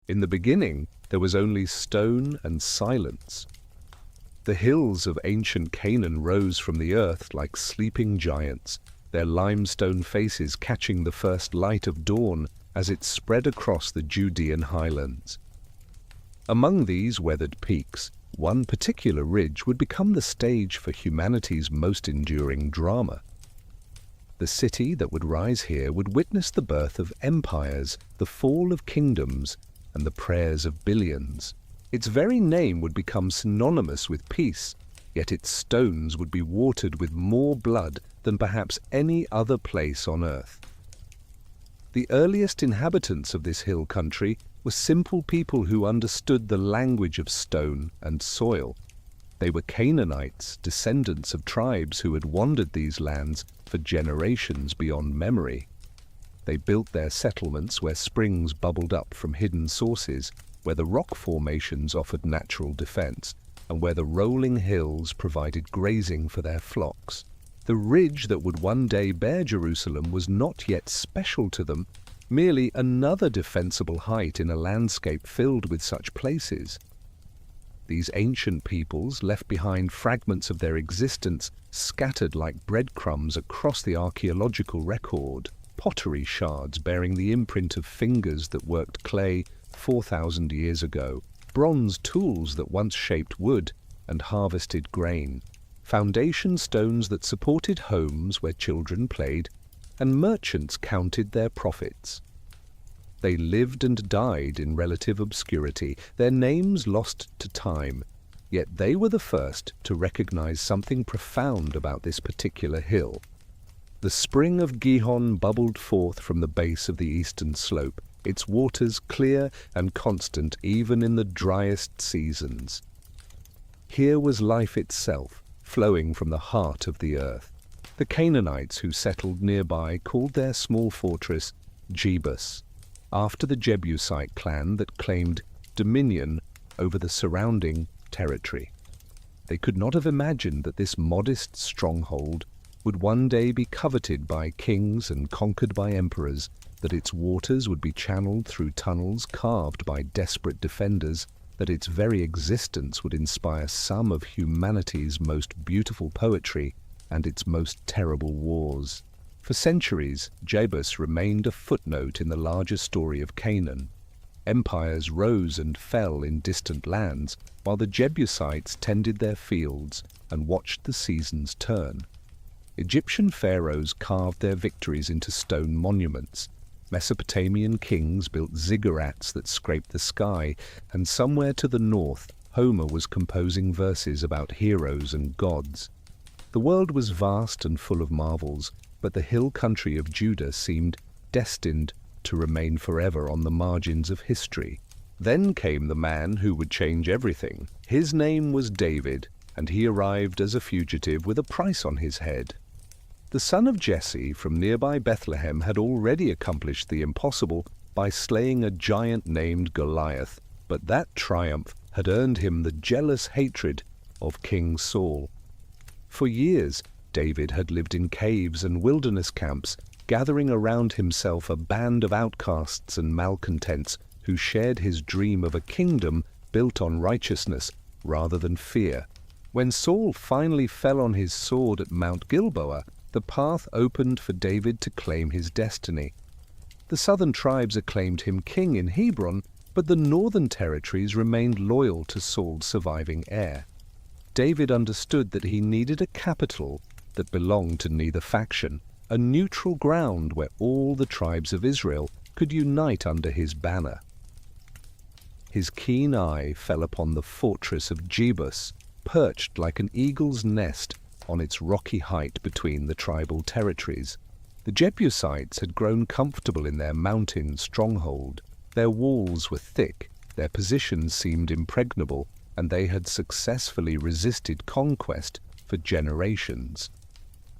In the beginning, there was only stone and silence. The hills of ancient Canaan rose from the earth like sleeping giants, their limestone faces catching the first light of dawn as it spread across the Judean highlands. Among these weathered peaks, one particular ridge would become the stage for humanity's most enduring drama. The city that would rise here would witness the birth of empires, the fall of kingdoms, and the prayers of billions. Its very name would become synonymous with peace, yet its stones would be watered with more blood than perhaps any other place on earth. The earliest inhabitants of this hill country were simple people who understood the language of stone and soil. They were Canaanites, descendants of tribes who had wandered these lands for generations beyond memory. They built their settlements where springs bubbled up from hidden sources, where the rock formations offered natural defense, and where the rolling hills provided grazing for their flocks. The ridge that would one day bear Jerusalem was not yet special to them, merely another defensible height in a landscape filled with such places. These ancient peoples left behind fragments of their existence scattered like breadcrumbs across the archaeological record, pottery shards bearing the imprint of fingers that worked clay 4,000 years ago, bronze tools that once shaped wood and harvested grain, foundation stones that supported homes where children played, and merchants counted their profits. They lived and died in relative obscurity, their names lost to time, yet they were the first to recognize something profound about this particular hill. The spring of Gihon bubbled forth from the base of the eastern slope, its waters clear and constant even in the driest seasons. Here was life itself, flowing from the heart of the earth. The Canaanites who settled nearby called their small fortress Jebus, after the Jebusite clan that claimed dominion over the surrounding territory. They could not have imagined that this modest stronghold would one day be coveted by kings and conquered by emperors, that its waters would be channeled through tunnels carved by desperate defenders, that its very existence would inspire some of humanity's most beautiful poetry and its most terrible wars. For centuries, Jebus remained a footnote in the larger story of Canaan. Empires rose and fell in distant lands, while the Jebusites tended their fields and watched the seasons turn. Egyptian pharaohs carved their victories into stone monuments. Mesopotamian kings built ziggurats that scraped the sky, and somewhere to the north, Homer was composing verses about heroes and gods. The world was vast and full of marvels, but the hill country of Judah seemed destined to remain forever on the margins of history. Then came the man who would change everything. His name was David, and he arrived as a fugitive with a price on his head. The son of Jesse from nearby Bethlehem had already accomplished the impossible by slaying a giant named Goliath, but that triumph had earned him the jealous hatred of King Saul. For years, David had lived in caves and wilderness camps, gathering around himself a band of outcasts and malcontents who shared his dream of a kingdom built on righteousness rather than fear. When Saul finally fell on his sword at Mount Gilboa, the path opened for David to claim his destiny. The southern tribes acclaimed him king in Hebron, but the northern territories remained loyal to Saul's surviving heir. David understood that he needed a capital that belonged to neither faction, a neutral ground where all the tribes of Israel could unite under his banner. His keen eye fell upon the fortress of Jebus, perched like an eagle's nest on its rocky height between the tribal territories. The Jebusites had grown comfortable in their mountain stronghold. Their walls were thick, their position seemed impregnable, and they had successfully resisted conquest for generations.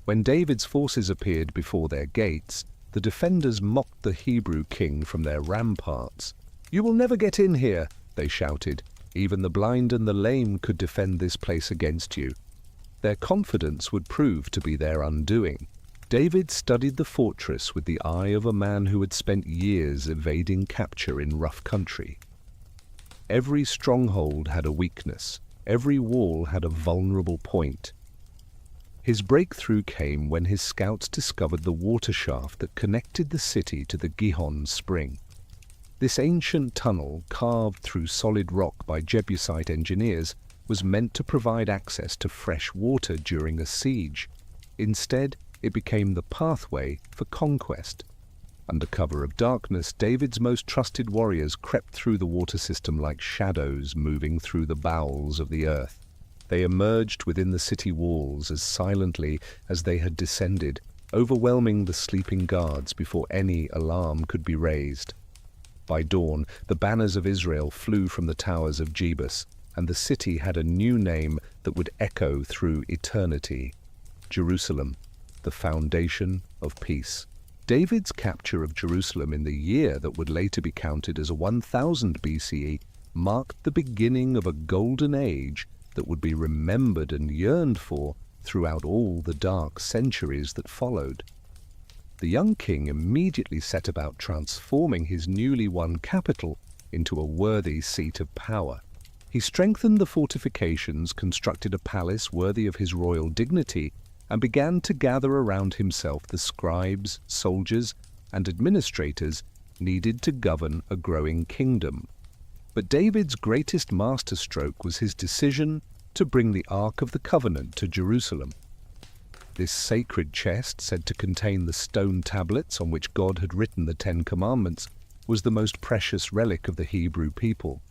When David's forces appeared before their gates, the defenders mocked the Hebrew king from their ramparts. "You will never get in here," they shouted. "Even the blind and the lame could defend this place against you." Their confidence would prove to be their undoing. David studied the fortress with the eye of a man who had spent years evading capture in rough country. Every stronghold had a weakness. Every wall had a vulnerable point. His breakthrough came when his scouts discovered the water shaft that connected the city to the Gihon spring. This ancient tunnel, carved through solid rock by Jebusite engineers, was meant to provide access to fresh water during a siege. Instead, it became the pathway for conquest. Under cover of darkness, David's most trusted warriors crept through the water system like shadows moving through the bowels of the earth. They emerged within the city walls as silently as they had descended, overwhelming the sleeping guards before any alarm could be raised. By dawn, the banners of Israel flew from the towers of Jebus, and the city had a new name that would echo through eternity: Jerusalem, the foundation of peace. David's capture of Jerusalem in the year that would later be counted as 1000 BCE marked the beginning of a golden age that would be remembered and yearned for throughout all the dark centuries that followed. The young king immediately set about transforming his newly won capital into a worthy seat of power. He strengthened the fortifications, constructed a palace worthy of his royal dignity, and began to gather around himself the scribes, soldiers, and administrators needed to govern a growing kingdom. But David's greatest masterstroke was his decision to bring the Ark of the Covenant to Jerusalem. This sacred chest, said to contain the stone tablets on which God had written the Ten Commandments, was the most precious relic of the Hebrew people.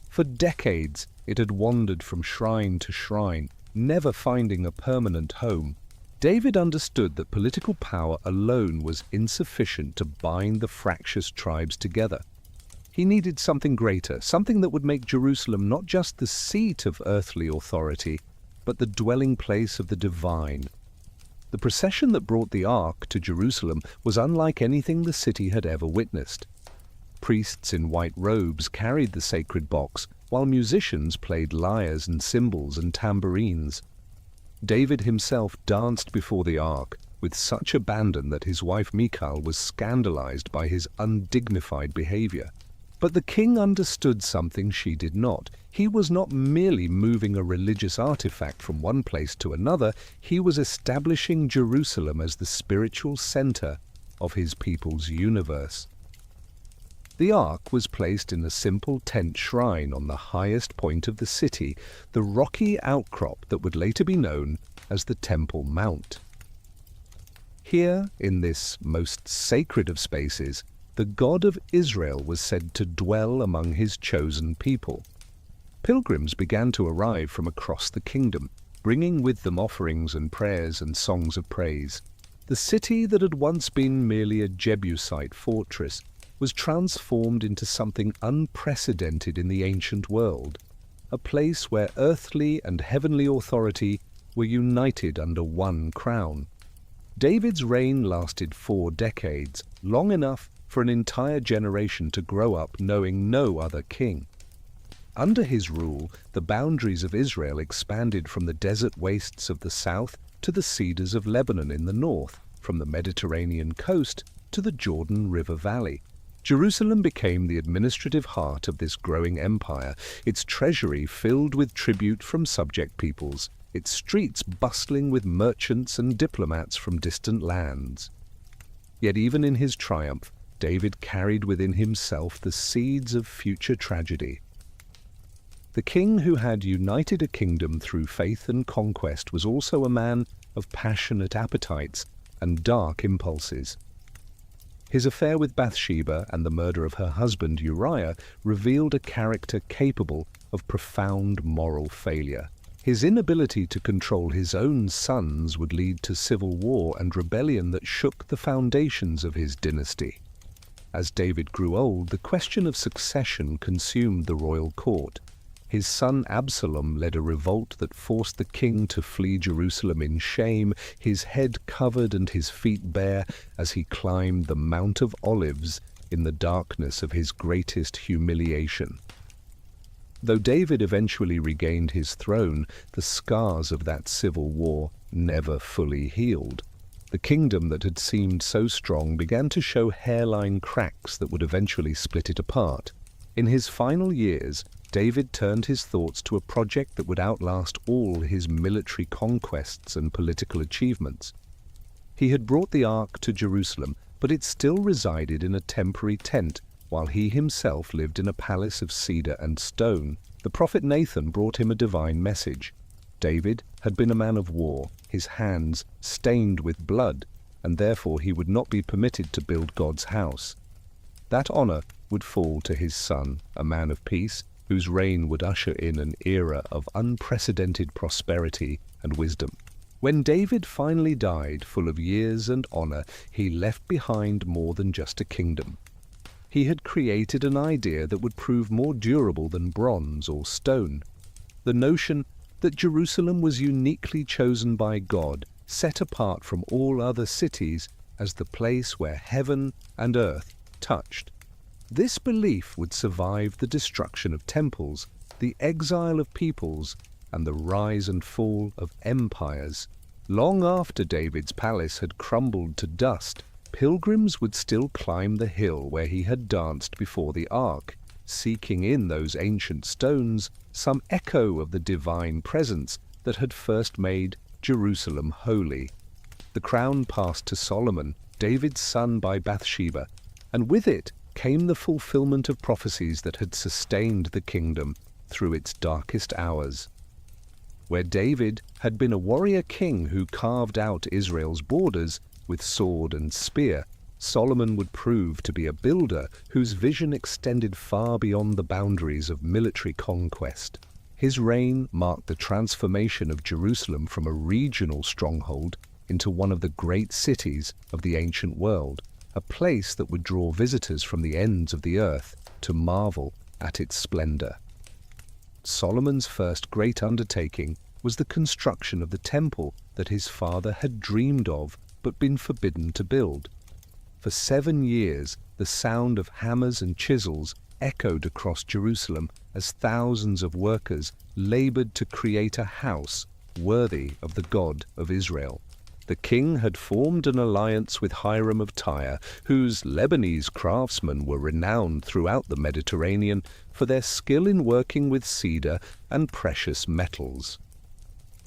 For decades it had wandered from shrine to shrine, never finding a permanent home. David understood that political power alone was insufficient to bind the fractious tribes together. He needed something greater, something that would make Jerusalem not just the seat of earthly authority, but the dwelling place of the divine. The procession that brought the Ark to Jerusalem was unlike anything the city had ever witnessed. Priests in white robes carried the sacred box, while musicians played lyres and cymbals and tambourines. David himself danced before the Ark with such abandon that his wife Michal was scandalized by his undignified behavior. But the king understood something she did not. He was not merely moving a religious artifact from one place to another, he was establishing Jerusalem as the spiritual center of his people's universe. The Ark was placed in a simple tent shrine on the highest point of the city, the rocky outcrop that would later be known as the Temple Mount. Here, in this most sacred of spaces, the God of Israel was said to dwell among his chosen people. Pilgrims began to arrive from across the kingdom, bringing with them offerings and prayers and songs of praise. The city that had once been merely a Jebusite fortress was transformed into something unprecedented in the ancient world, a place where earthly and heavenly authority were united under one crown. David's reign lasted 4 decades, long enough for an entire generation to grow up knowing no other king. Under his rule, the boundaries of Israel expanded from the desert wastes of the south to the cedars of Lebanon in the north, from the Mediterranean coast to the Jordan River Valley. Jerusalem became the administrative heart of this growing empire, its treasury filled with tribute from subject peoples, its streets bustling with merchants and diplomats from distant lands. Yet even in his triumph, David carried within himself the seeds of future tragedy. The king who had united a kingdom through faith and conquest was also a man of passionate appetites and dark impulses. His affair with Bathsheba and the murder of her husband Uriah revealed a character capable of profound moral failure. His inability to control his own sons would lead to civil war and rebellion that shook the foundations of his dynasty. As David grew old, the question of succession consumed the royal court. His son Absalom led a revolt that forced the king to flee Jerusalem in shame, his head covered and his feet bare, as he climbed the Mount of Olives in the darkness of his greatest humiliation. Though David eventually regained his throne, the scars of that civil war never fully healed. The kingdom that had seemed so strong began to show hairline cracks that would eventually split it apart. In his final years, David turned his thoughts to a project that would outlast all his military conquests and political achievements. He had brought the ark to Jerusalem, but it still resided in a temporary tent, while he himself lived in a palace of cedar and stone. The prophet Nathan brought him a divine message. David had been a man of war, his hands stained with blood, and therefore he would not be permitted to build God's house. That honor would fall to his son, a man of peace, whose reign would usher in an era of unprecedented prosperity and wisdom. When David finally died, full of years and honor, he left behind more than just a kingdom. He had created an idea that would prove more durable than bronze or stone. The notion that Jerusalem was uniquely chosen by God, set apart from all other cities as the place where heaven and earth touched. This belief would survive the destruction of temples, the exile of peoples, and the rise and fall of empires. Long after David's palace had crumbled to dust, pilgrims would still climb the hill where he had danced before the ark, seeking in those ancient stones some echo of the divine presence that had first made Jerusalem holy. The crown passed to Solomon, David's son by Bathsheba, and with it came the fulfillment of prophecies that had sustained the kingdom through its darkest hours. Where David had been a warrior king who carved out Israel's borders with sword and spear, Solomon would prove to be a builder whose vision extended far beyond the boundaries of military conquest. His reign marked the transformation of Jerusalem from a regional stronghold into one of the great cities of the ancient world, a place that would draw visitors from the ends of the earth to marvel at its splendor. Solomon's first great undertaking was the construction of the temple that his father had dreamed of but been forbidden to build. For 7 years, the sound of hammers and chisels echoed across Jerusalem as thousands of workers labored to create a house worthy of the God of Israel. The king had formed an alliance with Hiram of Tyre, whose Lebanese craftsmen were renowned throughout the Mediterranean for their skill in working with cedar and precious metals.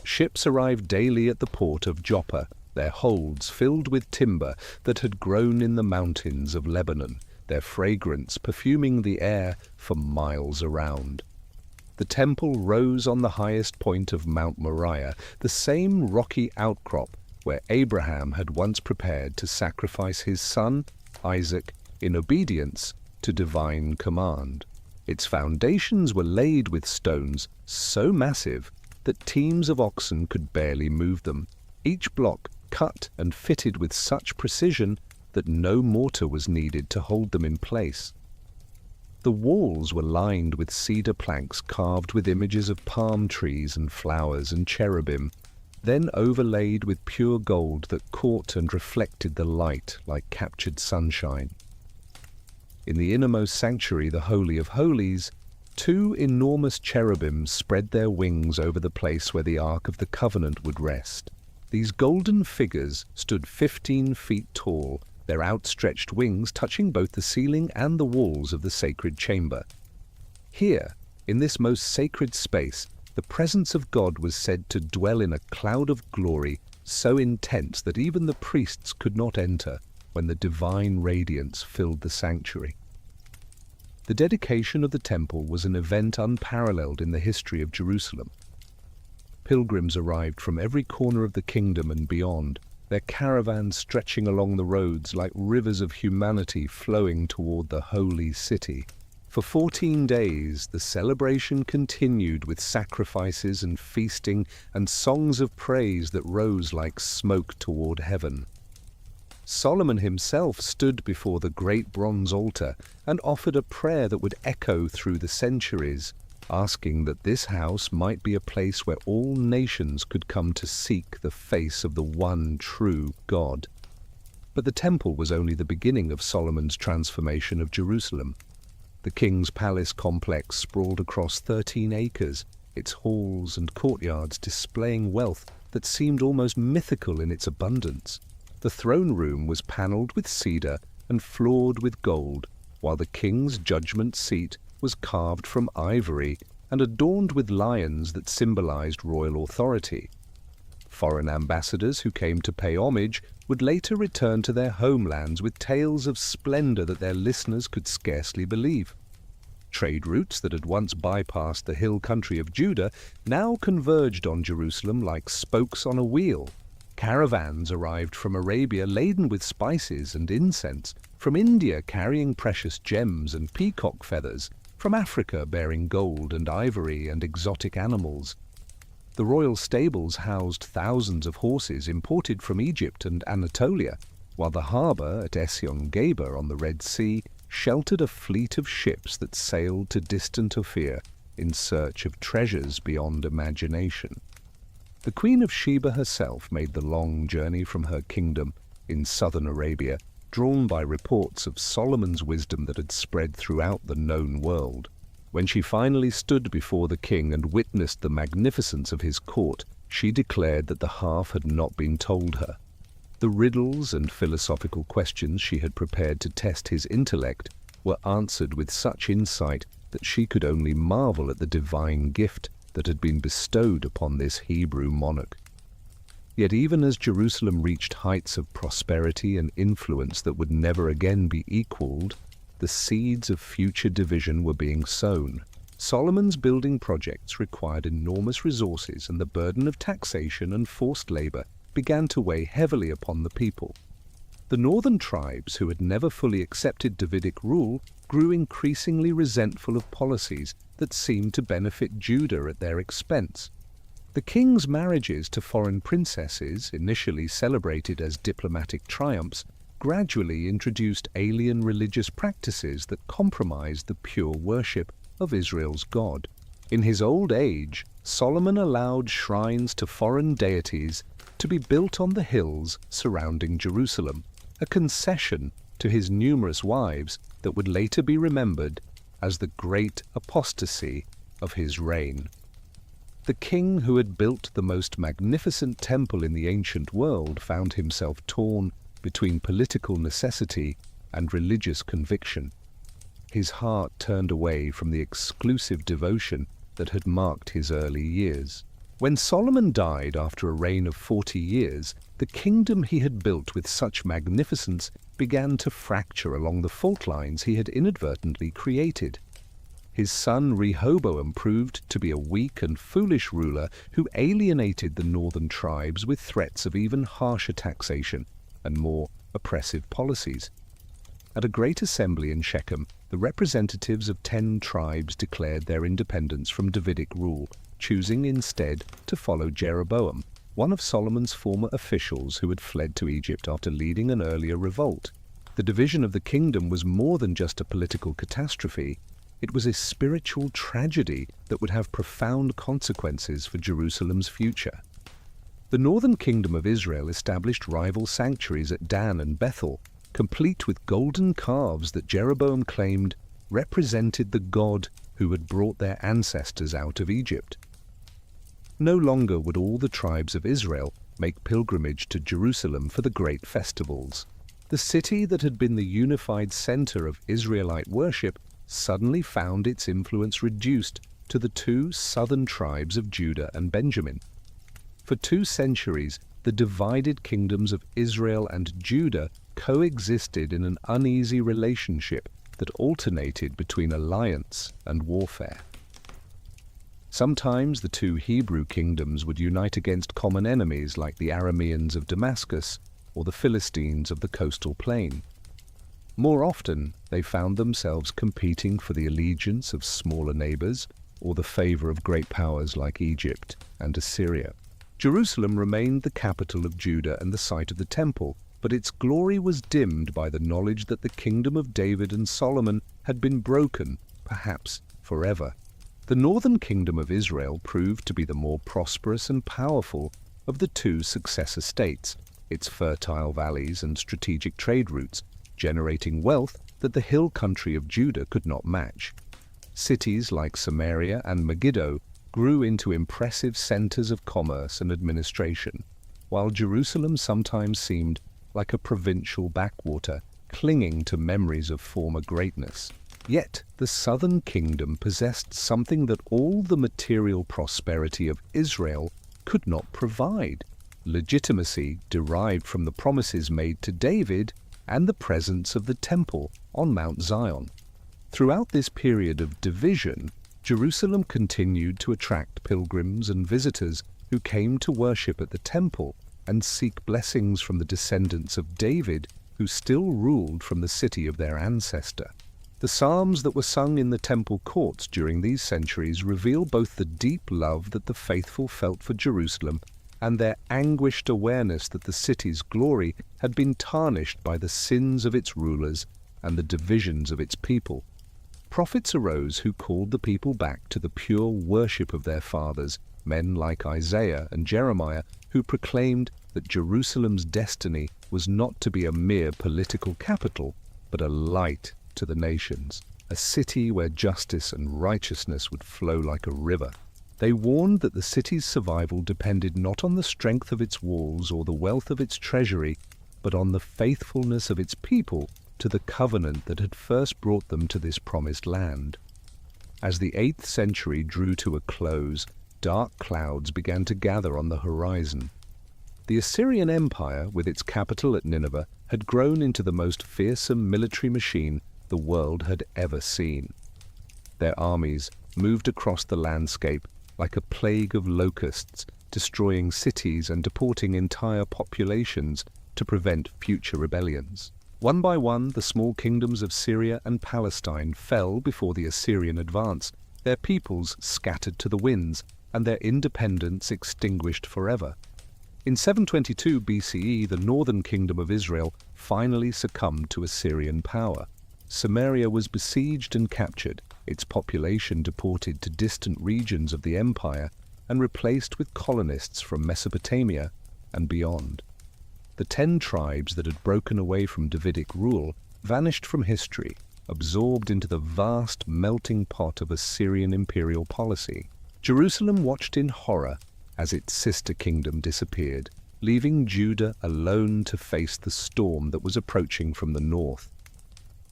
Ships arrived daily at the port of Joppa, their holds filled with timber that had grown in the mountains of Lebanon, their fragrance perfuming the air for miles around. The temple rose on the highest point of Mount Moriah, the same rocky outcrop where Abraham had once prepared to sacrifice his son, Isaac, in obedience to divine command. Its foundations were laid with stones so massive that teams of oxen could barely move them, each block cut and fitted with such precision that no mortar was needed to hold them in place. The walls were lined with cedar planks carved with images of palm trees and flowers and cherubim, then overlaid with pure gold that caught and reflected the light like captured sunshine. In the innermost sanctuary, the Holy of Holies, 2 enormous cherubims spread their wings over the place where the Ark of the Covenant would rest. These golden figures stood 15 feet tall, their outstretched wings touching both the ceiling and the walls of the sacred chamber. Here, in this most sacred space, the presence of God was said to dwell in a cloud of glory so intense that even the priests could not enter when the divine radiance filled the sanctuary. The dedication of the temple was an event unparalleled in the history of Jerusalem. Pilgrims arrived from every corner of the kingdom and beyond, their caravans stretching along the roads like rivers of humanity flowing toward the holy city. For 14 days, the celebration continued with sacrifices and feasting and songs of praise that rose like smoke toward heaven. Solomon himself stood before the great bronze altar and offered a prayer that would echo through the centuries, asking that this house might be a place where all nations could come to seek the face of the one true God. But the temple was only the beginning of Solomon's transformation of Jerusalem. The king's palace complex sprawled across 13 acres, its halls and courtyards displaying wealth that seemed almost mythical in its abundance. The throne room was panelled with cedar and floored with gold, while the king's judgment seat was carved from ivory and adorned with lions that symbolized royal authority. Foreign ambassadors who came to pay homage would later return to their homelands with tales of splendor that their listeners could scarcely believe. Trade routes that had once bypassed the hill country of Judah now converged on Jerusalem like spokes on a wheel. Caravans arrived from Arabia laden with spices and incense, from India carrying precious gems and peacock feathers, from Africa bearing gold and ivory and exotic animals. The royal stables housed thousands of horses imported from Egypt and Anatolia, while the harbour at Esion-Geber on the Red Sea sheltered a fleet of ships that sailed to distant Ophir in search of treasures beyond imagination. The Queen of Sheba herself made the long journey from her kingdom in southern Arabia, drawn by reports of Solomon's wisdom that had spread throughout the known world. When she finally stood before the king and witnessed the magnificence of his court, she declared that the half had not been told her. The riddles and philosophical questions she had prepared to test his intellect were answered with such insight that she could only marvel at the divine gift that had been bestowed upon this Hebrew monarch. Yet even as Jerusalem reached heights of prosperity and influence that would never again be equaled, the seeds of future division were being sown. Solomon's building projects required enormous resources, and the burden of taxation and forced labor began to weigh heavily upon the people. The northern tribes, who had never fully accepted Davidic rule, grew increasingly resentful of policies that seemed to benefit Judah at their expense. The king's marriages to foreign princesses, initially celebrated as diplomatic triumphs, gradually introduced alien religious practices that compromised the pure worship of Israel's God. In his old age, Solomon allowed shrines to foreign deities to be built on the hills surrounding Jerusalem, a concession to his numerous wives that would later be remembered as the great apostasy of his reign. The king who had built the most magnificent temple in the ancient world found himself torn between political necessity and religious conviction. His heart turned away from the exclusive devotion that had marked his early years. When Solomon died after a reign of 40 years, the kingdom he had built with such magnificence began to fracture along the fault lines he had inadvertently created. His son Rehoboam proved to be a weak and foolish ruler who alienated the northern tribes with threats of even harsher taxation and more oppressive policies. At a great assembly in Shechem, the representatives of 10 tribes declared their independence from Davidic rule, choosing instead to follow Jeroboam, one of Solomon's former officials who had fled to Egypt after leading an earlier revolt. The division of the kingdom was more than just a political catastrophe. It was a spiritual tragedy that would have profound consequences for Jerusalem's future. The northern kingdom of Israel established rival sanctuaries at Dan and Bethel, complete with golden calves that Jeroboam claimed represented the God who had brought their ancestors out of Egypt. No longer would all the tribes of Israel make pilgrimage to Jerusalem for the great festivals. The city that had been the unified center of Israelite worship suddenly found its influence reduced to the 2 southern tribes of Judah and Benjamin. For 2 centuries, the divided kingdoms of Israel and Judah coexisted in an uneasy relationship that alternated between alliance and warfare. Sometimes the 2 Hebrew kingdoms would unite against common enemies like the Arameans of Damascus or the Philistines of the coastal plain. More often, they found themselves competing for the allegiance of smaller neighbors or the favor of great powers like Egypt and Assyria. Jerusalem remained the capital of Judah and the site of the temple, but its glory was dimmed by the knowledge that the kingdom of David and Solomon had been broken, perhaps forever. The northern kingdom of Israel proved to be the more prosperous and powerful of the 2 successor states, its fertile valleys and strategic trade routes, generating wealth that the hill country of Judah could not match. Cities like Samaria and Megiddo grew into impressive centers of commerce and administration, while Jerusalem sometimes seemed like a provincial backwater, clinging to memories of former greatness. Yet the southern kingdom possessed something that all the material prosperity of Israel could not provide: legitimacy derived from the promises made to David and the presence of the temple on Mount Zion. Throughout this period of division, Jerusalem continued to attract pilgrims and visitors who came to worship at the temple and seek blessings from the descendants of David, who still ruled from the city of their ancestor. The psalms that were sung in the temple courts during these centuries reveal both the deep love that the faithful felt for Jerusalem and their anguished awareness that the city's glory had been tarnished by the sins of its rulers and the divisions of its people. Prophets arose who called the people back to the pure worship of their fathers, men like Isaiah and Jeremiah, who proclaimed that Jerusalem's destiny was not to be a mere political capital, but a light to the nations, a city where justice and righteousness would flow like a river. They warned that the city's survival depended not on the strength of its walls or the wealth of its treasury, but on the faithfulness of its people to the covenant that had first brought them to this promised land. As the 8th century drew to a close, dark clouds began to gather on the horizon. The Assyrian Empire, with its capital at Nineveh, had grown into the most fearsome military machine the world had ever seen. Their armies moved across the landscape like a plague of locusts, destroying cities and deporting entire populations to prevent future rebellions. One by one, the small kingdoms of Syria and Palestine fell before the Assyrian advance, their peoples scattered to the winds, and their independence extinguished forever. In 722 BCE, the northern kingdom of Israel finally succumbed to Assyrian power. Samaria was besieged and captured, its population deported to distant regions of the empire and replaced with colonists from Mesopotamia and beyond. The 10 tribes that had broken away from Davidic rule vanished from history, absorbed into the vast melting pot of Assyrian imperial policy. Jerusalem watched in horror as its sister kingdom disappeared, leaving Judah alone to face the storm that was approaching from the north.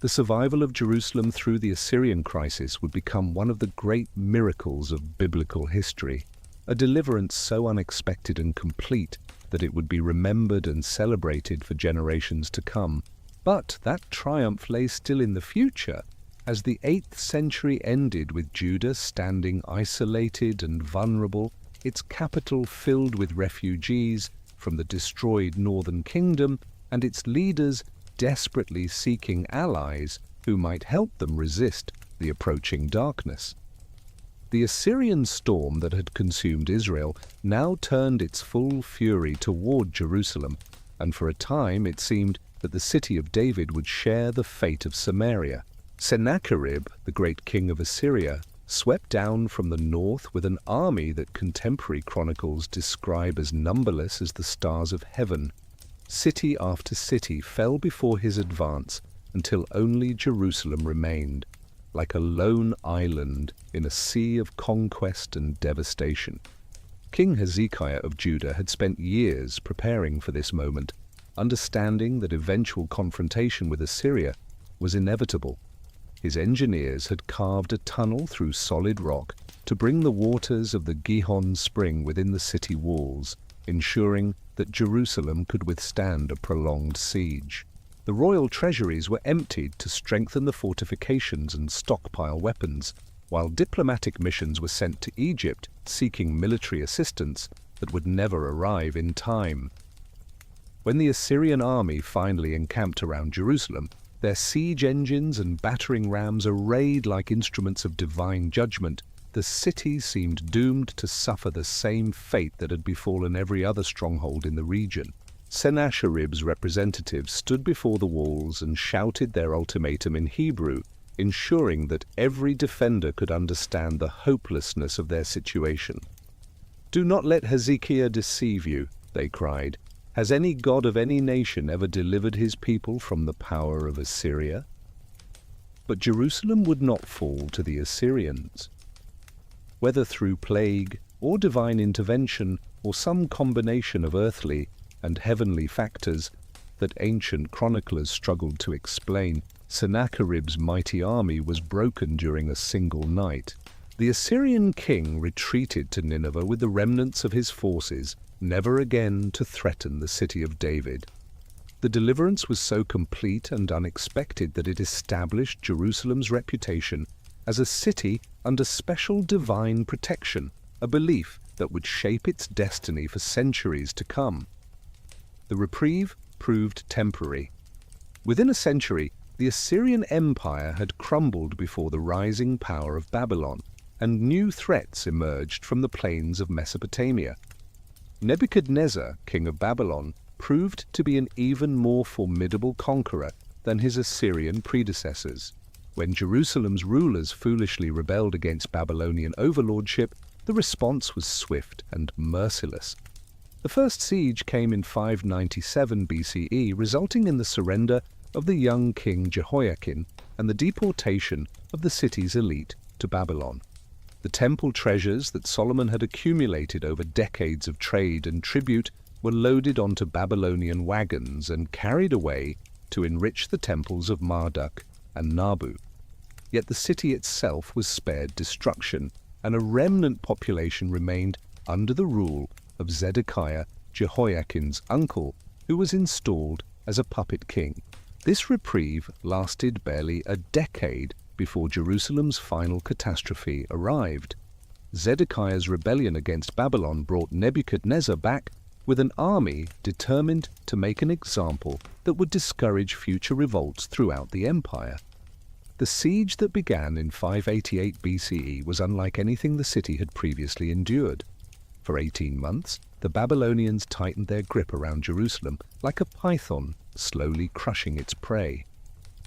The survival of Jerusalem through the Assyrian crisis would become one of the great miracles of biblical history, a deliverance so unexpected and complete that it would be remembered and celebrated for generations to come. But that triumph lay still in the future, as the 8th century ended with Judah standing isolated and vulnerable, its capital filled with refugees from the destroyed northern kingdom, and its leaders desperately seeking allies who might help them resist the approaching darkness. The Assyrian storm that had consumed Israel now turned its full fury toward Jerusalem, and for a time it seemed that the city of David would share the fate of Samaria. Sennacherib, the great king of Assyria, swept down from the north with an army that contemporary chronicles describe as numberless as the stars of heaven. City after city fell before his advance until only Jerusalem remained, like a lone island in a sea of conquest and devastation. King Hezekiah of Judah had spent years preparing for this moment, understanding that eventual confrontation with Assyria was inevitable. His engineers had carved a tunnel through solid rock to bring the waters of the Gihon spring within the city walls, ensuring that Jerusalem could withstand a prolonged siege. The royal treasuries were emptied to strengthen the fortifications and stockpile weapons, while diplomatic missions were sent to Egypt seeking military assistance that would never arrive in time. When the Assyrian army finally encamped around Jerusalem, their siege engines and battering rams arrayed like instruments of divine judgment, the city seemed doomed to suffer the same fate that had befallen every other stronghold in the region. Sennacherib's representatives stood before the walls and shouted their ultimatum in Hebrew, ensuring that every defender could understand the hopelessness of their situation. "Do not let Hezekiah deceive you," they cried. "Has any god of any nation ever delivered his people from the power of Assyria?" But Jerusalem would not fall to the Assyrians. Whether through plague or divine intervention or some combination of earthly and heavenly factors that ancient chroniclers struggled to explain, Sennacherib's mighty army was broken during a single night. The Assyrian king retreated to Nineveh with the remnants of his forces, never again to threaten the city of David. The deliverance was so complete and unexpected that it established Jerusalem's reputation as a city under special divine protection, a belief that would shape its destiny for centuries to come. The reprieve proved temporary. Within a century, the Assyrian Empire had crumbled before the rising power of Babylon, and new threats emerged from the plains of Mesopotamia. Nebuchadnezzar, king of Babylon, proved to be an even more formidable conqueror than his Assyrian predecessors. When Jerusalem's rulers foolishly rebelled against Babylonian overlordship, the response was swift and merciless. The first siege came in 597 BCE, resulting in the surrender of the young king Jehoiakim and the deportation of the city's elite to Babylon. The temple treasures that Solomon had accumulated over decades of trade and tribute were loaded onto Babylonian wagons and carried away to enrich the temples of Marduk and Nabu. Yet the city itself was spared destruction, and a remnant population remained under the rule of Zedekiah, Jehoiakim's uncle, who was installed as a puppet king. This reprieve lasted barely a decade before Jerusalem's final catastrophe arrived. Zedekiah's rebellion against Babylon brought Nebuchadnezzar back with an army determined to make an example that would discourage future revolts throughout the empire. The siege that began in 588 BCE was unlike anything the city had previously endured. For 18 months, the Babylonians tightened their grip around Jerusalem like a python slowly crushing its prey.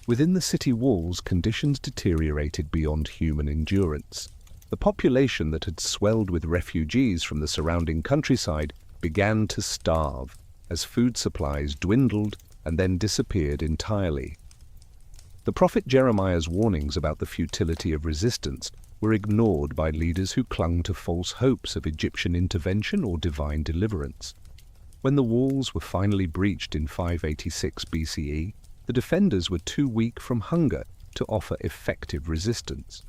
Within the city walls, conditions deteriorated beyond human endurance. The population that had swelled with refugees from the surrounding countryside began to starve as food supplies dwindled and then disappeared entirely. The prophet Jeremiah's warnings about the futility of resistance were ignored by leaders who clung to false hopes of Egyptian intervention or divine deliverance. When the walls were finally breached in 586 BCE, the defenders were too weak from hunger to offer effective resistance.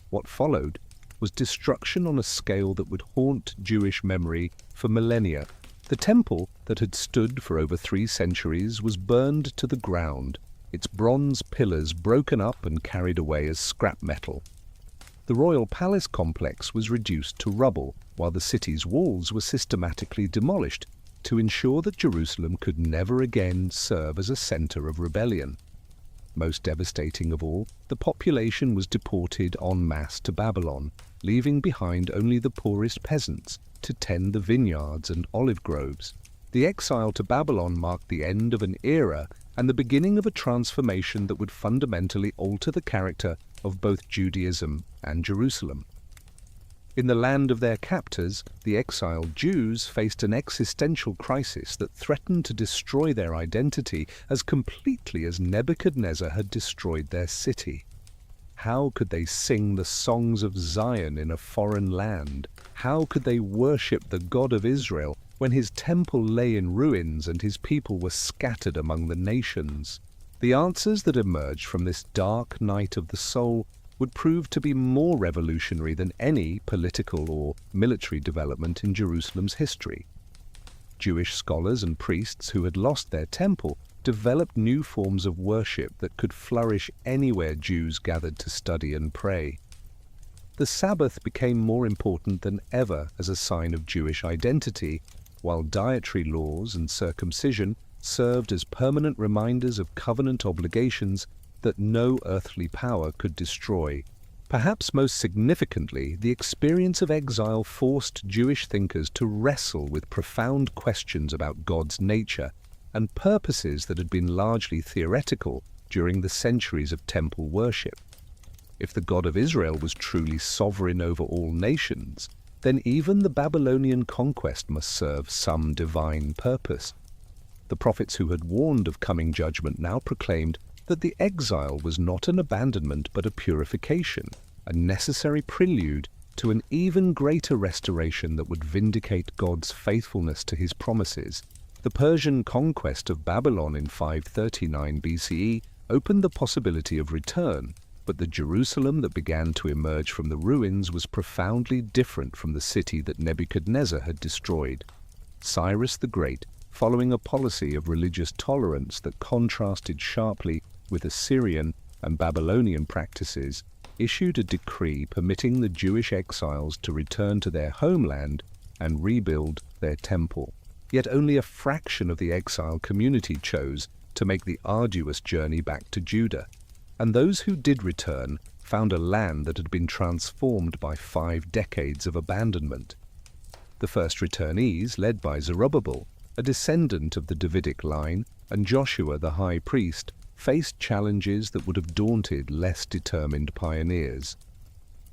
What followed was destruction on a scale that would haunt Jewish memory for millennia. The temple that had stood for over 3 centuries was burned to the ground, its bronze pillars broken up and carried away as scrap metal. The royal palace complex was reduced to rubble, while the city's walls were systematically demolished to ensure that Jerusalem could never again serve as a center of rebellion. Most devastating of all, the population was deported en masse to Babylon, leaving behind only the poorest peasants to tend the vineyards and olive groves. The exile to Babylon marked the end of an era and the beginning of a transformation that would fundamentally alter the character of both Judaism and Jerusalem. In the land of their captors, the exiled Jews faced an existential crisis that threatened to destroy their identity as completely as Nebuchadnezzar had destroyed their city. How could they sing the songs of Zion in a foreign land? How could they worship the God of Israel when his temple lay in ruins and his people were scattered among the nations? The answers that emerged from this dark night of the soul would prove to be more revolutionary than any political or military development in Jerusalem's history. Jewish scholars and priests who had lost their temple developed new forms of worship that could flourish anywhere Jews gathered to study and pray. The Sabbath became more important than ever as a sign of Jewish identity, while dietary laws and circumcision served as permanent reminders of covenant obligations that no earthly power could destroy. Perhaps most significantly, the experience of exile forced Jewish thinkers to wrestle with profound questions about God's nature and purposes that had been largely theoretical during the centuries of temple worship. If the God of Israel was truly sovereign over all nations, then even the Babylonian conquest must serve some divine purpose. The prophets who had warned of coming judgment now proclaimed that the exile was not an abandonment but a purification, a necessary prelude to an even greater restoration that would vindicate God's faithfulness to his promises. The Persian conquest of Babylon in 539 BCE opened the possibility of return, but the Jerusalem that began to emerge from the ruins was profoundly different from the city that Nebuchadnezzar had destroyed. Cyrus the Great, following a policy of religious tolerance that contrasted sharply with Assyrian and Babylonian practices, issued a decree permitting the Jewish exiles to return to their homeland and rebuild their temple. Yet only a fraction of the exile community chose to make the arduous journey back to Judah, and those who did return found a land that had been transformed by 5 decades of abandonment. The first returnees, led by Zerubbabel, a descendant of the Davidic line, and Joshua the high priest, faced challenges that would have daunted less determined pioneers.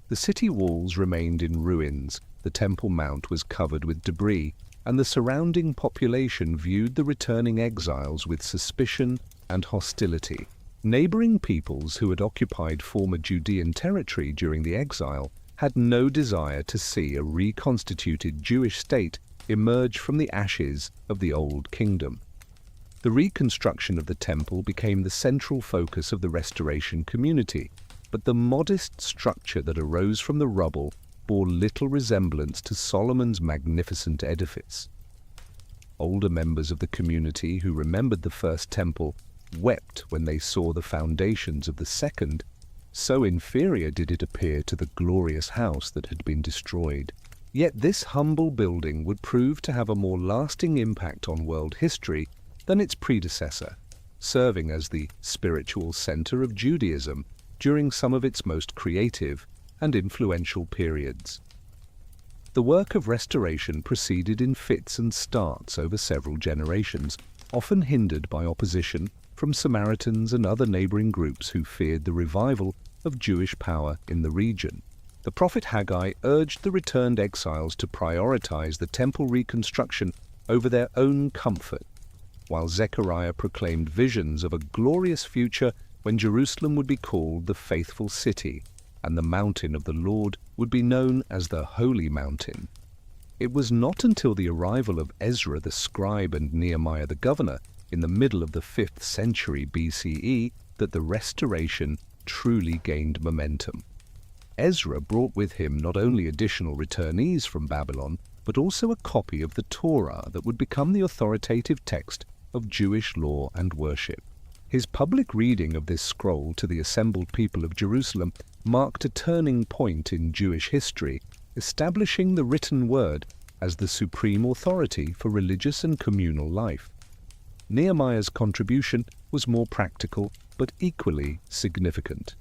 The city walls remained in ruins, the Temple Mount was covered with debris, and the surrounding population viewed the returning exiles with suspicion and hostility. Neighboring peoples who had occupied former Judean territory during the exile had no desire to see a reconstituted Jewish state emerge from the ashes of the Old Kingdom. The reconstruction of the temple became the central focus of the restoration community, but the modest structure that arose from the rubble bore little resemblance to Solomon's magnificent edifice. Older members of the community who remembered the first temple wept when they saw the foundations of the second, so inferior did it appear to the glorious house that had been destroyed. Yet this humble building would prove to have a more lasting impact on world history than its predecessor, serving as the spiritual center of Judaism during some of its most creative and influential periods. The work of restoration proceeded in fits and starts over several generations, often hindered by opposition from Samaritans and other neighboring groups who feared the revival of Jewish power in the region. The prophet Haggai urged the returned exiles to prioritize the temple reconstruction over their own comfort, while Zechariah proclaimed visions of a glorious future when Jerusalem would be called the faithful city, and the mountain of the Lord would be known as the Holy Mountain. It was not until the arrival of Ezra the scribe and Nehemiah the governor in the middle of the 5th century BCE that the restoration truly gained momentum. Ezra brought with him not only additional returnees from Babylon, but also a copy of the Torah that would become the authoritative text of Jewish law and worship. His public reading of this scroll to the assembled people of Jerusalem marked a turning point in Jewish history, establishing the written word as the supreme authority for religious and communal life. Nehemiah's contribution was more practical but equally significant.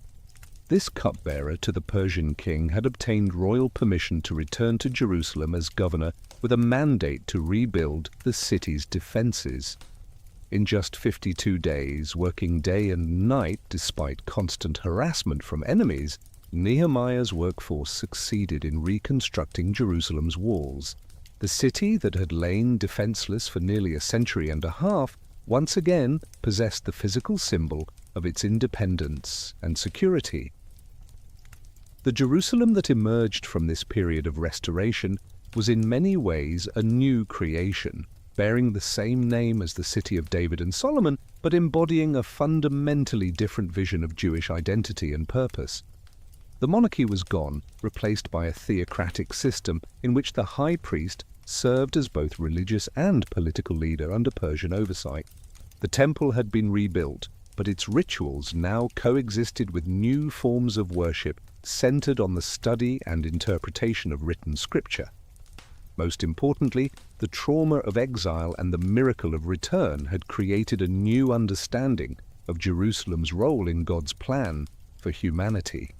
This cupbearer to the Persian king had obtained royal permission to return to Jerusalem as governor with a mandate to rebuild the city's defenses. In just 52 days, working day and night despite constant harassment from enemies, Nehemiah's workforce succeeded in reconstructing Jerusalem's walls. The city that had lain defenseless for nearly a century and a half once again possessed the physical symbol of its independence and security. The Jerusalem that emerged from this period of restoration was in many ways a new creation, bearing the same name as the city of David and Solomon, but embodying a fundamentally different vision of Jewish identity and purpose. The monarchy was gone, replaced by a theocratic system in which the high priest served as both religious and political leader under Persian oversight. The temple had been rebuilt, but its rituals now coexisted with new forms of worship centered on the study and interpretation of written scripture. Most importantly, the trauma of exile and the miracle of return had created a new understanding of Jerusalem's role in God's plan for humanity.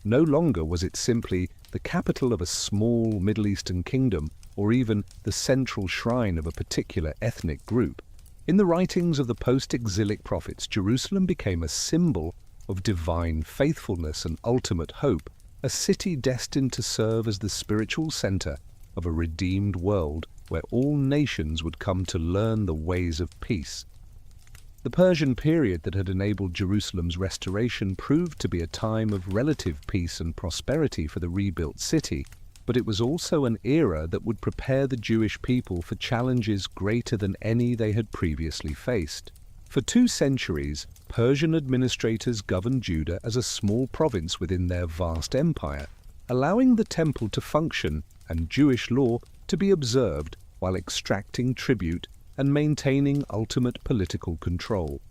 No longer was it simply the capital of a small Middle Eastern kingdom or even the central shrine of a particular ethnic group. In the writings of the post-exilic prophets, Jerusalem became a symbol of divine faithfulness and ultimate hope, a city destined to serve as the spiritual center of a redeemed world where all nations would come to learn the ways of peace. The Persian period that had enabled Jerusalem's restoration proved to be a time of relative peace and prosperity for the rebuilt city, but it was also an era that would prepare the Jewish people for challenges greater than any they had previously faced. For 2 centuries, Persian administrators governed Judah as a small province within their vast empire, allowing the temple to function and Jewish law to be observed while extracting tribute and maintaining ultimate political control.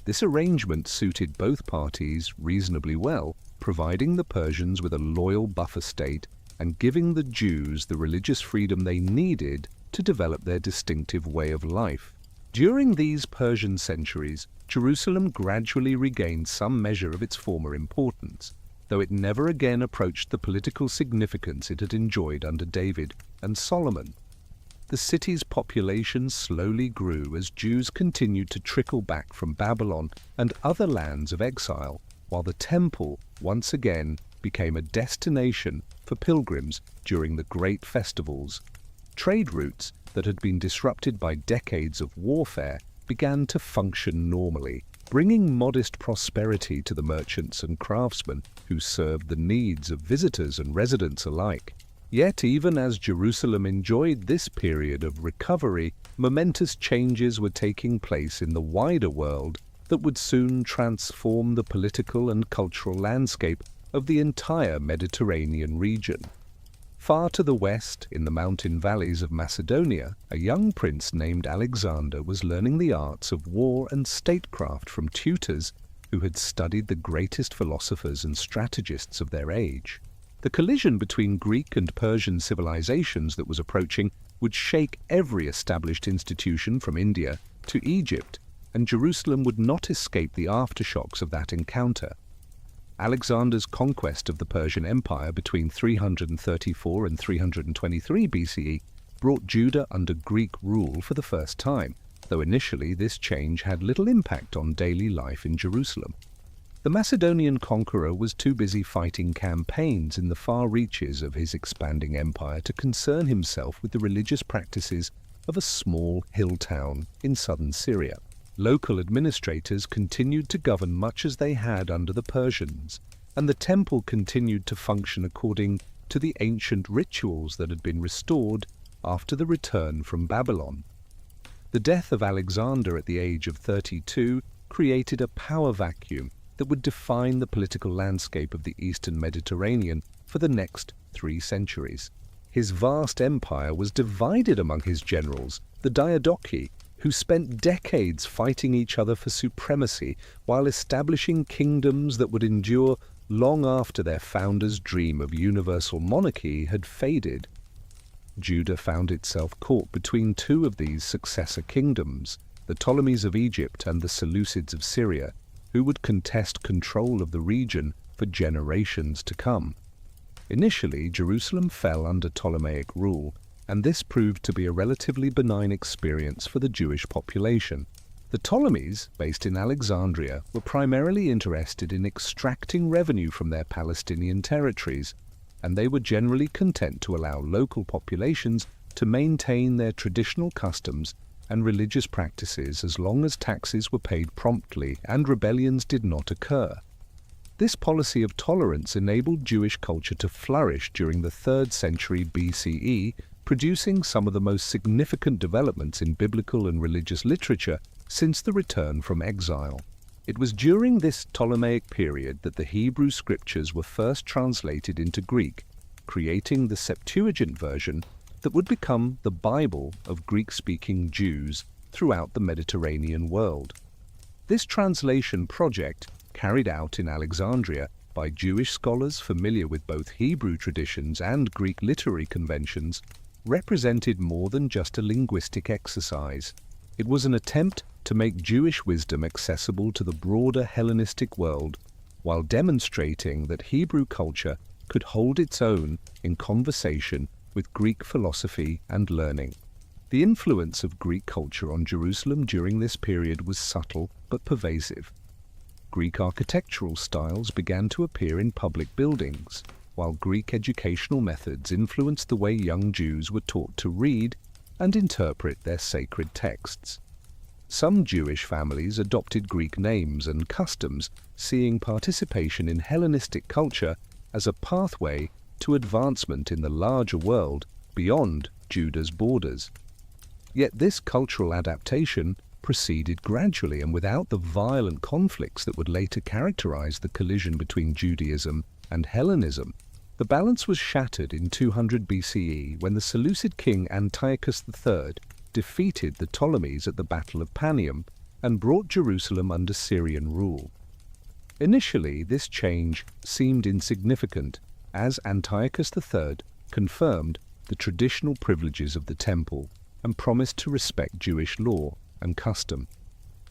This arrangement suited both parties reasonably well, providing the Persians with a loyal buffer state and giving the Jews the religious freedom they needed to develop their distinctive way of life. During these Persian centuries, Jerusalem gradually regained some measure of its former importance, though it never again approached the political significance it had enjoyed under David and Solomon. The city's population slowly grew as Jews continued to trickle back from Babylon and other lands of exile, while the temple once again became a destination for pilgrims during the great festivals. Trade routes that had been disrupted by decades of warfare began to function normally, bringing modest prosperity to the merchants and craftsmen who served the needs of visitors and residents alike. Yet even as Jerusalem enjoyed this period of recovery, momentous changes were taking place in the wider world that would soon transform the political and cultural landscape of the entire Mediterranean region. Far to the west, in the mountain valleys of Macedonia, a young prince named Alexander was learning the arts of war and statecraft from tutors who had studied the greatest philosophers and strategists of their age. The collision between Greek and Persian civilizations that was approaching would shake every established institution from India to Egypt, and Jerusalem would not escape the aftershocks of that encounter. Alexander's conquest of the Persian Empire between 334 and 323 BCE brought Judah under Greek rule for the first time, though initially this change had little impact on daily life in Jerusalem. The Macedonian conqueror was too busy fighting campaigns in the far reaches of his expanding empire to concern himself with the religious practices of a small hill town in southern Syria. Local administrators continued to govern much as they had under the Persians, and the temple continued to function according to the ancient rituals that had been restored after the return from Babylon. The death of Alexander at the age of 32 created a power vacuum that would define the political landscape of the Eastern Mediterranean for the next 3 centuries. His vast empire was divided among his generals, the Diadochi, who spent decades fighting each other for supremacy while establishing kingdoms that would endure long after their founder's dream of universal monarchy had faded. Judah found itself caught between 2 of these successor kingdoms, the Ptolemies of Egypt and the Seleucids of Syria, who would contest control of the region for generations to come. Initially, Jerusalem fell under Ptolemaic rule, and this proved to be a relatively benign experience for the Jewish population. The Ptolemies, based in Alexandria, were primarily interested in extracting revenue from their Palestinian territories, and they were generally content to allow local populations to maintain their traditional customs and religious practices as long as taxes were paid promptly and rebellions did not occur. This policy of tolerance enabled Jewish culture to flourish during the 3rd century BCE, producing some of the most significant developments in biblical and religious literature since the return from exile. It was during this Ptolemaic period that the Hebrew scriptures were first translated into Greek, creating the Septuagint version that would become the Bible of Greek-speaking Jews throughout the Mediterranean world. This translation project, carried out in Alexandria by Jewish scholars familiar with both Hebrew traditions and Greek literary conventions, represented more than just a linguistic exercise. It was an attempt to make Jewish wisdom accessible to the broader Hellenistic world, while demonstrating that Hebrew culture could hold its own in conversation with Greek philosophy and learning. The influence of Greek culture on Jerusalem during this period was subtle but pervasive. Greek architectural styles began to appear in public buildings, while Greek educational methods influenced the way young Jews were taught to read and interpret their sacred texts. Some Jewish families adopted Greek names and customs, seeing participation in Hellenistic culture as a pathway to advancement in the larger world beyond Judah's borders. Yet this cultural adaptation proceeded gradually and without the violent conflicts that would later characterize the collision between Judaism and Hellenism. The balance was shattered in 200 BCE when the Seleucid king Antiochus III defeated the Ptolemies at the Battle of Panium and brought Jerusalem under Syrian rule. Initially, this change seemed insignificant as Antiochus III confirmed the traditional privileges of the temple and promised to respect Jewish law and custom.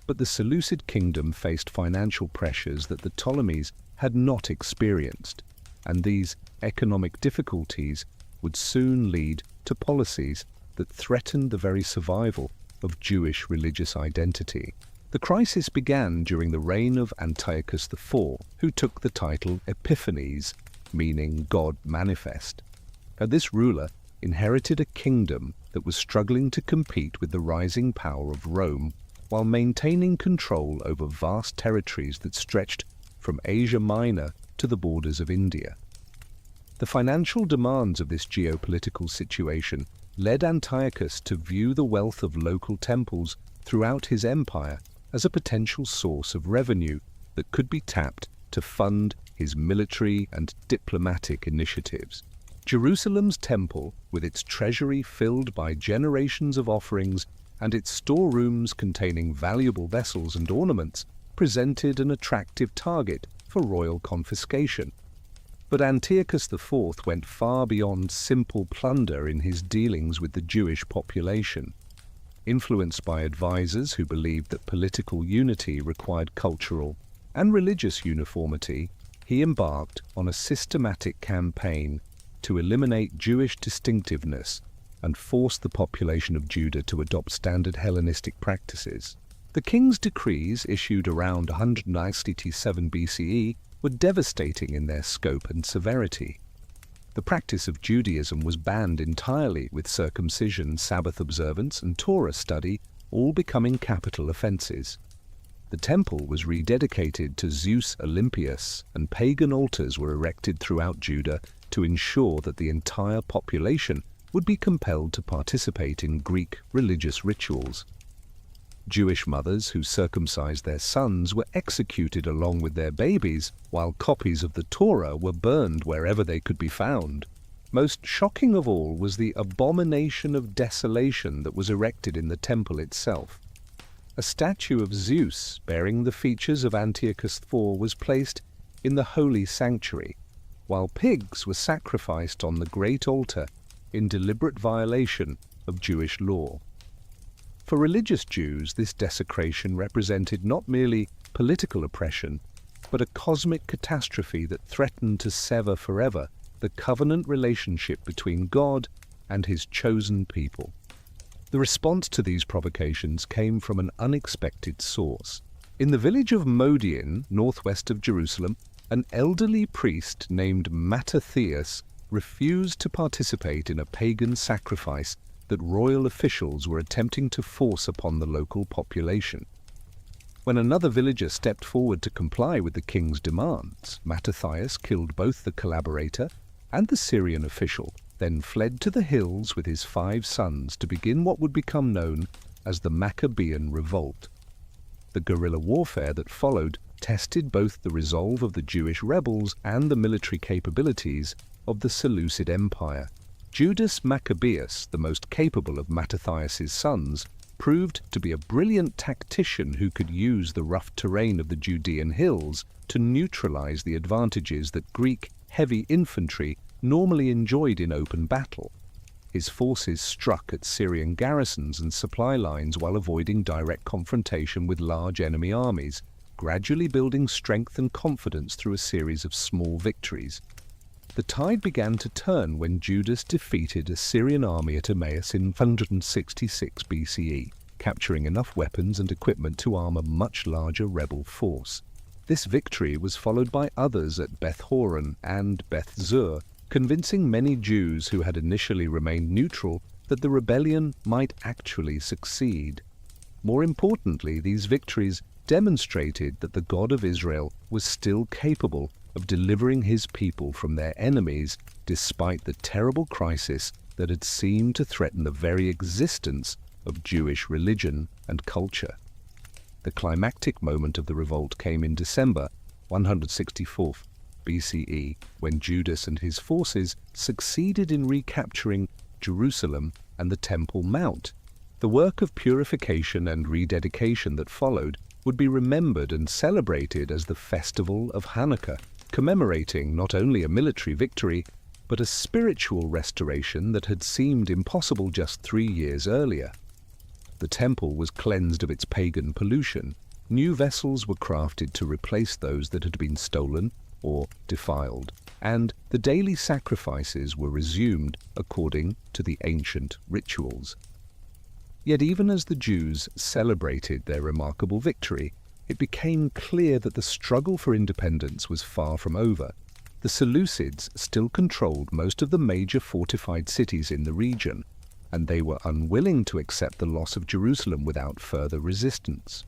But the Seleucid kingdom faced financial pressures that the Ptolemies had not experienced, and these economic difficulties would soon lead to policies that threatened the very survival of Jewish religious identity. The crisis began during the reign of Antiochus IV, who took the title Epiphanes, meaning God manifest. Now, this ruler inherited a kingdom that was struggling to compete with the rising power of Rome while maintaining control over vast territories that stretched from Asia Minor to the borders of India. The financial demands of this geopolitical situation led Antiochus to view the wealth of local temples throughout his empire as a potential source of revenue that could be tapped to fund his military and diplomatic initiatives. Jerusalem's temple, with its treasury filled by generations of offerings and its storerooms containing valuable vessels and ornaments, presented an attractive target for royal confiscation. But Antiochus IV went far beyond simple plunder in his dealings with the Jewish population. Influenced by advisors who believed that political unity required cultural and religious uniformity, he embarked on a systematic campaign to eliminate Jewish distinctiveness and force the population of Judah to adopt standard Hellenistic practices. The king's decrees, issued around 197 BCE, were devastating in their scope and severity. The practice of Judaism was banned entirely, with circumcision, Sabbath observance, and Torah study all becoming capital offenses. The temple was rededicated to Zeus Olympius, and pagan altars were erected throughout Judah to ensure that the entire population would be compelled to participate in Greek religious rituals. Jewish mothers who circumcised their sons were executed along with their babies, while copies of the Torah were burned wherever they could be found. Most shocking of all was the abomination of desolation that was erected in the temple itself. A statue of Zeus bearing the features of Antiochus IV was placed in the holy sanctuary, while pigs were sacrificed on the great altar in deliberate violation of Jewish law. For religious Jews, this desecration represented not merely political oppression, but a cosmic catastrophe that threatened to sever forever the covenant relationship between God and his chosen people. The response to these provocations came from an unexpected source. In the village of Modiin, northwest of Jerusalem, an elderly priest named Mattathias refused to participate in a pagan sacrifice that royal officials were attempting to force upon the local population. When another villager stepped forward to comply with the king's demands, Mattathias killed both the collaborator and the Syrian official, then fled to the hills with his 5 sons to begin what would become known as the Maccabean Revolt. The guerrilla warfare that followed tested both the resolve of the Jewish rebels and the military capabilities of the Seleucid Empire. Judas Maccabeus, the most capable of Mattathias's sons, proved to be a brilliant tactician who could use the rough terrain of the Judean hills to neutralize the advantages that Greek heavy infantry normally enjoyed in open battle. His forces struck at Syrian garrisons and supply lines while avoiding direct confrontation with large enemy armies, gradually building strength and confidence through a series of small victories. The tide began to turn when Judas defeated a Syrian army at Emmaus in 166 BCE, capturing enough weapons and equipment to arm a much larger rebel force. This victory was followed by others at Beth Horon and Beth Zur, convincing many Jews who had initially remained neutral that the rebellion might actually succeed. More importantly, these victories demonstrated that the God of Israel was still capable of delivering his people from their enemies despite the terrible crisis that had seemed to threaten the very existence of Jewish religion and culture. The climactic moment of the revolt came in December 164 BCE, when Jebus and his forces succeeded in recapturing Jerusalem and the Temple Mount. The work of purification and rededication that followed would be remembered and celebrated as the Festival of Hanukkah, commemorating not only a military victory, but a spiritual restoration that had seemed impossible just 3 years earlier. The temple was cleansed of its pagan pollution. New vessels were crafted to replace those that had been stolen or defiled, and the daily sacrifices were resumed according to the ancient rituals. Yet even as the Jews celebrated their remarkable victory, it became clear that the struggle for independence was far from over. The Seleucids still controlled most of the major fortified cities in the region, and they were unwilling to accept the loss of Jerusalem without further resistance.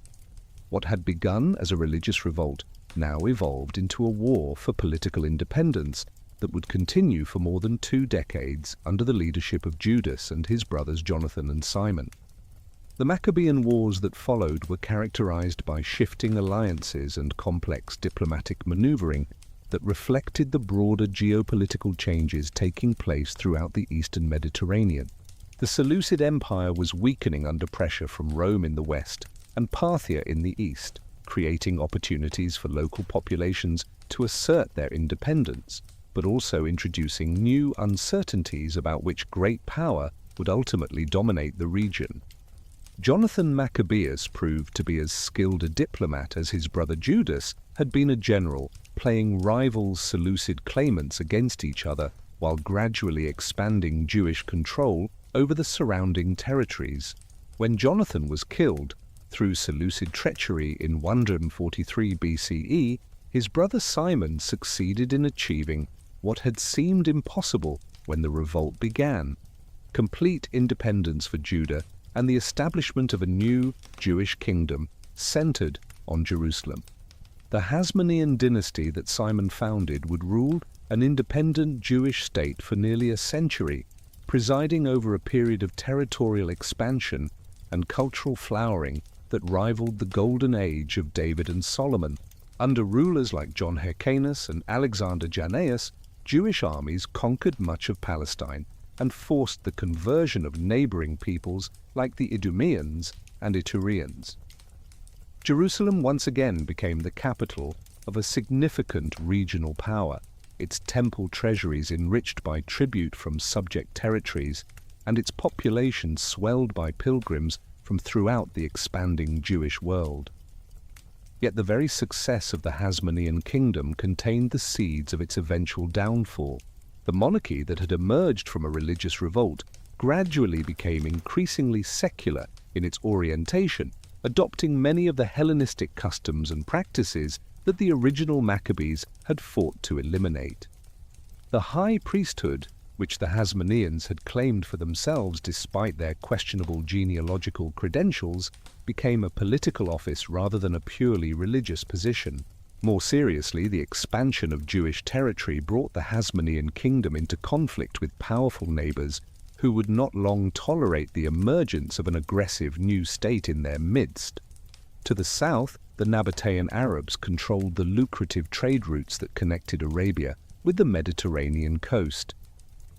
What had begun as a religious revolt now evolved into a war for political independence that would continue for more than 2 decades under the leadership of Judas and his brothers Jonathan and Simon. The Maccabean wars that followed were characterized by shifting alliances and complex diplomatic maneuvering that reflected the broader geopolitical changes taking place throughout the eastern Mediterranean. The Seleucid Empire was weakening under pressure from Rome in the west and Parthia in the east, creating opportunities for local populations to assert their independence, but also introducing new uncertainties about which great power would ultimately dominate the region. Jonathan Maccabeus proved to be as skilled a diplomat as his brother Judas had been a general, playing rival Seleucid claimants against each other while gradually expanding Jewish control over the surrounding territories. When Jonathan was killed through Seleucid treachery in 143 BCE, his brother Simon succeeded in achieving what had seemed impossible when the revolt began: complete independence for Judah and the establishment of a new Jewish kingdom centered on Jerusalem. The Hasmonean dynasty that Simon founded would rule an independent Jewish state for nearly a century, presiding over a period of territorial expansion and cultural flowering that rivaled the golden age of David and Solomon. Under rulers like John Hyrcanus and Alexander Jannaeus, Jewish armies conquered much of Palestine and forced the conversion of neighboring peoples like the Idumeans and Itureans. Jerusalem once again became the capital of a significant regional power, its temple treasuries enriched by tribute from subject territories, and its population swelled by pilgrims from throughout the expanding Jewish world. Yet the very success of the Hasmonean kingdom contained the seeds of its eventual downfall. The monarchy that had emerged from a religious revolt gradually became increasingly secular in its orientation, adopting many of the Hellenistic customs and practices that the original Maccabees had fought to eliminate. The high priesthood, which the Hasmoneans had claimed for themselves despite their questionable genealogical credentials, became a political office rather than a purely religious position. More seriously, the expansion of Jewish territory brought the Hasmonean kingdom into conflict with powerful neighbors who would not long tolerate the emergence of an aggressive new state in their midst. To the south, the Nabatean Arabs controlled the lucrative trade routes that connected Arabia with the Mediterranean coast.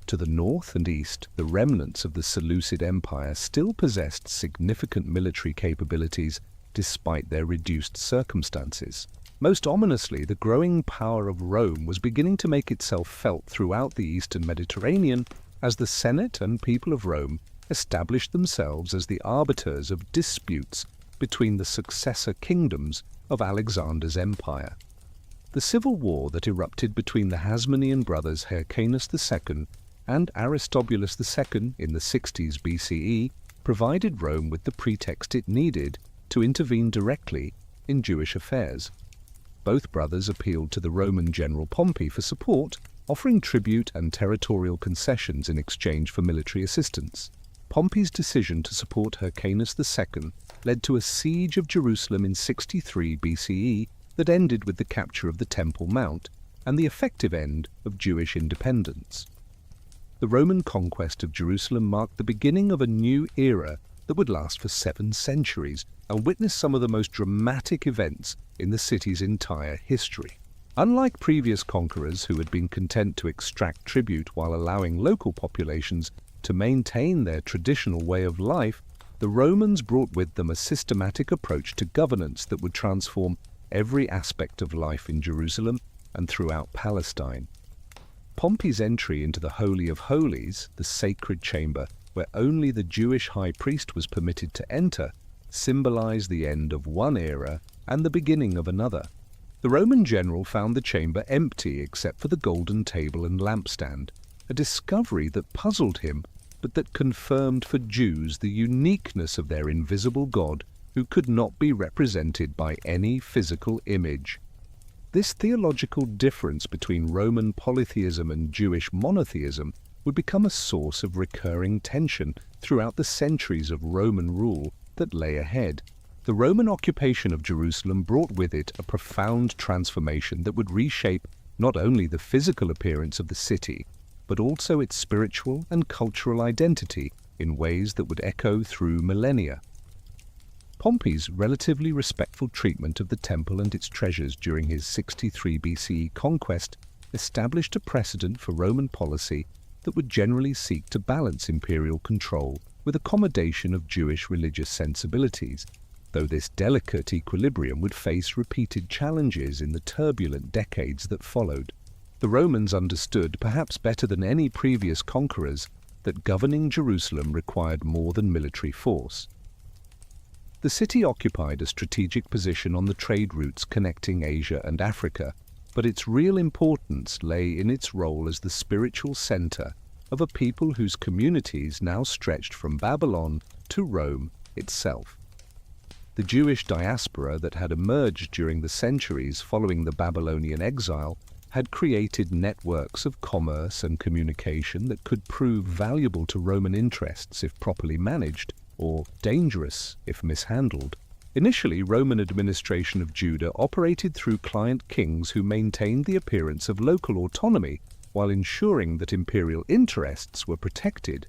To the north and east, the remnants of the Seleucid Empire still possessed significant military capabilities despite their reduced circumstances. Most ominously, the growing power of Rome was beginning to make itself felt throughout the eastern Mediterranean as the Senate and people of Rome established themselves as the arbiters of disputes between the successor kingdoms of Alexander's empire. The civil war that erupted between the Hasmonean brothers Hyrcanus II and Aristobulus II in the 60s BCE provided Rome with the pretext it needed to intervene directly in Jewish affairs. Both brothers appealed to the Roman general Pompey for support, offering tribute and territorial concessions in exchange for military assistance. Pompey's decision to support Hyrcanus II led to a siege of Jerusalem in 63 BCE that ended with the capture of the Temple Mount and the effective end of Jewish independence. The Roman conquest of Jerusalem marked the beginning of a new era that would last for 7 centuries and witness some of the most dramatic events in the city's entire history. Unlike previous conquerors who had been content to extract tribute while allowing local populations to maintain their traditional way of life, the Romans brought with them a systematic approach to governance that would transform every aspect of life in Jerusalem and throughout Palestine. Pompey's entry into the Holy of Holies, the sacred chamber where only the Jewish high priest was permitted to enter, symbolized the end of one era and the beginning of another. The Roman general found the chamber empty except for the golden table and lampstand, a discovery that puzzled him, but that confirmed for Jews the uniqueness of their invisible God who could not be represented by any physical image. This theological difference between Roman polytheism and Jewish monotheism would become a source of recurring tension throughout the centuries of Roman rule that lay ahead. The Roman occupation of Jerusalem brought with it a profound transformation that would reshape not only the physical appearance of the city, but also its spiritual and cultural identity in ways that would echo through millennia. Pompey's relatively respectful treatment of the temple and its treasures during his 63 BCE conquest established a precedent for Roman policy that would generally seek to balance imperial control with accommodation of Jewish religious sensibilities, though this delicate equilibrium would face repeated challenges in the turbulent decades that followed. The Romans understood, perhaps better than any previous conquerors, that governing Jerusalem required more than military force. The city occupied a strategic position on the trade routes connecting Asia and Africa, but its real importance lay in its role as the spiritual center of a people whose communities now stretched from Babylon to Rome itself. The Jewish diaspora that had emerged during the centuries following the Babylonian exile had created networks of commerce and communication that could prove valuable to Roman interests if properly managed, or dangerous if mishandled. Initially, Roman administration of Judah operated through client kings who maintained the appearance of local autonomy while ensuring that imperial interests were protected.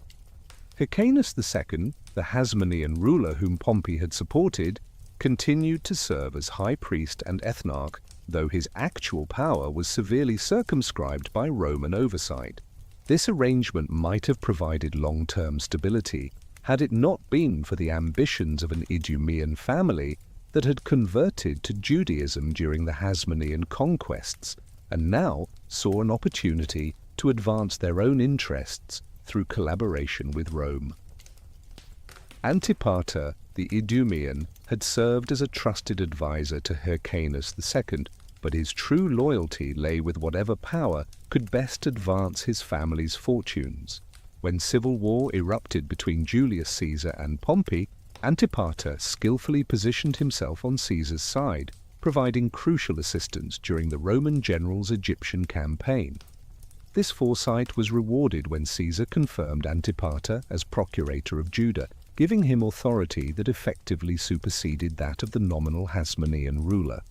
Hyrcanus II, the Hasmonean ruler whom Pompey had supported, continued to serve as high priest and ethnarch, though his actual power was severely circumscribed by Roman oversight. This arrangement might have provided long-term stability had it not been for the ambitions of an Idumean family that had converted to Judaism during the Hasmonean conquests and now saw an opportunity to advance their own interests through collaboration with Rome. Antipater, the Idumean, had served as a trusted advisor to Hyrcanus II, but his true loyalty lay with whatever power could best advance his family's fortunes. When civil war erupted between Julius Caesar and Pompey, Antipater skillfully positioned himself on Caesar's side, providing crucial assistance during the Roman general's Egyptian campaign. This foresight was rewarded when Caesar confirmed Antipater as procurator of Judah, giving him authority that effectively superseded that of the nominal Hasmonean ruler.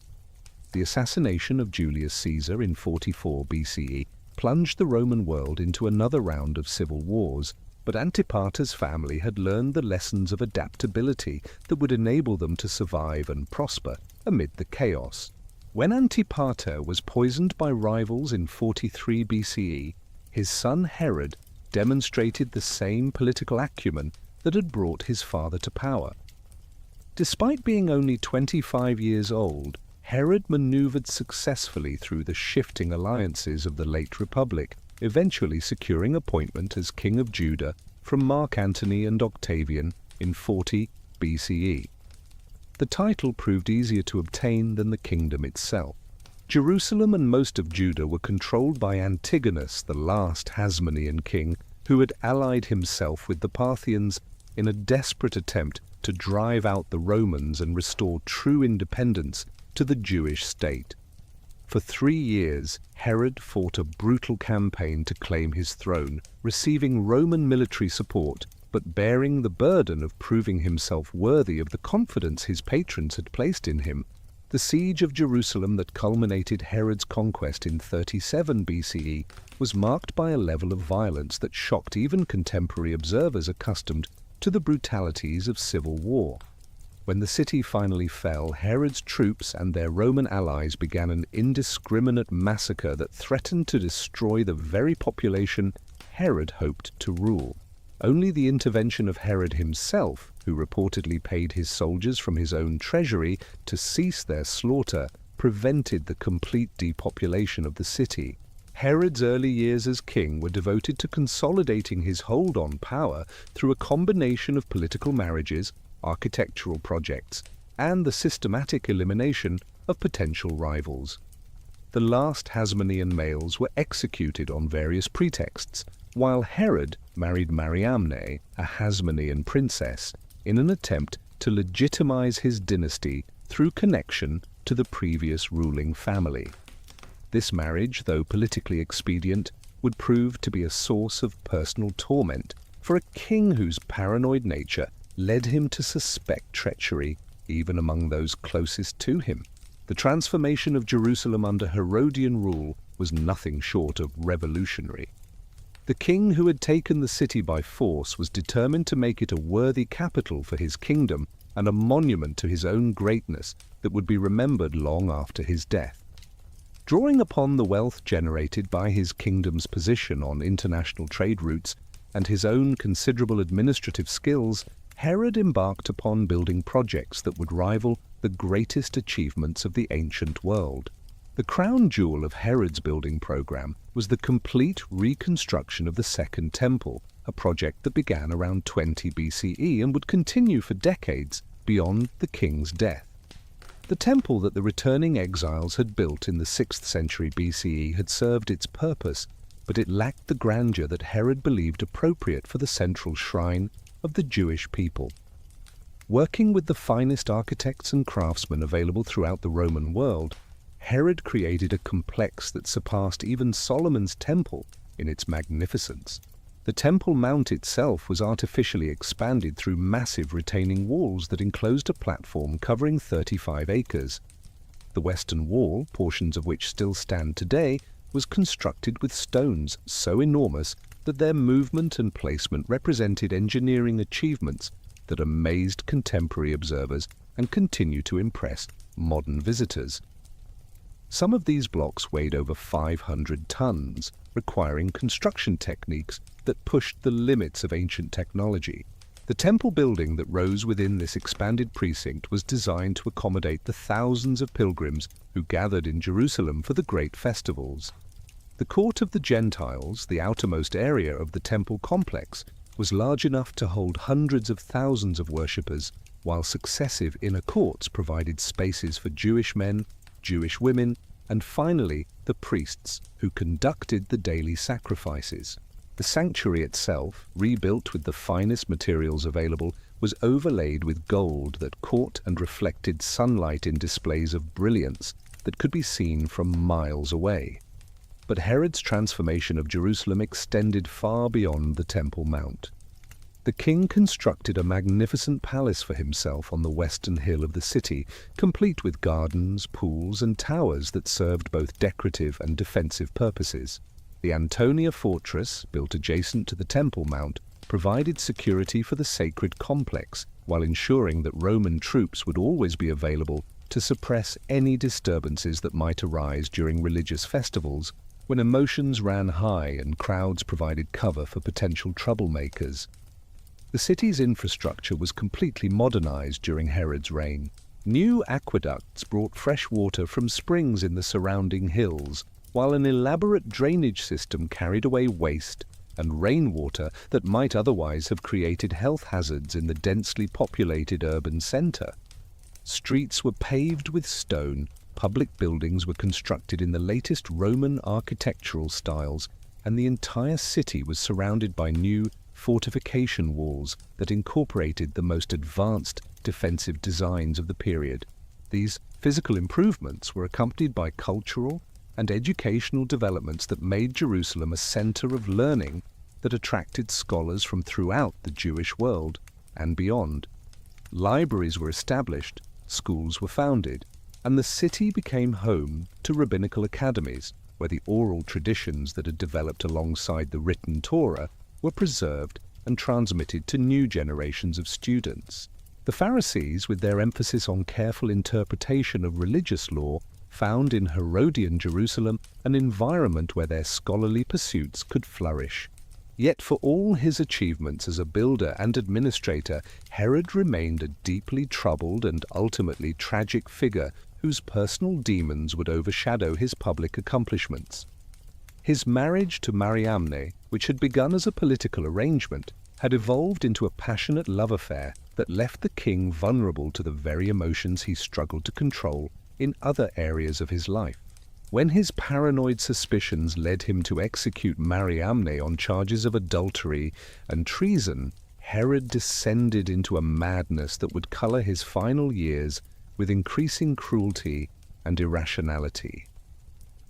The assassination of Julius Caesar in 44 BCE plunged the Roman world into another round of civil wars, but Antipater's family had learned the lessons of adaptability that would enable them to survive and prosper amid the chaos. When Antipater was poisoned by rivals in 43 BCE, his son Herod demonstrated the same political acumen that had brought his father to power. Despite being only 25 years old, Herod maneuvered successfully through the shifting alliances of the late Republic, eventually securing appointment as King of Judah from Mark Antony and Octavian in 40 BCE. The title proved easier to obtain than the kingdom itself. Jerusalem and most of Judah were controlled by Antigonus, the last Hasmonean king, who had allied himself with the Parthians in a desperate attempt to drive out the Romans and restore true independence to the Jewish state. For 3 years, Herod fought a brutal campaign to claim his throne, receiving Roman military support, but bearing the burden of proving himself worthy of the confidence his patrons had placed in him. The siege of Jerusalem that culminated Herod's conquest in 37 BCE was marked by a level of violence that shocked even contemporary observers accustomed to the brutalities of civil war. When the city finally fell, Herod's troops and their Roman allies began an indiscriminate massacre that threatened to destroy the very population Herod hoped to rule. Only the intervention of Herod himself, who reportedly paid his soldiers from his own treasury to cease their slaughter, prevented the complete depopulation of the city. Herod's early years as king were devoted to consolidating his hold on power through a combination of political marriages, architectural projects, and the systematic elimination of potential rivals. The last Hasmonean males were executed on various pretexts, while Herod married Mariamne, a Hasmonean princess, in an attempt to legitimize his dynasty through connection to the previous ruling family. This marriage, though politically expedient, would prove to be a source of personal torment for a king whose paranoid nature led him to suspect treachery even among those closest to him. The transformation of Jerusalem under Herodian rule was nothing short of revolutionary. The king who had taken the city by force was determined to make it a worthy capital for his kingdom and a monument to his own greatness that would be remembered long after his death. Drawing upon the wealth generated by his kingdom's position on international trade routes and his own considerable administrative skills, Herod embarked upon building projects that would rival the greatest achievements of the ancient world. The crown jewel of Herod's building program was the complete reconstruction of the Second Temple, a project that began around 20 BCE and would continue for decades beyond the king's death. The temple that the returning exiles had built in the 6th century BCE had served its purpose, but it lacked the grandeur that Herod believed appropriate for the central shrine of the Jewish people. Working with the finest architects and craftsmen available throughout the Roman world, Herod created a complex that surpassed even Solomon's temple in its magnificence. The Temple Mount itself was artificially expanded through massive retaining walls that enclosed a platform covering 35 acres. The western wall, portions of which still stand today, was constructed with stones so enormous that their movement and placement represented engineering achievements that amazed contemporary observers and continue to impress modern visitors. Some of these blocks weighed over 500 tons, requiring construction techniques that pushed the limits of ancient technology. The temple building that rose within this expanded precinct was designed to accommodate the thousands of pilgrims who gathered in Jerusalem for the great festivals. The court of the Gentiles, the outermost area of the temple complex, was large enough to hold hundreds of thousands of worshippers, while successive inner courts provided spaces for Jewish men, Jewish women, and finally the priests who conducted the daily sacrifices. The sanctuary itself, rebuilt with the finest materials available, was overlaid with gold that caught and reflected sunlight in displays of brilliance that could be seen from miles away. But Herod's transformation of Jerusalem extended far beyond the Temple Mount. The king constructed a magnificent palace for himself on the western hill of the city, complete with gardens, pools, and towers that served both decorative and defensive purposes. The Antonia fortress, built adjacent to the Temple Mount, provided security for the sacred complex, while ensuring that Roman troops would always be available to suppress any disturbances that might arise during religious festivals, when emotions ran high and crowds provided cover for potential troublemakers. The city's infrastructure was completely modernized during Herod's reign. New aqueducts brought fresh water from springs in the surrounding hills, while an elaborate drainage system carried away waste and rainwater that might otherwise have created health hazards in the densely populated urban center. Streets were paved with stone, public buildings were constructed in the latest Roman architectural styles, and the entire city was surrounded by new fortification walls that incorporated the most advanced defensive designs of the period. These physical improvements were accompanied by cultural and educational developments that made Jerusalem a center of learning that attracted scholars from throughout the Jewish world and beyond. Libraries were established, schools were founded, and the city became home to rabbinical academies, where the oral traditions that had developed alongside the written Torah were preserved and transmitted to new generations of students. The Pharisees, with their emphasis on careful interpretation of religious law, found in Herodian Jerusalem an environment where their scholarly pursuits could flourish. Yet for all his achievements as a builder and administrator, Herod remained a deeply troubled and ultimately tragic figure whose personal demons would overshadow his public accomplishments. His marriage to Mariamne, which had begun as a political arrangement, had evolved into a passionate love affair that left the king vulnerable to the very emotions he struggled to control in other areas of his life. When his paranoid suspicions led him to execute Mariamne on charges of adultery and treason, Herod descended into a madness that would color his final years with increasing cruelty and irrationality.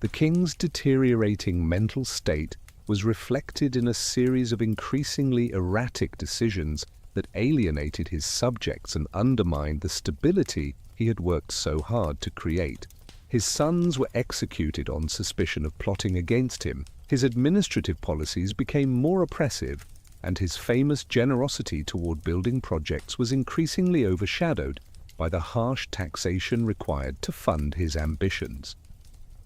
The king's deteriorating mental state was reflected in a series of increasingly erratic decisions that alienated his subjects and undermined the stability he had worked so hard to create. His sons were executed on suspicion of plotting against him, his administrative policies became more oppressive, and his famous generosity toward building projects was increasingly overshadowed by the harsh taxation required to fund his ambitions.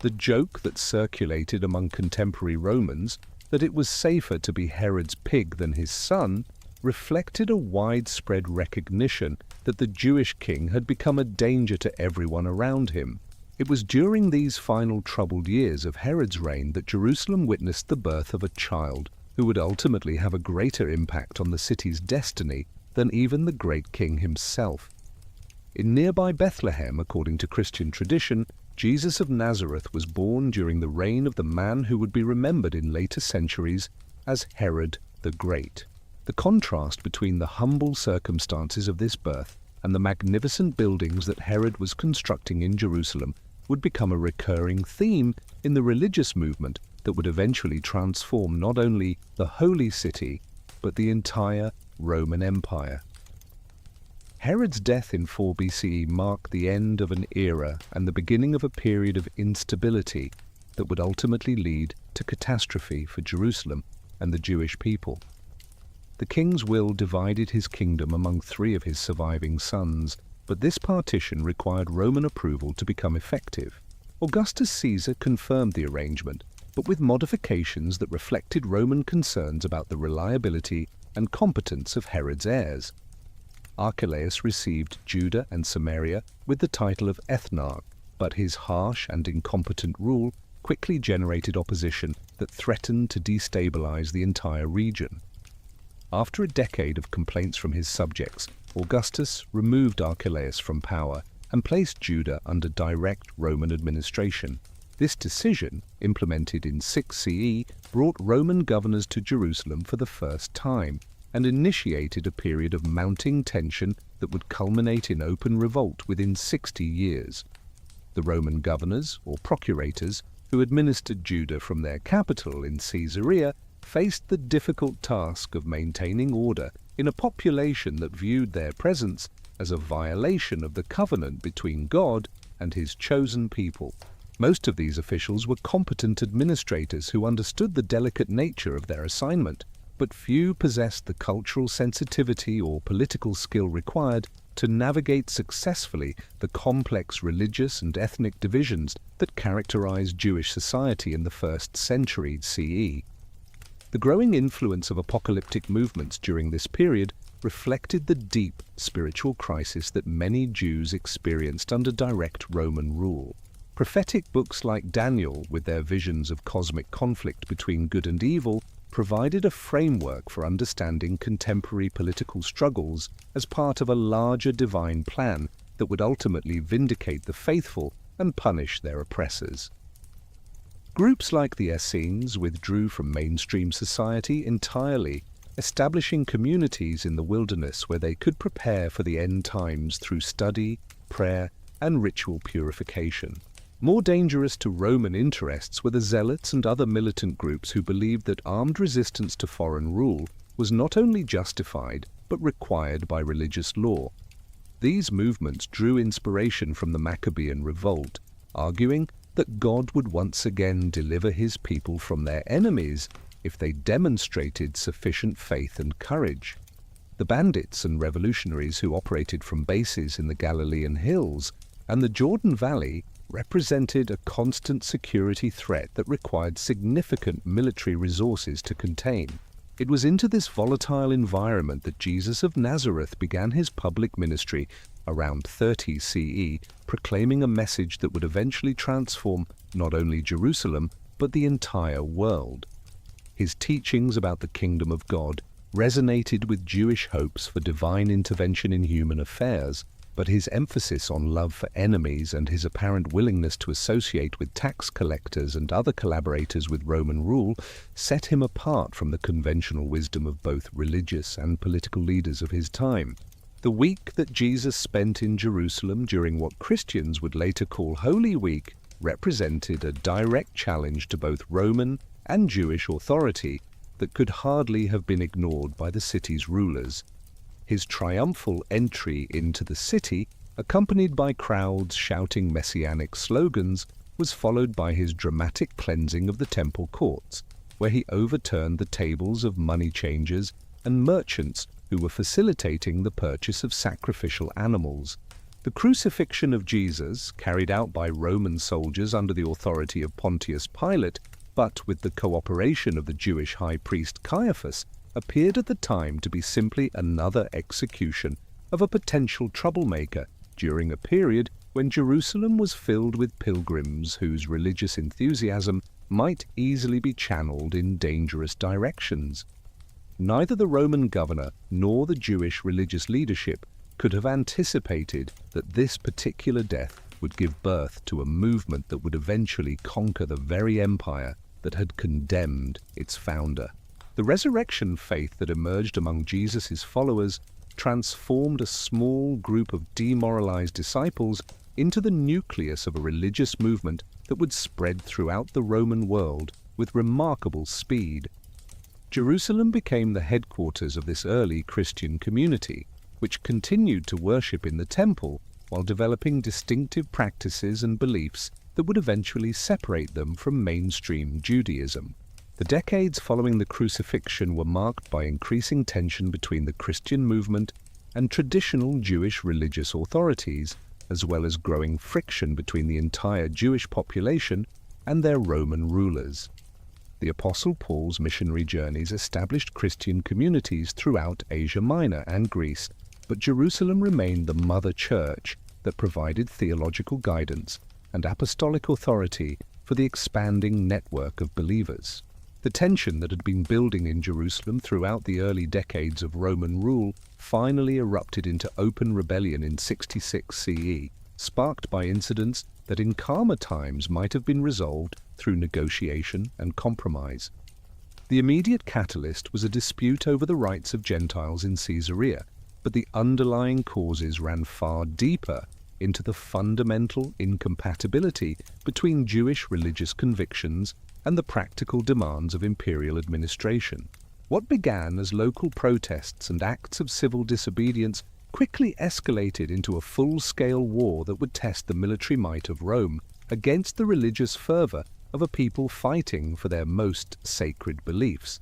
The joke that circulated among contemporary Romans that it was safer to be Herod's pig than his son reflected a widespread recognition that the Jewish king had become a danger to everyone around him. It was during these final troubled years of Herod's reign that Jerusalem witnessed the birth of a child who would ultimately have a greater impact on the city's destiny than even the great king himself. In nearby Bethlehem, according to Christian tradition, Jesus of Nazareth was born during the reign of the man who would be remembered in later centuries as Herod the Great. The contrast between the humble circumstances of this birth and the magnificent buildings that Herod was constructing in Jerusalem would become a recurring theme in the religious movement that would eventually transform not only the Holy City, but the entire Roman Empire. Herod's death in 4 BCE marked the end of an era and the beginning of a period of instability that would ultimately lead to catastrophe for Jerusalem and the Jewish people. The king's will divided his kingdom among 3 of his surviving sons, but this partition required Roman approval to become effective. Augustus Caesar confirmed the arrangement, but with modifications that reflected Roman concerns about the reliability and competence of Herod's heirs. Archelaus received Judah and Samaria with the title of ethnarch, but his harsh and incompetent rule quickly generated opposition that threatened to destabilize the entire region. After a decade of complaints from his subjects, Augustus removed Archelaus from power and placed Judah under direct Roman administration. This decision, implemented in 6 CE, brought Roman governors to Jerusalem for the first time and initiated a period of mounting tension that would culminate in open revolt within 60 years. The Roman governors, or procurators, who administered Judah from their capital in Caesarea, faced the difficult task of maintaining order in a population that viewed their presence as a violation of the covenant between God and his chosen people. Most of these officials were competent administrators who understood the delicate nature of their assignment, but few possessed the cultural sensitivity or political skill required to navigate successfully the complex religious and ethnic divisions that characterized Jewish society in the 1st century CE. The growing influence of apocalyptic movements during this period reflected the deep spiritual crisis that many Jews experienced under direct Roman rule. Prophetic books like Daniel, with their visions of cosmic conflict between good and evil, provided a framework for understanding contemporary political struggles as part of a larger divine plan that would ultimately vindicate the faithful and punish their oppressors. Groups like the Essenes withdrew from mainstream society entirely, establishing communities in the wilderness where they could prepare for the end times through study, prayer, and ritual purification. More dangerous to Roman interests were the zealots and other militant groups who believed that armed resistance to foreign rule was not only justified but required by religious law. These movements drew inspiration from the Maccabean revolt, arguing that God would once again deliver his people from their enemies if they demonstrated sufficient faith and courage. The bandits and revolutionaries who operated from bases in the Galilean hills and the Jordan Valley represented a constant security threat that required significant military resources to contain. It was into this volatile environment that Jesus of Nazareth began his public ministry around 30 CE, proclaiming a message that would eventually transform not only Jerusalem, but the entire world. His teachings about the kingdom of God resonated with Jewish hopes for divine intervention in human affairs, but his emphasis on love for enemies and his apparent willingness to associate with tax collectors and other collaborators with Roman rule set him apart from the conventional wisdom of both religious and political leaders of his time. The week that Jesus spent in Jerusalem during what Christians would later call Holy Week represented a direct challenge to both Roman and Jewish authority that could hardly have been ignored by the city's rulers. His triumphal entry into the city, accompanied by crowds shouting messianic slogans, was followed by his dramatic cleansing of the temple courts, where he overturned the tables of money changers and merchants who were facilitating the purchase of sacrificial animals. The crucifixion of Jesus, carried out by Roman soldiers under the authority of Pontius Pilate, but with the cooperation of the Jewish high priest Caiaphas, appeared at the time to be simply another execution of a potential troublemaker during a period when Jerusalem was filled with pilgrims whose religious enthusiasm might easily be channeled in dangerous directions. Neither the Roman governor nor the Jewish religious leadership could have anticipated that this particular death would give birth to a movement that would eventually conquer the very empire that had condemned its founder. The resurrection faith that emerged among Jesus' followers transformed a small group of demoralized disciples into the nucleus of a religious movement that would spread throughout the Roman world with remarkable speed. Jerusalem became the headquarters of this early Christian community, which continued to worship in the temple while developing distinctive practices and beliefs that would eventually separate them from mainstream Judaism. The decades following the crucifixion were marked by increasing tension between the Christian movement and traditional Jewish religious authorities, as well as growing friction between the entire Jewish population and their Roman rulers. The Apostle Paul's missionary journeys established Christian communities throughout Asia Minor and Greece, but Jerusalem remained the mother church that provided theological guidance and apostolic authority for the expanding network of believers. The tension that had been building in Jerusalem throughout the early decades of Roman rule finally erupted into open rebellion in 66 CE, sparked by incidents that in calmer times might have been resolved through negotiation and compromise. The immediate catalyst was a dispute over the rights of Gentiles in Caesarea, but the underlying causes ran far deeper into the fundamental incompatibility between Jewish religious convictions and the practical demands of imperial administration. What began as local protests and acts of civil disobedience quickly escalated into a full-scale war that would test the military might of Rome against the religious fervor of a people fighting for their most sacred beliefs.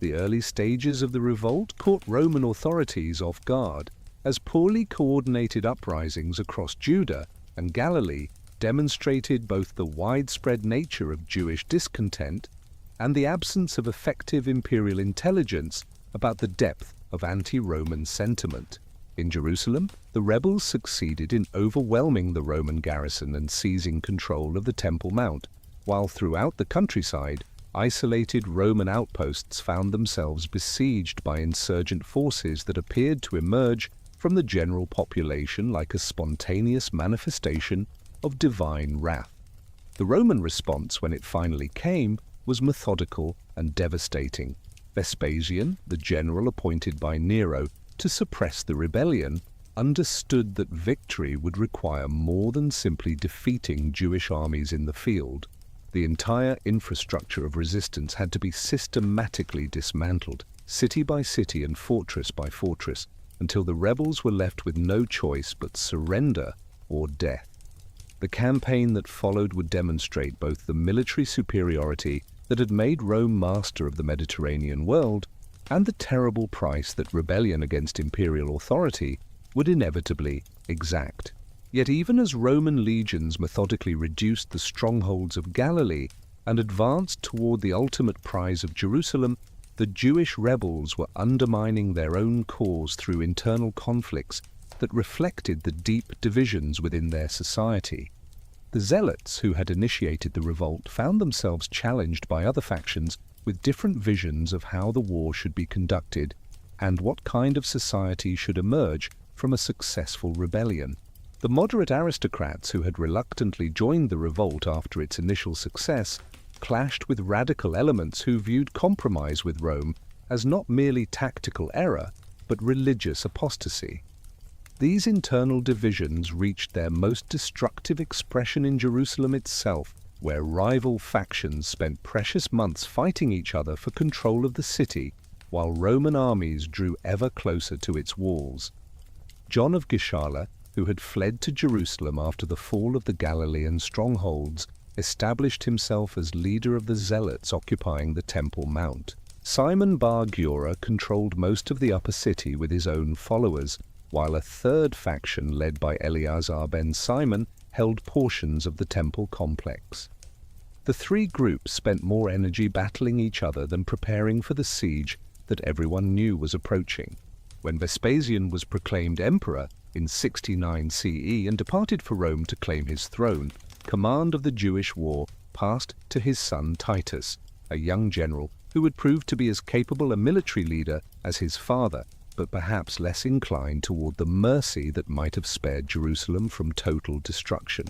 The early stages of the revolt caught Roman authorities off guard, as poorly coordinated uprisings across Judah and Galilee demonstrated both the widespread nature of Jewish discontent and the absence of effective imperial intelligence about the depth of anti-Roman sentiment. In Jerusalem, the rebels succeeded in overwhelming the Roman garrison and seizing control of the Temple Mount, while throughout the countryside, isolated Roman outposts found themselves besieged by insurgent forces that appeared to emerge from the general population like a spontaneous manifestation of divine wrath. The Roman response, when it finally came, was methodical and devastating. Vespasian, the general appointed by Nero to suppress the rebellion, understood that victory would require more than simply defeating Jewish armies in the field. The entire infrastructure of resistance had to be systematically dismantled, city by city and fortress by fortress, until the rebels were left with no choice but surrender or death. The campaign that followed would demonstrate both the military superiority that had made Rome master of the Mediterranean world, and the terrible price that rebellion against imperial authority would inevitably exact. Yet even as Roman legions methodically reduced the strongholds of Galilee and advanced toward the ultimate prize of Jerusalem, the Jewish rebels were undermining their own cause through internal conflicts that reflected the deep divisions within their society. The zealots who had initiated the revolt found themselves challenged by other factions with different visions of how the war should be conducted and what kind of society should emerge from a successful rebellion. The moderate aristocrats who had reluctantly joined the revolt after its initial success clashed with radical elements who viewed compromise with Rome as not merely tactical error, but religious apostasy. These internal divisions reached their most destructive expression in Jerusalem itself, where rival factions spent precious months fighting each other for control of the city, while Roman armies drew ever closer to its walls. John of Gischala, who had fled to Jerusalem after the fall of the Galilean strongholds, established himself as leader of the zealots occupying the Temple Mount. Simon bar Giora controlled most of the upper city with his own followers, while a third faction led by Eleazar ben Simon held portions of the temple complex. The three groups spent more energy battling each other than preparing for the siege that everyone knew was approaching. When Vespasian was proclaimed emperor in 69 CE and departed for Rome to claim his throne, command of the Jewish war passed to his son Titus, a young general who would prove to be as capable a military leader as his father, but perhaps less inclined toward the mercy that might have spared Jerusalem from total destruction.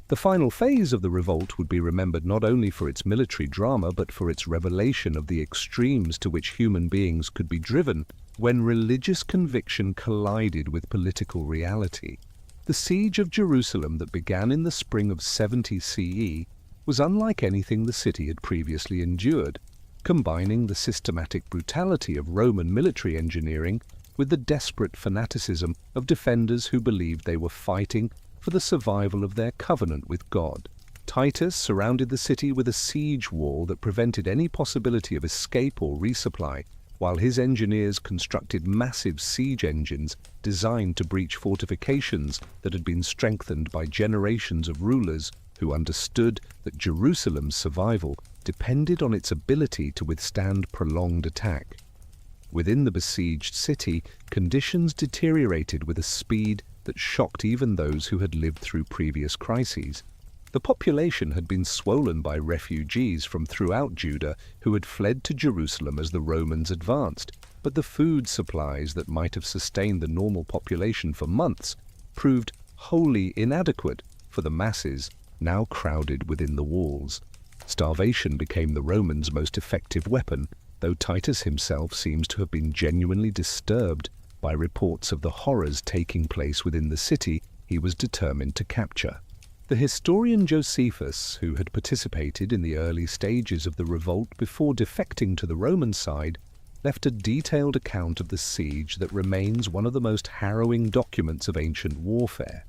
The final phase of the revolt would be remembered not only for its military drama but for its revelation of the extremes to which human beings could be driven when religious conviction collided with political reality. The siege of Jerusalem that began in the spring of 70 CE was unlike anything the city had previously endured, combining the systematic brutality of Roman military engineering with the desperate fanaticism of defenders who believed they were fighting for the survival of their covenant with God. Titus surrounded the city with a siege wall that prevented any possibility of escape or resupply, while his engineers constructed massive siege engines designed to breach fortifications that had been strengthened by generations of rulers who understood that Jerusalem's survival depended on its ability to withstand prolonged attack. Within the besieged city, conditions deteriorated with a speed that shocked even those who had lived through previous crises. The population had been swollen by refugees from throughout Judah who had fled to Jerusalem as the Romans advanced, but the food supplies that might have sustained the normal population for months proved wholly inadequate for the masses now crowded within the walls. Starvation became the Romans' most effective weapon, though Titus himself seems to have been genuinely disturbed by reports of the horrors taking place within the city he was determined to capture. The historian Josephus, who had participated in the early stages of the revolt before defecting to the Roman side, left a detailed account of the siege that remains one of the most harrowing documents of ancient warfare.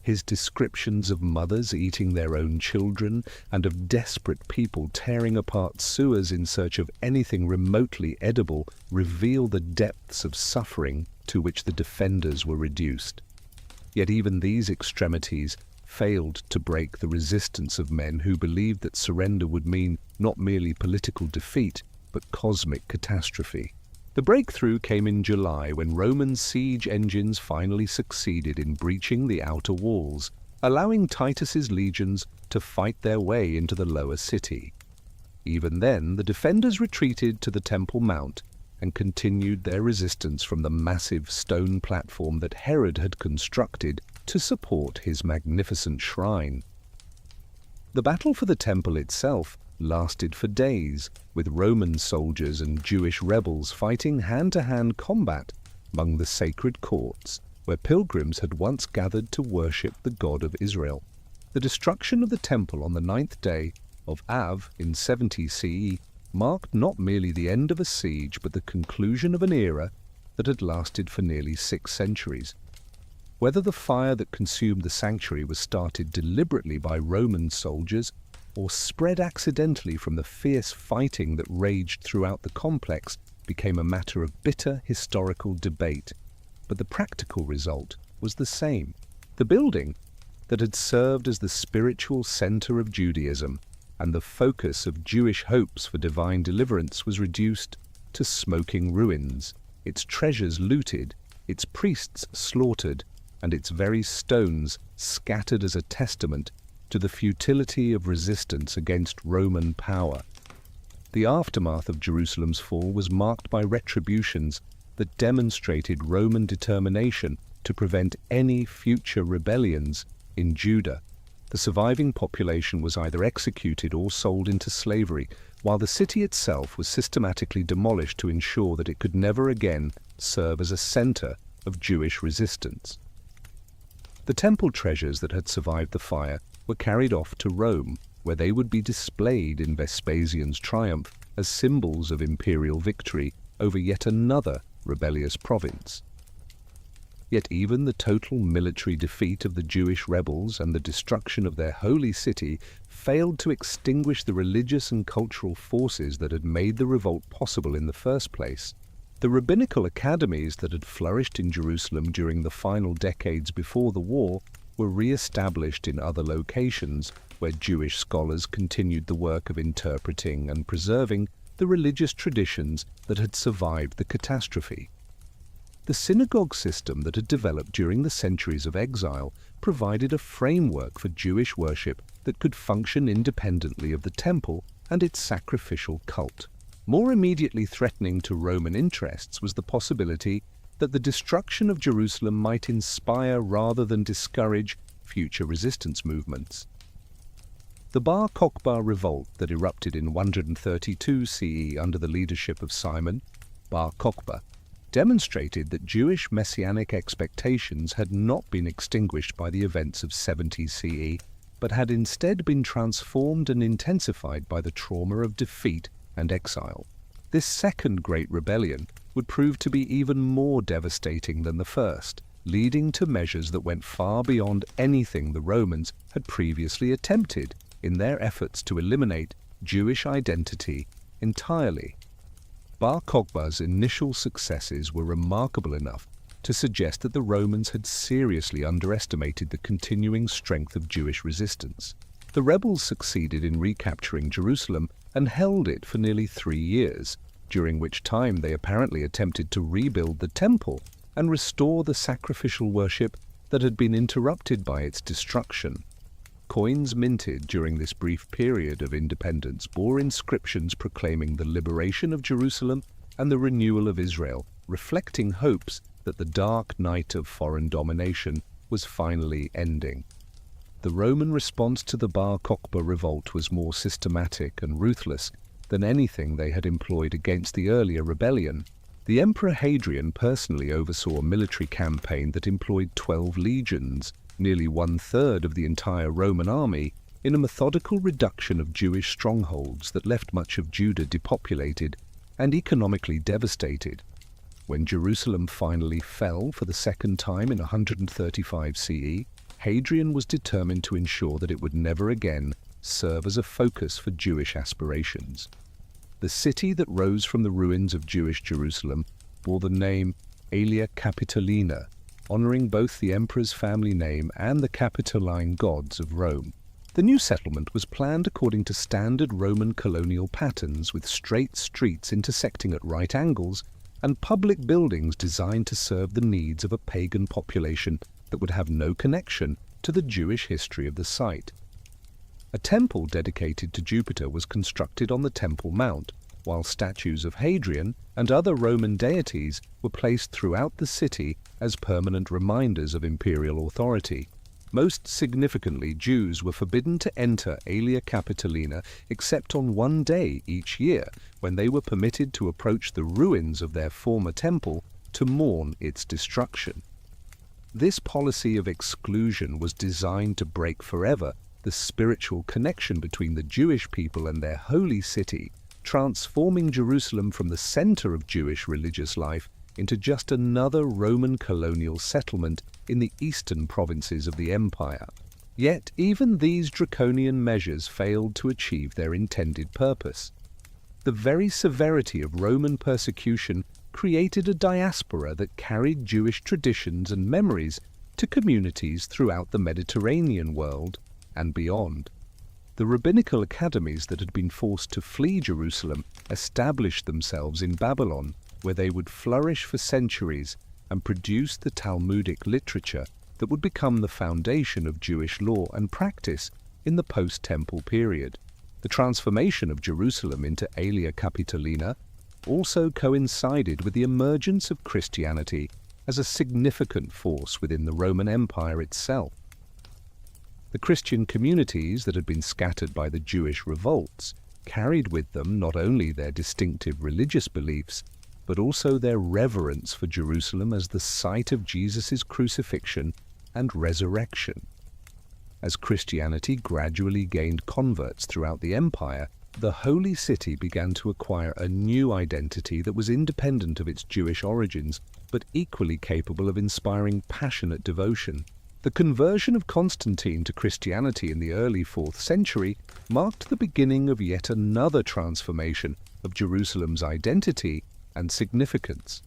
His descriptions of mothers eating their own children and of desperate people tearing apart sewers in search of anything remotely edible reveal the depths of suffering to which the defenders were reduced. Yet even these extremities failed to break the resistance of men who believed that surrender would mean not merely political defeat, but cosmic catastrophe. The breakthrough came in July when Roman siege engines finally succeeded in breaching the outer walls, allowing Titus's legions to fight their way into the lower city. Even then, the defenders retreated to the Temple Mount and continued their resistance from the massive stone platform that Herod had constructed to support his magnificent shrine. The battle for the temple itself lasted for days, with Roman soldiers and Jewish rebels fighting hand-to-hand combat among the sacred courts, where pilgrims had once gathered to worship the God of Israel. The destruction of the temple on the 9th day of Av in 70 CE marked not merely the end of a siege, but the conclusion of an era that had lasted for nearly 6 centuries. Whether the fire that consumed the sanctuary was started deliberately by Roman soldiers or spread accidentally from the fierce fighting that raged throughout the complex became a matter of bitter historical debate. But the practical result was the same. The building that had served as the spiritual center of Judaism and the focus of Jewish hopes for divine deliverance was reduced to smoking ruins, its treasures looted, its priests slaughtered, and its very stones scattered as a testament to the futility of resistance against Roman power. The aftermath of Jerusalem's fall was marked by retributions that demonstrated Roman determination to prevent any future rebellions in Judah. The surviving population was either executed or sold into slavery, while the city itself was systematically demolished to ensure that it could never again serve as a center of Jewish resistance. The temple treasures that had survived the fire were carried off to Rome, where they would be displayed in Vespasian's triumph as symbols of imperial victory over yet another rebellious province. Yet even the total military defeat of the Jewish rebels and the destruction of their holy city failed to extinguish the religious and cultural forces that had made the revolt possible in the first place. The rabbinical academies that had flourished in Jerusalem during the final decades before the war were re-established in other locations where Jewish scholars continued the work of interpreting and preserving the religious traditions that had survived the catastrophe. The synagogue system that had developed during the centuries of exile provided a framework for Jewish worship that could function independently of the temple and its sacrificial cult. More immediately threatening to Roman interests was the possibility that the destruction of Jerusalem might inspire rather than discourage future resistance movements. The Bar Kokhba revolt that erupted in 132 CE under the leadership of Simon Bar Kokhba demonstrated that Jewish messianic expectations had not been extinguished by the events of 70 CE, but had instead been transformed and intensified by the trauma of defeat and exile. This second great rebellion would prove to be even more devastating than the first, leading to measures that went far beyond anything the Romans had previously attempted in their efforts to eliminate Jewish identity entirely. Bar Kokhba's initial successes were remarkable enough to suggest that the Romans had seriously underestimated the continuing strength of Jewish resistance. The rebels succeeded in recapturing Jerusalem and held it for nearly 3 years, during which time they apparently attempted to rebuild the temple and restore the sacrificial worship that had been interrupted by its destruction. Coins minted during this brief period of independence bore inscriptions proclaiming the liberation of Jerusalem and the renewal of Israel, reflecting hopes that the dark night of foreign domination was finally ending. The Roman response to the Bar Kokhba revolt was more systematic and ruthless than anything they had employed against the earlier rebellion. The Emperor Hadrian personally oversaw a military campaign that employed 12 legions, nearly 1/3 of the entire Roman army, in a methodical reduction of Jewish strongholds that left much of Judah depopulated and economically devastated. When Jerusalem finally fell for the second time in 135 CE, Hadrian was determined to ensure that it would never again serve as a focus for Jewish aspirations. The city that rose from the ruins of Jewish Jerusalem bore the name Aelia Capitolina, honoring both the emperor's family name and the Capitoline gods of Rome. The new settlement was planned according to standard Roman colonial patterns, with straight streets intersecting at right angles and public buildings designed to serve the needs of a pagan population that would have no connection to the Jewish history of the site. A temple dedicated to Jupiter was constructed on the Temple Mount, while statues of Hadrian and other Roman deities were placed throughout the city as permanent reminders of imperial authority. Most significantly, Jews were forbidden to enter Aelia Capitolina except on one day each year, when they were permitted to approach the ruins of their former temple to mourn its destruction. This policy of exclusion was designed to break forever the spiritual connection between the Jewish people and their holy city, transforming Jerusalem from the center of Jewish religious life into just another Roman colonial settlement in the eastern provinces of the empire. Yet even these draconian measures failed to achieve their intended purpose. The very severity of Roman persecution created a diaspora that carried Jewish traditions and memories to communities throughout the Mediterranean world and beyond. The rabbinical academies that had been forced to flee Jerusalem established themselves in Babylon, where they would flourish for centuries and produce the Talmudic literature that would become the foundation of Jewish law and practice in the post-temple period. The transformation of Jerusalem into Aelia Capitolina also coincided with the emergence of Christianity as a significant force within the Roman Empire itself. The Christian communities that had been scattered by the Jewish revolts carried with them not only their distinctive religious beliefs, but also their reverence for Jerusalem as the site of Jesus' crucifixion and resurrection. As Christianity gradually gained converts throughout the empire, the Holy City began to acquire a new identity that was independent of its Jewish origins, but equally capable of inspiring passionate devotion. The conversion of Constantine to Christianity in the early 4th century marked the beginning of yet another transformation of Jerusalem's identity and significance.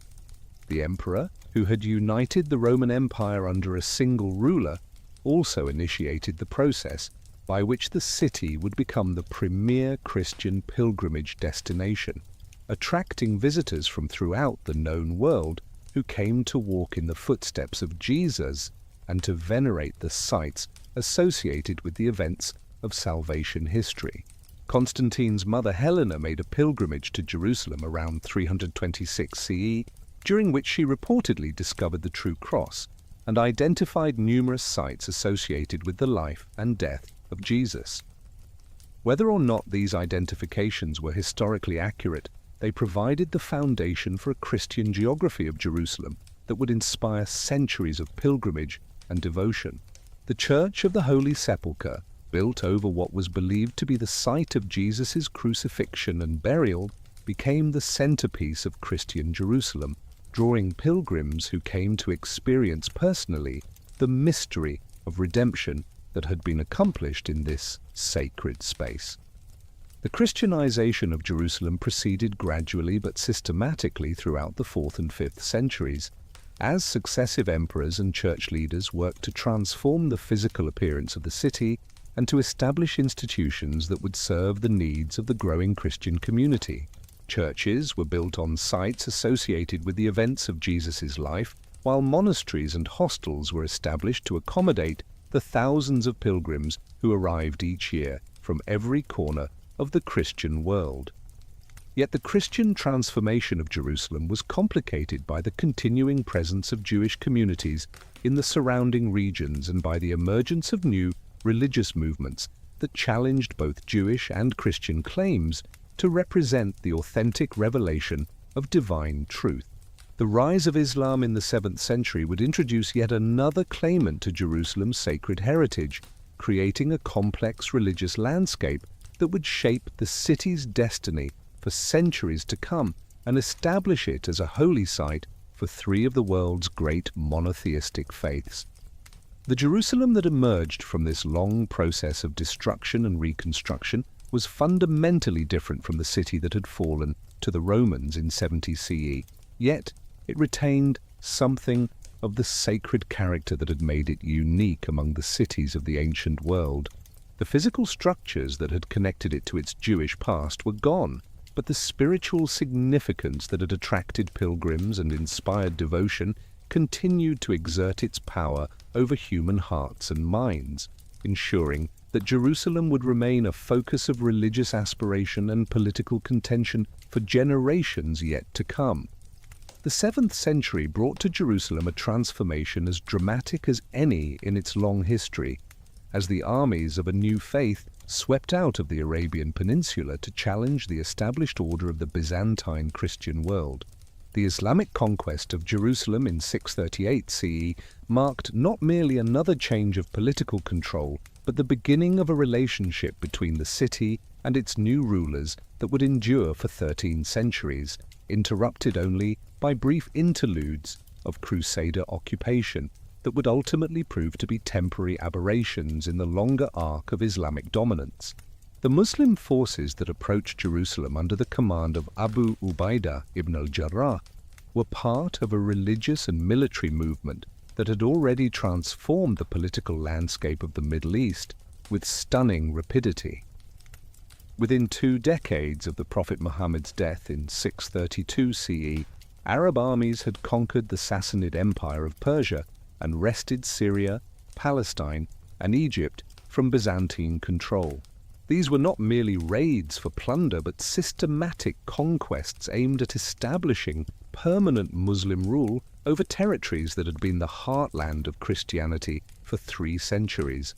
The emperor, who had united the Roman Empire under a single ruler, also initiated the process by which the city would become the premier Christian pilgrimage destination, attracting visitors from throughout the known world who came to walk in the footsteps of Jesus and to venerate the sites associated with the events of salvation history. Constantine's mother Helena made a pilgrimage to Jerusalem around 326 CE, during which she reportedly discovered the true cross and identified numerous sites associated with the life and death of Jesus. Whether or not these identifications were historically accurate, they provided the foundation for a Christian geography of Jerusalem that would inspire centuries of pilgrimage and devotion. The Church of the Holy Sepulchre, built over what was believed to be the site of Jesus' crucifixion and burial, became the centerpiece of Christian Jerusalem, drawing pilgrims who came to experience personally the mystery of redemption that had been accomplished in this sacred space. The Christianization of Jerusalem proceeded gradually but systematically throughout the 4th and 5th centuries, as successive emperors and church leaders worked to transform the physical appearance of the city and to establish institutions that would serve the needs of the growing Christian community. Churches were built on sites associated with the events of Jesus' life, while monasteries and hostels were established to accommodate the thousands of pilgrims who arrived each year from every corner of the Christian world. Yet the Christian transformation of Jerusalem was complicated by the continuing presence of Jewish communities in the surrounding regions and by the emergence of new religious movements that challenged both Jewish and Christian claims to represent the authentic revelation of divine truth. The rise of Islam in the 7th century would introduce yet another claimant to Jerusalem's sacred heritage, creating a complex religious landscape that would shape the city's destiny for centuries to come and establish it as a holy site for 3 of the world's great monotheistic faiths. The Jerusalem that emerged from this long process of destruction and reconstruction was fundamentally different from the city that had fallen to the Romans in 70 CE, yet it retained something of the sacred character that had made it unique among the cities of the ancient world. The physical structures that had connected it to its Jewish past were gone, but the spiritual significance that had attracted pilgrims and inspired devotion continued to exert its power over human hearts and minds, ensuring that Jerusalem would remain a focus of religious aspiration and political contention for generations yet to come. The 7th century brought to Jerusalem a transformation as dramatic as any in its long history, as the armies of a new faith swept out of the Arabian Peninsula to challenge the established order of the Byzantine Christian world. The Islamic conquest of Jerusalem in 638 CE marked not merely another change of political control, but the beginning of a relationship between the city and its new rulers that would endure for 13 centuries, interrupted only by brief interludes of Crusader occupation that would ultimately prove to be temporary aberrations in the longer arc of Islamic dominance. The Muslim forces that approached Jerusalem under the command of Abu Ubaidah ibn al-Jarrah were part of a religious and military movement that had already transformed the political landscape of the Middle East with stunning rapidity. Within 2 decades of the Prophet Muhammad's death in 632 CE, Arab armies had conquered the Sassanid Empire of Persia and wrested Syria, Palestine, and Egypt from Byzantine control. These were not merely raids for plunder, but systematic conquests aimed at establishing permanent Muslim rule over territories that had been the heartland of Christianity for 3 centuries.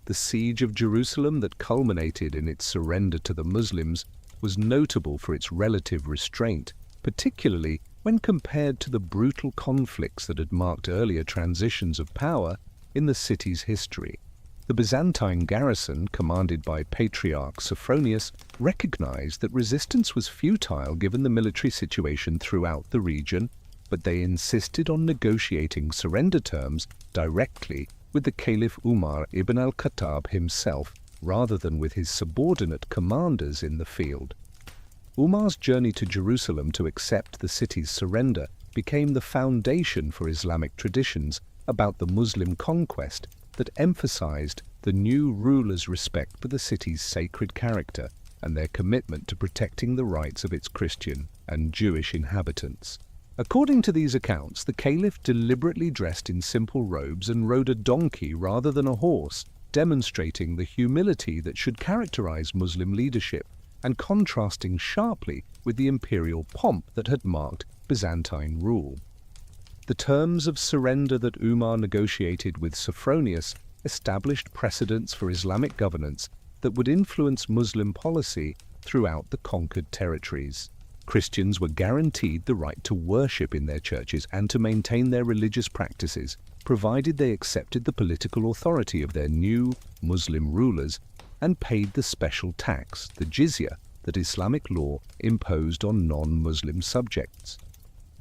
The siege of Jerusalem that culminated in its surrender to the Muslims was notable for its relative restraint, particularly when compared to the brutal conflicts that had marked earlier transitions of power in the city's history. The Byzantine garrison, commanded by Patriarch Sophronius, recognized that resistance was futile given the military situation throughout the region, but they insisted on negotiating surrender terms directly with the Caliph Umar ibn al-Khattab himself, rather than with his subordinate commanders in the field. Umar's journey to Jerusalem to accept the city's surrender became the foundation for Islamic traditions about the Muslim conquest that emphasized the new rulers' respect for the city's sacred character and their commitment to protecting the rights of its Christian and Jewish inhabitants. According to these accounts, the caliph deliberately dressed in simple robes and rode a donkey rather than a horse, demonstrating the humility that should characterize Muslim leadership and contrasting sharply with the imperial pomp that had marked Byzantine rule. The terms of surrender that Umar negotiated with Sophronius established precedents for Islamic governance that would influence Muslim policy throughout the conquered territories. Christians were guaranteed the right to worship in their churches and to maintain their religious practices, provided they accepted the political authority of their new Muslim rulers and paid the special tax, the jizya, that Islamic law imposed on non-Muslim subjects.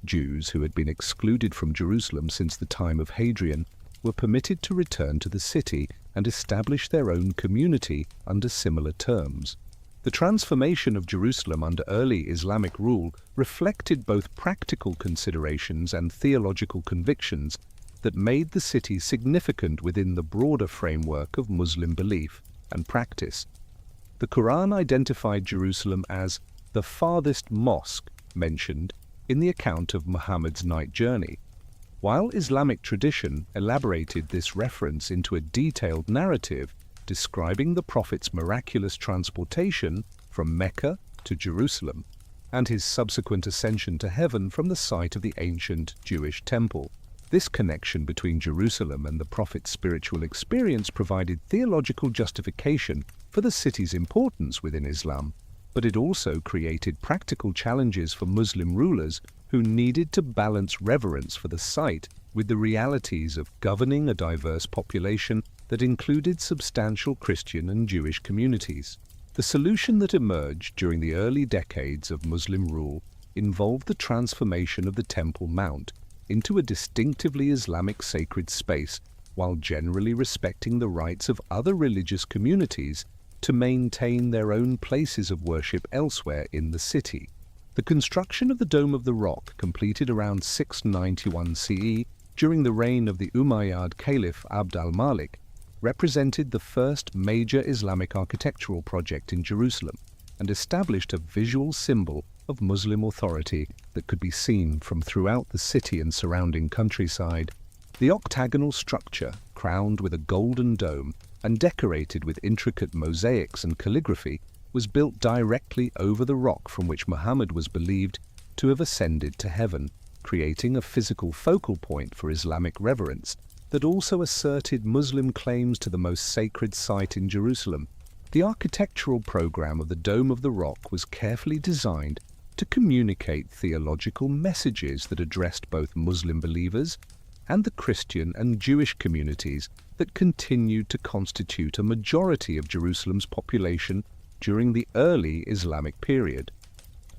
Jews who had been excluded from Jerusalem since the time of Hadrian were permitted to return to the city and establish their own community under similar terms. The transformation of Jerusalem under early Islamic rule reflected both practical considerations and theological convictions that made the city significant within the broader framework of Muslim belief and practice. The Quran identified Jerusalem as the farthest mosque mentioned in the account of Muhammad's night journey, while Islamic tradition elaborated this reference into a detailed narrative describing the Prophet's miraculous transportation from Mecca to Jerusalem and his subsequent ascension to heaven from the site of the ancient Jewish temple. This connection between Jerusalem and the Prophet's spiritual experience provided theological justification for the city's importance within Islam, but it also created practical challenges for Muslim rulers who needed to balance reverence for the site with the realities of governing a diverse population that included substantial Christian and Jewish communities. The solution that emerged during the early decades of Muslim rule involved the transformation of the Temple Mount into a distinctively Islamic sacred space, while generally respecting the rights of other religious communities to maintain their own places of worship elsewhere in the city. The construction of the Dome of the Rock, completed around 691 CE during the reign of the Umayyad Caliph Abd al-Malik, represented the first major Islamic architectural project in Jerusalem and established a visual symbol of Muslim authority that could be seen from throughout the city and surrounding countryside. The octagonal structure, crowned with a golden dome and decorated with intricate mosaics and calligraphy, was built directly over the rock from which Muhammad was believed to have ascended to heaven, creating a physical focal point for Islamic reverence that also asserted Muslim claims to the most sacred site in Jerusalem. The architectural program of the Dome of the Rock was carefully designed to communicate theological messages that addressed both Muslim believers and the Christian and Jewish communities that continued to constitute a majority of Jerusalem's population during the early Islamic period.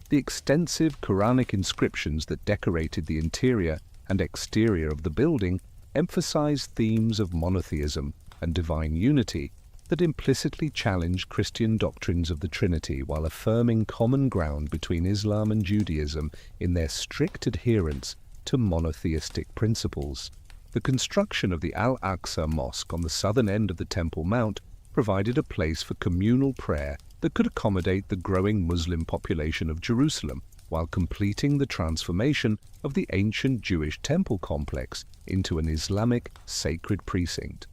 The extensive Quranic inscriptions that decorated the interior and exterior of the building emphasized themes of monotheism and divine unity that implicitly challenged Christian doctrines of the Trinity while affirming common ground between Islam and Judaism in their strict adherence to monotheistic principles. The construction of the Al-Aqsa Mosque on the southern end of the Temple Mount provided a place for communal prayer that could accommodate the growing Muslim population of Jerusalem, while completing the transformation of the ancient Jewish temple complex into an Islamic sacred precinct.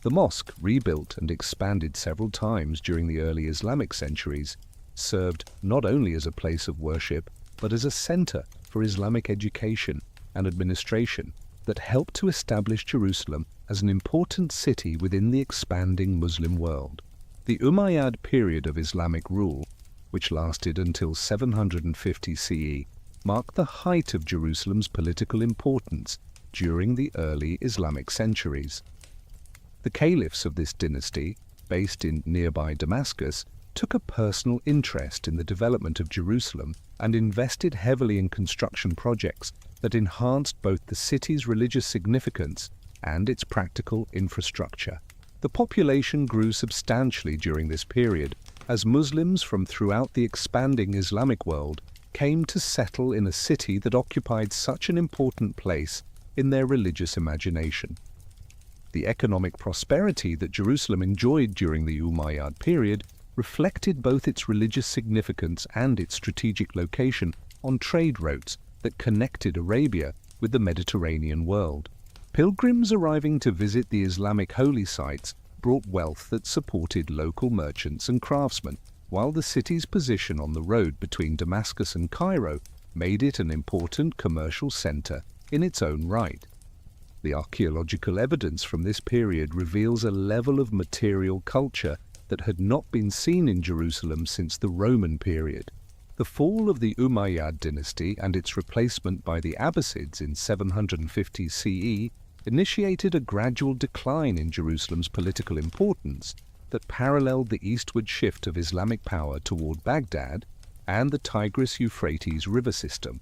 The mosque, rebuilt and expanded several times during the early Islamic centuries, served not only as a place of worship, but as a center for Islamic education and administration that helped to establish Jerusalem as an important city within the expanding Muslim world. The Umayyad period of Islamic rule, which lasted until 750 CE, marked the height of Jerusalem's political importance during the early Islamic centuries. The caliphs of this dynasty, based in nearby Damascus, took a personal interest in the development of Jerusalem and invested heavily in construction projects that enhanced both the city's religious significance and its practical infrastructure. The population grew substantially during this period as Muslims from throughout the expanding Islamic world came to settle in a city that occupied such an important place in their religious imagination. The economic prosperity that Jerusalem enjoyed during the Umayyad period reflected both its religious significance and its strategic location on trade routes that connected Arabia with the Mediterranean world. Pilgrims arriving to visit the Islamic holy sites brought wealth that supported local merchants and craftsmen, while the city's position on the road between Damascus and Cairo made it an important commercial center in its own right. The archaeological evidence from this period reveals a level of material culture that had not been seen in Jerusalem since the Roman period. The fall of the Umayyad dynasty and its replacement by the Abbasids in 750 CE initiated a gradual decline in Jerusalem's political importance that paralleled the eastward shift of Islamic power toward Baghdad and the Tigris-Euphrates river system.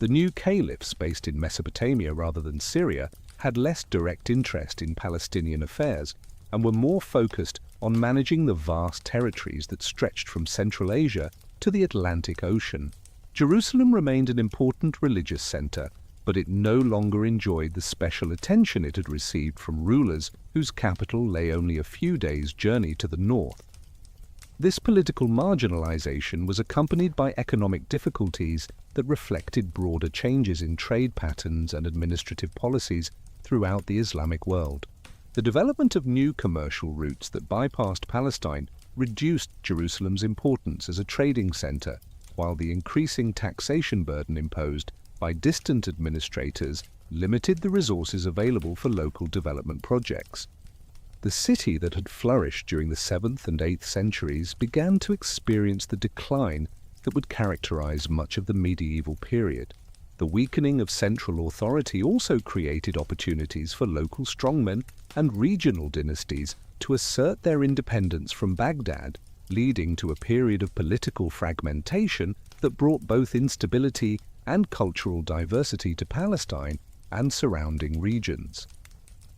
The new caliphs, based in Mesopotamia rather than Syria, had less direct interest in Palestinian affairs and were more focused on managing the vast territories that stretched from Central Asia to the Atlantic Ocean. Jerusalem remained an important religious center, but it no longer enjoyed the special attention it had received from rulers whose capital lay only a few days' journey to the north. This political marginalization was accompanied by economic difficulties that reflected broader changes in trade patterns and administrative policies throughout the Islamic world. The development of new commercial routes that bypassed Palestine reduced Jerusalem's importance as a trading center, while the increasing taxation burden imposed by distant administrators limited the resources available for local development projects. The city that had flourished during the 7th and 8th centuries began to experience the decline that would characterize much of the medieval period. The weakening of central authority also created opportunities for local strongmen and regional dynasties to assert their independence from Baghdad, leading to a period of political fragmentation that brought both instability and cultural diversity to Palestine and surrounding regions.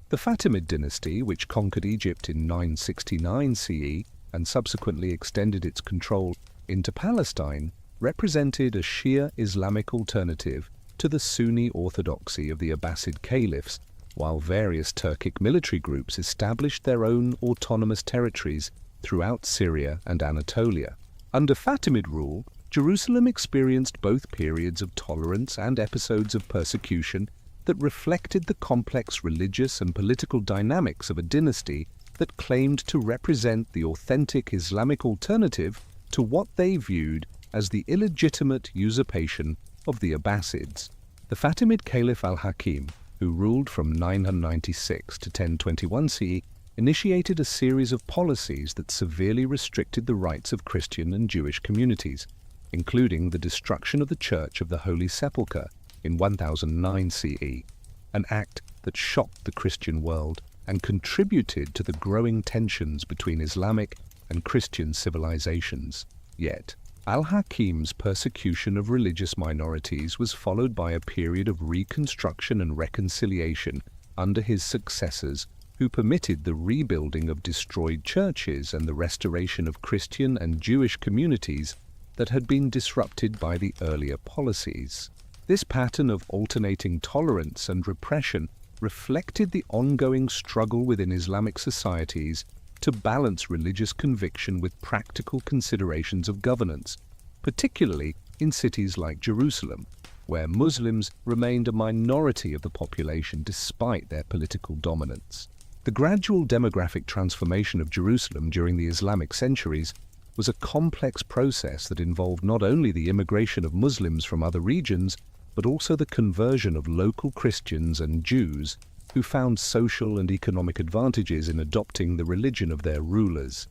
The Fatimid dynasty, which conquered Egypt in 969 CE and subsequently extended its control into Palestine, represented a Shia Islamic alternative to the Sunni orthodoxy of the Abbasid caliphs, while various Turkic military groups established their own autonomous territories throughout Syria and Anatolia. Under Fatimid rule, Jerusalem experienced both periods of tolerance and episodes of persecution that reflected the complex religious and political dynamics of a dynasty that claimed to represent the authentic Islamic alternative to what they viewed as the illegitimate usurpation of the Abbasids. The Fatimid Caliph al-Hakim, who ruled from 996 to 1021 CE, initiated a series of policies that severely restricted the rights of Christian and Jewish communities, including the destruction of the Church of the Holy Sepulchre in 1009 CE, an act that shocked the Christian world and contributed to the growing tensions between Islamic and Christian civilizations. Yet, al-Hakim's persecution of religious minorities was followed by a period of reconstruction and reconciliation under his successors, who permitted the rebuilding of destroyed churches and the restoration of Christian and Jewish communities that had been disrupted by the earlier policies. This pattern of alternating tolerance and repression reflected the ongoing struggle within Islamic societies to balance religious conviction with practical considerations of governance, particularly in cities like Jerusalem, where Muslims remained a minority of the population despite their political dominance. The gradual demographic transformation of Jerusalem during the Islamic centuries was a complex process that involved not only the immigration of Muslims from other regions, but also the conversion of local Christians and Jews who found social and economic advantages in adopting the religion of their rulers.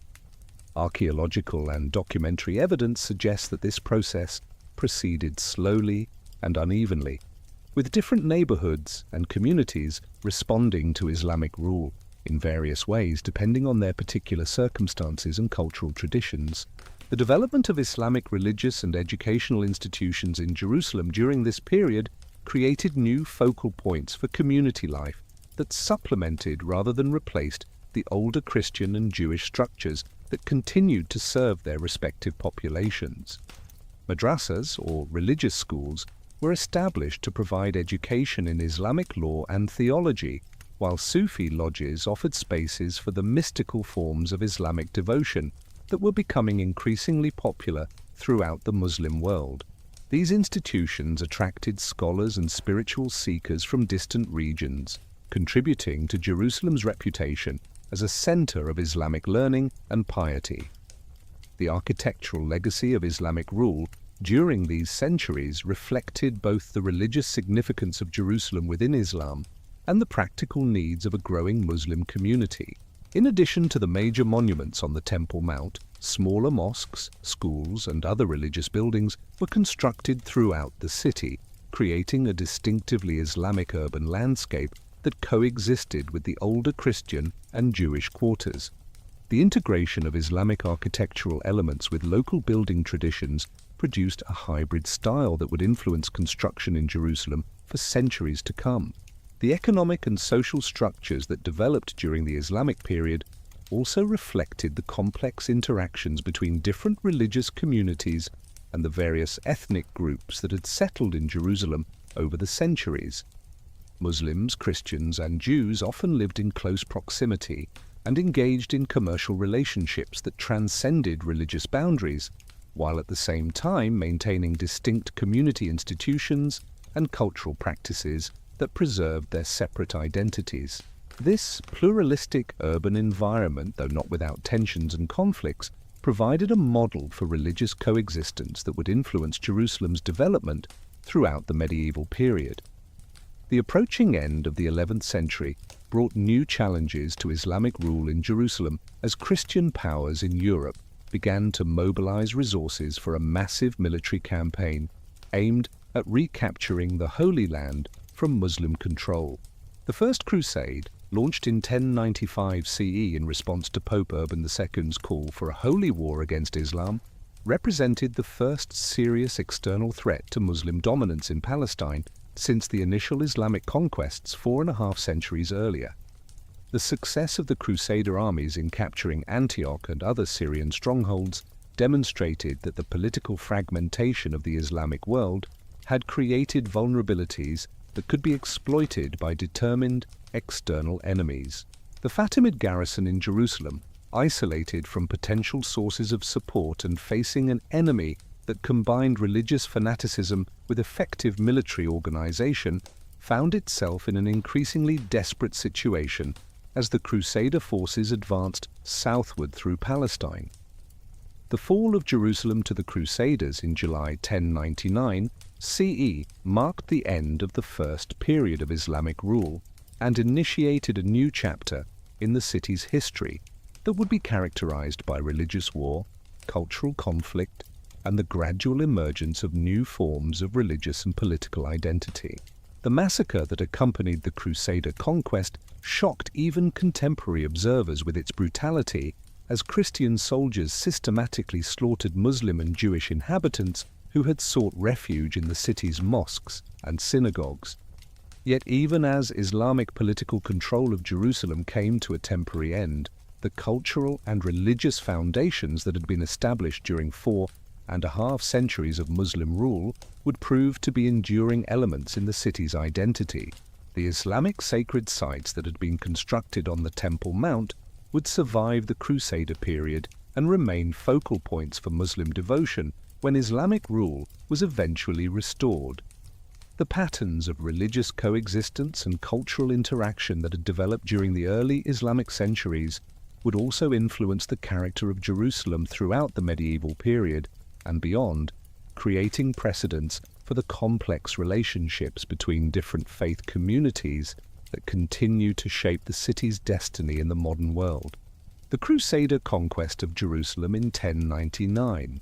Archaeological and documentary evidence suggests that this process proceeded slowly and unevenly, with different neighborhoods and communities responding to Islamic rule in various ways depending on their particular circumstances and cultural traditions. The development of Islamic religious and educational institutions in Jerusalem during this period created new focal points for community life that supplemented rather than replaced the older Christian and Jewish structures that continued to serve their respective populations. Madrasas, or religious schools, were established to provide education in Islamic law and theology, while Sufi lodges offered spaces for the mystical forms of Islamic devotion that were becoming increasingly popular throughout the Muslim world. These institutions attracted scholars and spiritual seekers from distant regions, contributing to Jerusalem's reputation as a center of Islamic learning and piety. The architectural legacy of Islamic rule during these centuries reflected both the religious significance of Jerusalem within Islam and the practical needs of a growing Muslim community. In addition to the major monuments on the Temple Mount, smaller mosques, schools, and other religious buildings were constructed throughout the city, creating a distinctively Islamic urban landscape that coexisted with the older Christian and Jewish quarters. The integration of Islamic architectural elements with local building traditions produced a hybrid style that would influence construction in Jerusalem for centuries to come. The economic and social structures that developed during the Islamic period also reflected the complex interactions between different religious communities and the various ethnic groups that had settled in Jerusalem over the centuries. Muslims, Christians, and Jews often lived in close proximity and engaged in commercial relationships that transcended religious boundaries, while at the same time maintaining distinct community institutions and cultural practices that preserved their separate identities. This pluralistic urban environment, though not without tensions and conflicts, provided a model for religious coexistence that would influence Jerusalem's development throughout the medieval period. The approaching end of the 11th century brought new challenges to Islamic rule in Jerusalem as Christian powers in Europe began to mobilize resources for a massive military campaign aimed at recapturing the Holy Land from Muslim control. The First Crusade, launched in 1095 CE in response to Pope Urban II's call for a holy war against Islam, represented the first serious external threat to Muslim dominance in Palestine since the initial Islamic conquests 4.5 centuries earlier. The success of the Crusader armies in capturing Antioch and other Syrian strongholds demonstrated that the political fragmentation of the Islamic world had created vulnerabilities that could be exploited by determined external enemies. The Fatimid garrison in Jerusalem, isolated from potential sources of support and facing an enemy that combined religious fanaticism with effective military organization, found itself in an increasingly desperate situation as the Crusader forces advanced southward through Palestine. The fall of Jerusalem to the Crusaders in July 1099 CE marked the end of the first period of Islamic rule and initiated a new chapter in the city's history that would be characterized by religious war, cultural conflict, and the gradual emergence of new forms of religious and political identity. The massacre that accompanied the Crusader conquest shocked even contemporary observers with its brutality, as Christian soldiers systematically slaughtered Muslim and Jewish inhabitants who had sought refuge in the city's mosques and synagogues. Yet even as Islamic political control of Jerusalem came to a temporary end, the cultural and religious foundations that had been established during 4.5 centuries of Muslim rule would prove to be enduring elements in the city's identity. The Islamic sacred sites that had been constructed on the Temple Mount would survive the Crusader period and remain focal points for Muslim devotion when Islamic rule was eventually restored. The patterns of religious coexistence and cultural interaction that had developed during the early Islamic centuries would also influence the character of Jerusalem throughout the medieval period and beyond, creating precedents for the complex relationships between different faith communities that continue to shape the city's destiny in the modern world. The Crusader conquest of Jerusalem in 1099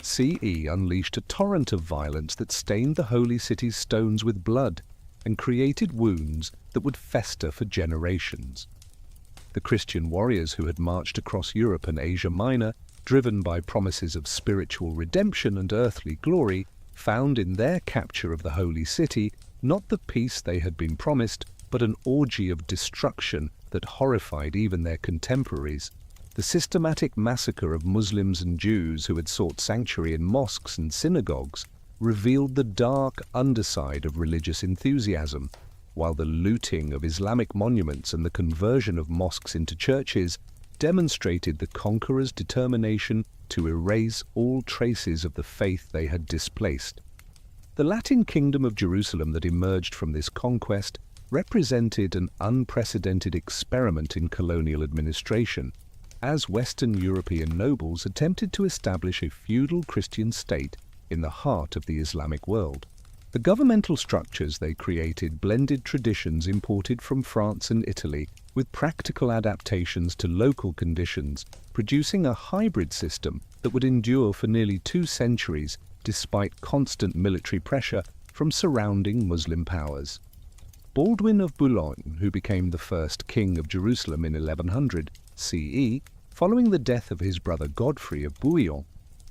CE unleashed a torrent of violence that stained the holy city's stones with blood and created wounds that would fester for generations. The Christian warriors who had marched across Europe and Asia Minor, driven by promises of spiritual redemption and earthly glory, found in their capture of the holy city not the peace they had been promised, but an orgy of destruction that horrified even their contemporaries. The systematic massacre of Muslims and Jews who had sought sanctuary in mosques and synagogues revealed the dark underside of religious enthusiasm, while the looting of Islamic monuments and the conversion of mosques into churches demonstrated the conquerors' determination to erase all traces of the faith they had displaced. The Latin kingdom of Jerusalem that emerged from this conquest represented an unprecedented experiment in colonial administration, as Western European nobles attempted to establish a feudal Christian state in the heart of the Islamic world. The governmental structures they created blended traditions imported from France and Italy with practical adaptations to local conditions, producing a hybrid system that would endure for nearly 2 centuries despite constant military pressure from surrounding Muslim powers. Baldwin of Boulogne, who became the first king of Jerusalem in 1100 CE, following the death of his brother Godfrey of Bouillon,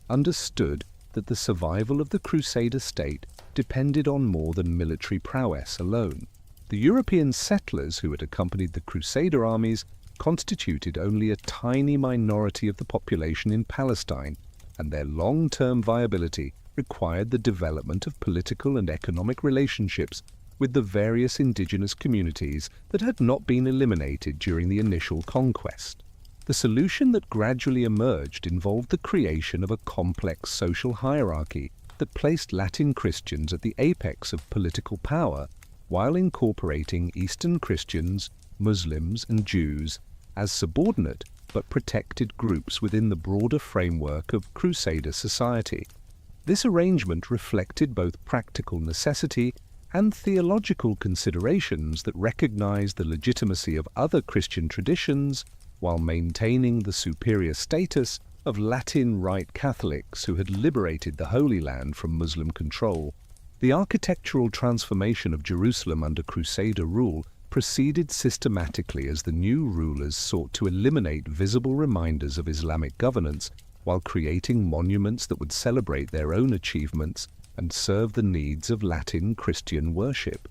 understood that the survival of the Crusader state depended on more than military prowess alone. The European settlers who had accompanied the Crusader armies constituted only a tiny minority of the population in Palestine, and their long-term viability required the development of political and economic relationships with the various indigenous communities that had not been eliminated during the initial conquest. The solution that gradually emerged involved the creation of a complex social hierarchy that placed Latin Christians at the apex of political power, while incorporating Eastern Christians, Muslims, and Jews as subordinate but protected groups within the broader framework of Crusader society. This arrangement reflected both practical necessity and theological considerations that recognized the legitimacy of other Christian traditions while maintaining the superior status of Latin Rite Catholics who had liberated the Holy Land from Muslim control. The architectural transformation of Jerusalem under Crusader rule proceeded systematically as the new rulers sought to eliminate visible reminders of Islamic governance while creating monuments that would celebrate their own achievements and serve the needs of Latin Christian worship.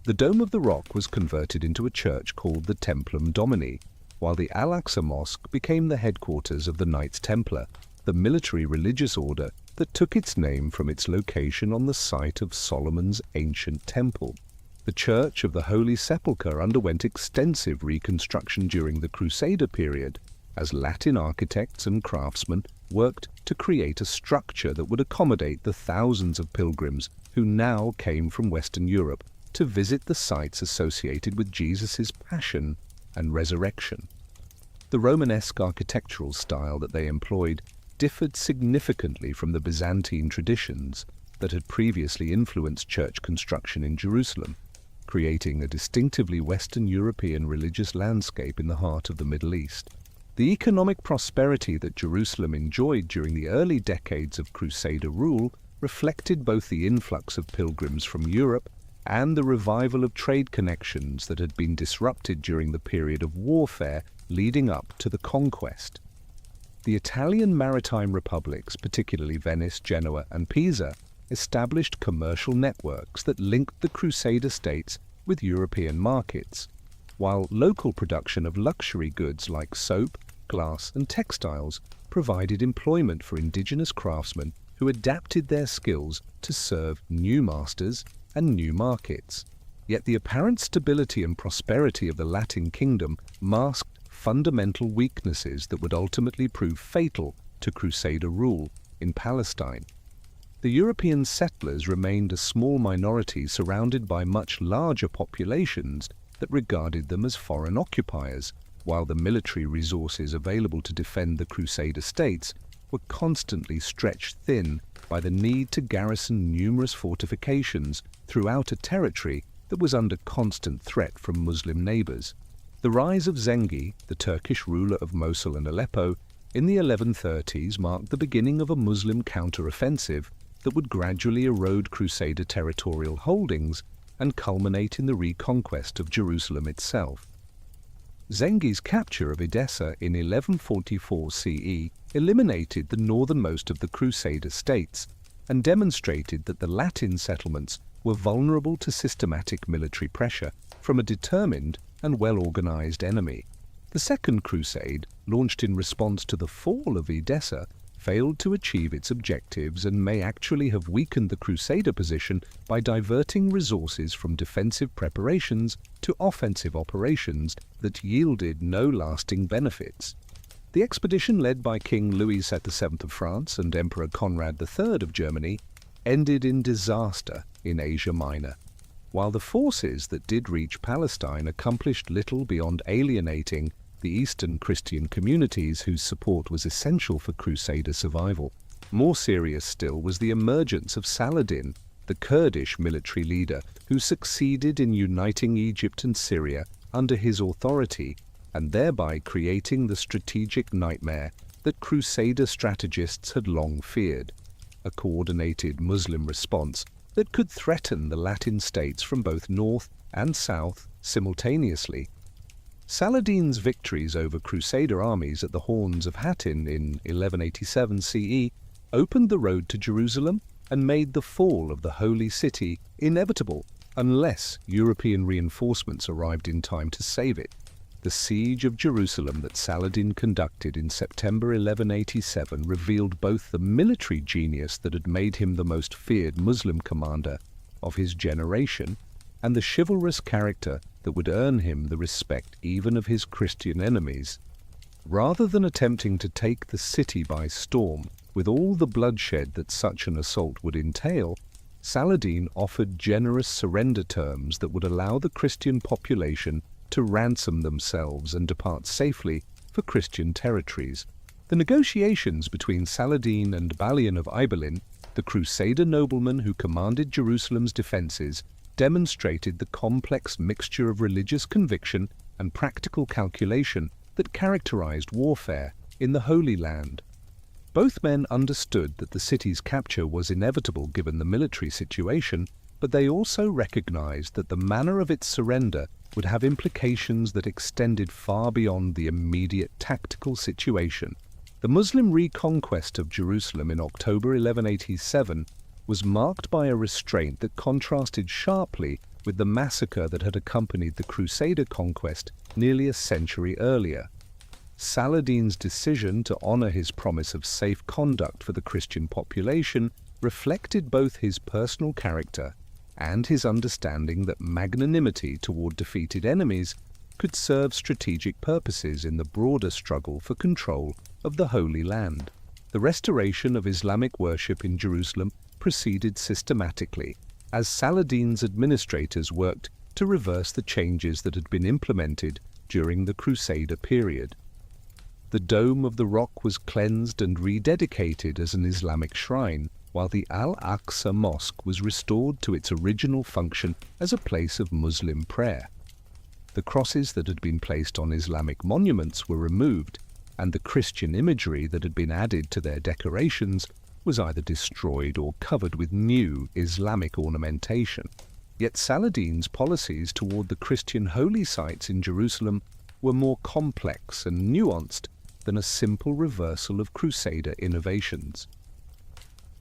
The Dome of the Rock was converted into a church called the Templum Domini, while the Al-Aqsa Mosque became the headquarters of the Knights Templar, the military religious order that took its name from its location on the site of Solomon's ancient temple. The Church of the Holy Sepulchre underwent extensive reconstruction during the Crusader period, as Latin architects and craftsmen worked to create a structure that would accommodate the thousands of pilgrims who now came from Western Europe to visit the sites associated with Jesus' passion and resurrection. The Romanesque architectural style that they employed differed significantly from the Byzantine traditions that had previously influenced church construction in Jerusalem, creating a distinctively Western European religious landscape in the heart of the Middle East. The economic prosperity that Jerusalem enjoyed during the early decades of Crusader rule reflected both the influx of pilgrims from Europe and the revival of trade connections that had been disrupted during the period of warfare leading up to the conquest. The Italian maritime republics, particularly Venice, Genoa, and Pisa, established commercial networks that linked the Crusader states with European markets, while local production of luxury goods like soap, glass, and textiles provided employment for indigenous craftsmen who adapted their skills to serve new masters and new markets. Yet the apparent stability and prosperity of the Latin kingdom masked fundamental weaknesses that would ultimately prove fatal to Crusader rule in Palestine. The European settlers remained a small minority surrounded by much larger populations that regarded them as foreign occupiers, while the military resources available to defend the Crusader states were constantly stretched thin by the need to garrison numerous fortifications throughout a territory that was under constant threat from Muslim neighbors. The rise of Zengi, the Turkish ruler of Mosul and Aleppo, in the 1130s marked the beginning of a Muslim counter-offensive that would gradually erode Crusader territorial holdings and culminate in the reconquest of Jerusalem itself. Zengi's capture of Edessa in 1144 CE eliminated the northernmost of the Crusader states and demonstrated that the Latin settlements were vulnerable to systematic military pressure from a determined and well-organized enemy. The Second Crusade, launched in response to the fall of Edessa, failed to achieve its objectives and may actually have weakened the Crusader position by diverting resources from defensive preparations to offensive operations that yielded no lasting benefits. The expedition led by King Louis VII of France and Emperor Conrad III of Germany ended in disaster in Asia Minor, while the forces that did reach Palestine accomplished little beyond alienating the Eastern Christian communities whose support was essential for Crusader survival. More serious still was the emergence of Saladin, the Kurdish military leader who succeeded in uniting Egypt and Syria under his authority and thereby creating the strategic nightmare that Crusader strategists had long feared, a coordinated Muslim response that could threaten the Latin states from both north and south simultaneously. Saladin's victories over Crusader armies at the Horns of Hattin in 1187 CE opened the road to Jerusalem and made the fall of the Holy City inevitable unless European reinforcements arrived in time to save it. The siege of Jerusalem that Saladin conducted in September 1187 revealed both the military genius that had made him the most feared Muslim commander of his generation and the chivalrous character that would earn him the respect even of his Christian enemies. Rather than attempting to take the city by storm, with all the bloodshed that such an assault would entail, Saladin offered generous surrender terms that would allow the Christian population to ransom themselves and depart safely for Christian territories. The negotiations between Saladin and Balian of Ibelin, the Crusader nobleman who commanded Jerusalem's defenses, demonstrated the complex mixture of religious conviction and practical calculation that characterized warfare in the Holy Land. Both men understood that the city's capture was inevitable given the military situation, but they also recognized that the manner of its surrender would have implications that extended far beyond the immediate tactical situation. The Muslim reconquest of Jerusalem in October 1187 was marked by a restraint that contrasted sharply with the massacre that had accompanied the Crusader conquest nearly a century earlier. Saladin's decision to honor his promise of safe conduct for the Christian population reflected both his personal character and his understanding that magnanimity toward defeated enemies could serve strategic purposes in the broader struggle for control of the Holy Land. The restoration of Islamic worship in Jerusalem proceeded systematically, as Saladin's administrators worked to reverse the changes that had been implemented during the Crusader period. The Dome of the Rock was cleansed and rededicated as an Islamic shrine, while the Al-Aqsa Mosque was restored to its original function as a place of Muslim prayer. The crosses that had been placed on Islamic monuments were removed, and the Christian imagery that had been added to their decorations was either destroyed or covered with new Islamic ornamentation. Yet Saladin's policies toward the Christian holy sites in Jerusalem were more complex and nuanced than a simple reversal of Crusader innovations.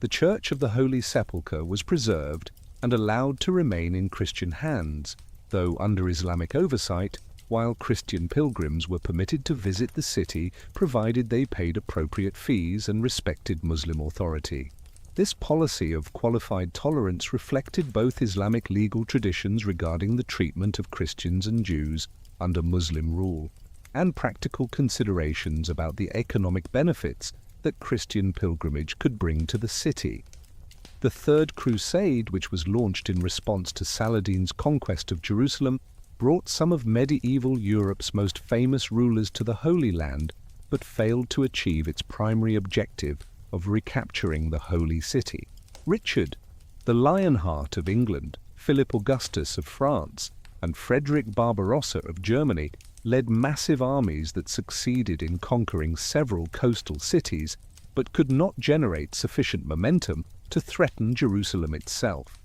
The Church of the Holy Sepulchre was preserved and allowed to remain in Christian hands, though under Islamic oversight, while Christian pilgrims were permitted to visit the city provided they paid appropriate fees and respected Muslim authority. This policy of qualified tolerance reflected both Islamic legal traditions regarding the treatment of Christians and Jews under Muslim rule, and practical considerations about the economic benefits that Christian pilgrimage could bring to the city. The Third Crusade, which was launched in response to Saladin's conquest of Jerusalem, brought some of medieval Europe's most famous rulers to the Holy Land, but failed to achieve its primary objective of recapturing the Holy City. Richard, the Lionheart of England, Philip Augustus of France, and Frederick Barbarossa of Germany led massive armies that succeeded in conquering several coastal cities, but could not generate sufficient momentum to threaten Jerusalem itself.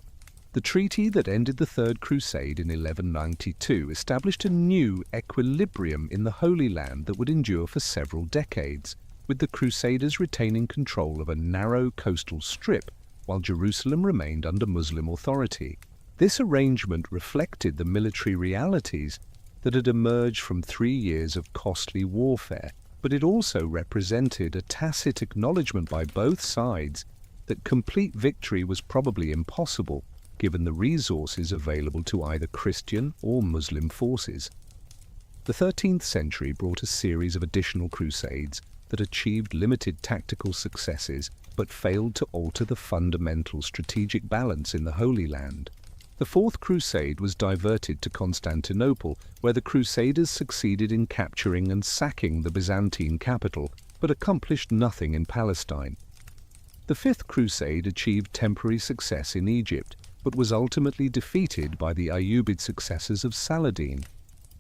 The treaty that ended the Third Crusade in 1192 established a new equilibrium in the Holy Land that would endure for several decades, with the Crusaders retaining control of a narrow coastal strip while Jerusalem remained under Muslim authority. This arrangement reflected the military realities that had emerged from 3 years of costly warfare, but it also represented a tacit acknowledgement by both sides that complete victory was probably impossible given the resources available to either Christian or Muslim forces. The 13th century brought a series of additional crusades that achieved limited tactical successes but failed to alter the fundamental strategic balance in the Holy Land. The Fourth Crusade was diverted to Constantinople, where the Crusaders succeeded in capturing and sacking the Byzantine capital, but accomplished nothing in Palestine. The Fifth Crusade achieved temporary success in Egypt, but was ultimately defeated by the Ayyubid successors of Saladin.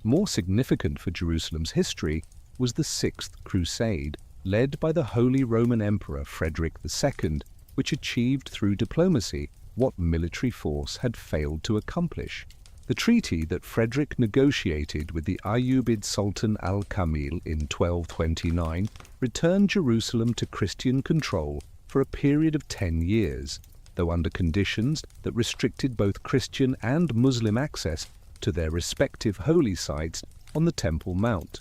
More significant for Jerusalem's history was the Sixth Crusade, led by the Holy Roman Emperor Frederick II, which achieved through diplomacy what military force had failed to accomplish. The treaty that Frederick negotiated with the Ayyubid Sultan al-Kamil in 1229 returned Jerusalem to Christian control for a period of 10 years, though under conditions that restricted both Christian and Muslim access to their respective holy sites on the Temple Mount.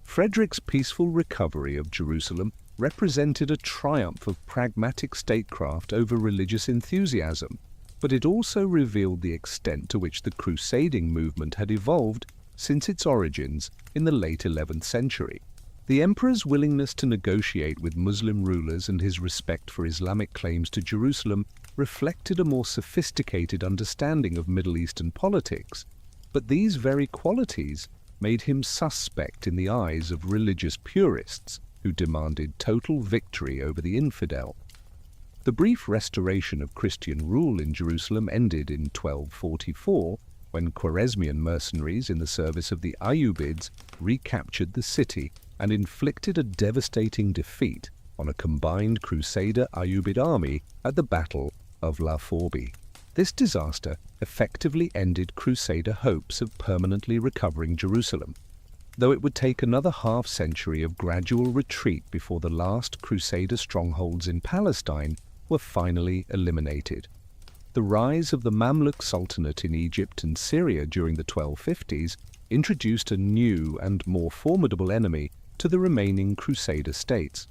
Frederick's peaceful recovery of Jerusalem represented a triumph of pragmatic statecraft over religious enthusiasm, but it also revealed the extent to which the crusading movement had evolved since its origins in the late 11th century. The emperor's willingness to negotiate with Muslim rulers and his respect for Islamic claims to Jerusalem reflected a more sophisticated understanding of Middle Eastern politics, but these very qualities made him suspect in the eyes of religious purists who demanded total victory over the infidel. The brief restoration of Christian rule in Jerusalem ended in 1244, when Khwarezmian mercenaries in the service of the Ayyubids recaptured the city and inflicted a devastating defeat on a combined Crusader-Ayyubid army at the Battle of La Fourby. This disaster effectively ended Crusader hopes of permanently recovering Jerusalem, though it would take another half-century of gradual retreat before the last Crusader strongholds in Palestine were finally eliminated. The rise of the Mamluk Sultanate in Egypt and Syria during the 1250s introduced a new and more formidable enemy to the remaining Crusader states.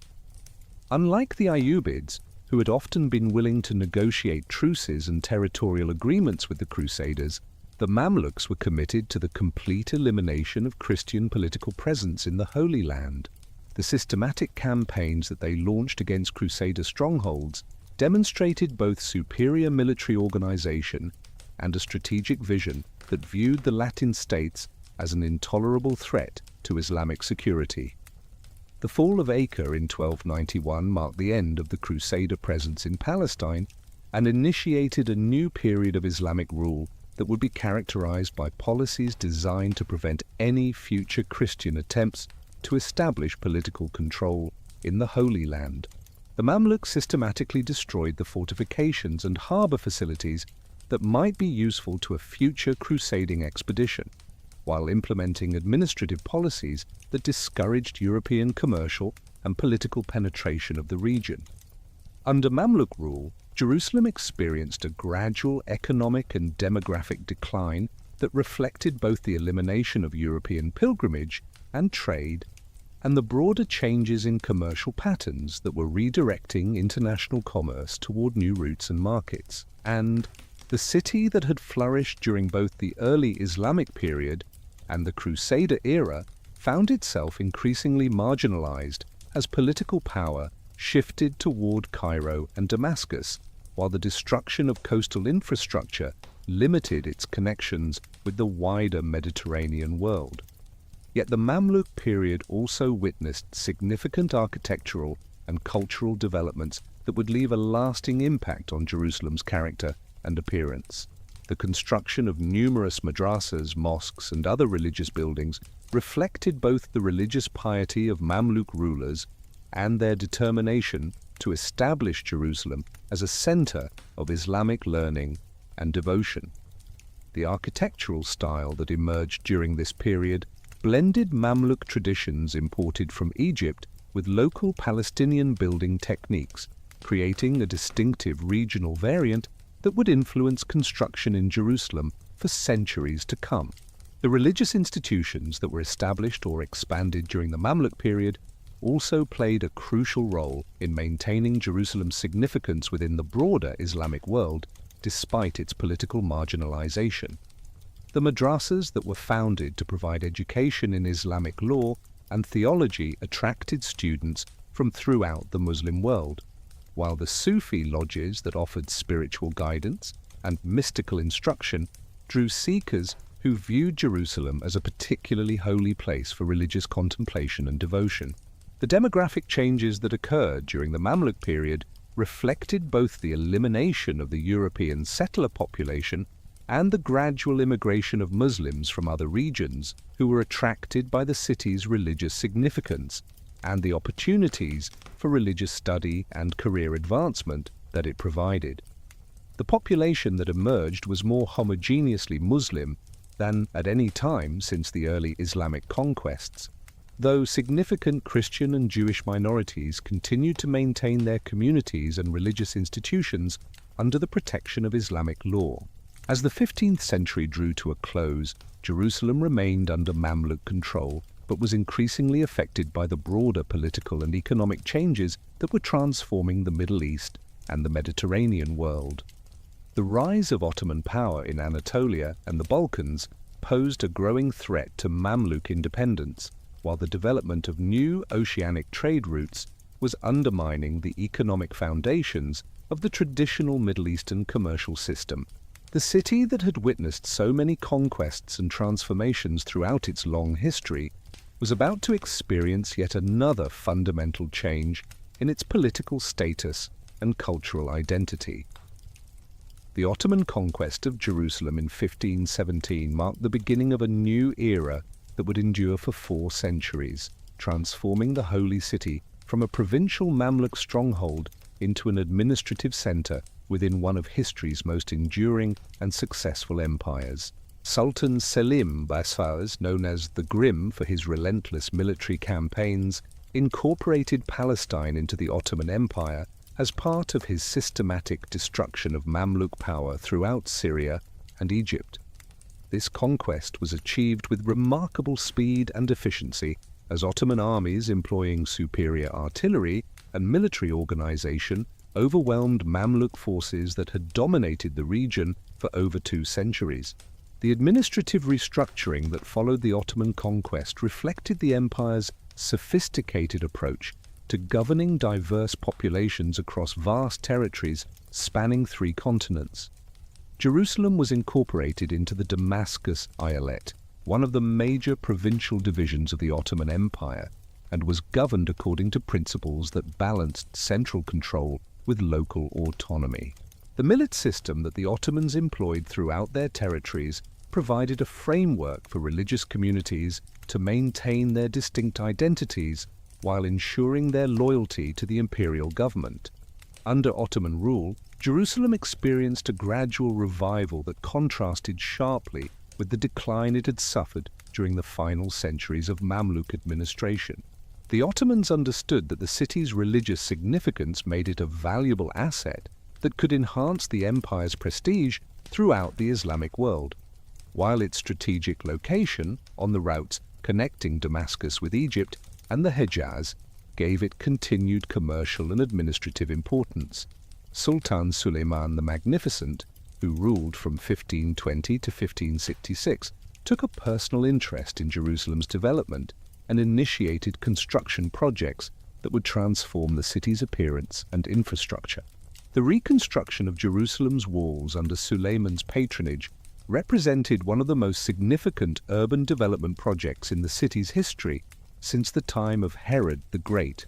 Unlike the Ayyubids, who had often been willing to negotiate truces and territorial agreements with the Crusaders, the Mamluks were committed to the complete elimination of Christian political presence in the Holy Land. The systematic campaigns that they launched against Crusader strongholds demonstrated both superior military organization and a strategic vision that viewed the Latin states as an intolerable threat to Islamic security. The fall of Acre in 1291 marked the end of the Crusader presence in Palestine and initiated a new period of Islamic rule that would be characterized by policies designed to prevent any future Christian attempts to establish political control in the Holy Land. The Mamluks systematically destroyed the fortifications and harbor facilities that might be useful to a future crusading expedition, while implementing administrative policies that discouraged European commercial and political penetration of the region. Under Mamluk rule, Jerusalem experienced a gradual economic and demographic decline that reflected both the elimination of European pilgrimage and trade and the broader changes in commercial patterns that were redirecting international commerce toward new routes and markets. And the city that had flourished during both the early Islamic period and the Crusader era found itself increasingly marginalized as political power shifted toward Cairo and Damascus, while the destruction of coastal infrastructure limited its connections with the wider Mediterranean world. Yet the Mamluk period also witnessed significant architectural and cultural developments that would leave a lasting impact on Jerusalem's character and appearance. The construction of numerous madrasas, mosques, and other religious buildings reflected both the religious piety of Mamluk rulers and their determination to establish Jerusalem as a center of Islamic learning and devotion. The architectural style that emerged during this period blended Mamluk traditions imported from Egypt with local Palestinian building techniques, creating a distinctive regional variant that would influence construction in Jerusalem for centuries to come. The religious institutions that were established or expanded during the Mamluk period also played a crucial role in maintaining Jerusalem's significance within the broader Islamic world, despite its political marginalization. The madrasas that were founded to provide education in Islamic law and theology attracted students from throughout the Muslim world, while the Sufi lodges that offered spiritual guidance and mystical instruction drew seekers who viewed Jerusalem as a particularly holy place for religious contemplation and devotion. The demographic changes that occurred during the Mamluk period reflected both the elimination of the European settler population and the gradual immigration of Muslims from other regions who were attracted by the city's religious significance and the opportunities for religious study and career advancement that it provided. The population that emerged was more homogeneously Muslim than at any time since the early Islamic conquests, though significant Christian and Jewish minorities continued to maintain their communities and religious institutions under the protection of Islamic law. As the 15th century drew to a close, Jerusalem remained under Mamluk control, but was increasingly affected by the broader political and economic changes that were transforming the Middle East and the Mediterranean world. The rise of Ottoman power in Anatolia and the Balkans posed a growing threat to Mamluk independence, while the development of new oceanic trade routes was undermining the economic foundations of the traditional Middle Eastern commercial system. The city that had witnessed so many conquests and transformations throughout its long history was about to experience yet another fundamental change in its political status and cultural identity. The Ottoman conquest of Jerusalem in 1517 marked the beginning of a new era that would endure for 4 centuries, transforming the holy city from a provincial Mamluk stronghold into an administrative center within one of history's most enduring and successful empires. Sultan Selim Basfars, known as the Grim for his relentless military campaigns, incorporated Palestine into the Ottoman Empire as part of his systematic destruction of Mamluk power throughout Syria and Egypt. This conquest was achieved with remarkable speed and efficiency, as Ottoman armies employing superior artillery and military organization overwhelmed Mamluk forces that had dominated the region for over 2 centuries. The administrative restructuring that followed the Ottoman conquest reflected the empire's sophisticated approach to governing diverse populations across vast territories spanning 3 continents. Jerusalem was incorporated into the Damascus Eyalet, one of the major provincial divisions of the Ottoman Empire, and was governed according to principles that balanced central control with local autonomy. The millet system that the Ottomans employed throughout their territories provided a framework for religious communities to maintain their distinct identities while ensuring their loyalty to the imperial government. Under Ottoman rule, Jerusalem experienced a gradual revival that contrasted sharply with the decline it had suffered during the final centuries of Mamluk administration. The Ottomans understood that the city's religious significance made it a valuable asset that could enhance the empire's prestige throughout the Islamic world, while its strategic location on the routes connecting Damascus with Egypt and the Hejaz gave it continued commercial and administrative importance. Sultan Suleiman the Magnificent, who ruled from 1520 to 1566, took a personal interest in Jerusalem's development and initiated construction projects that would transform the city's appearance and infrastructure. The reconstruction of Jerusalem's walls under Suleiman's patronage represented one of the most significant urban development projects in the city's history since the time of Herod the Great.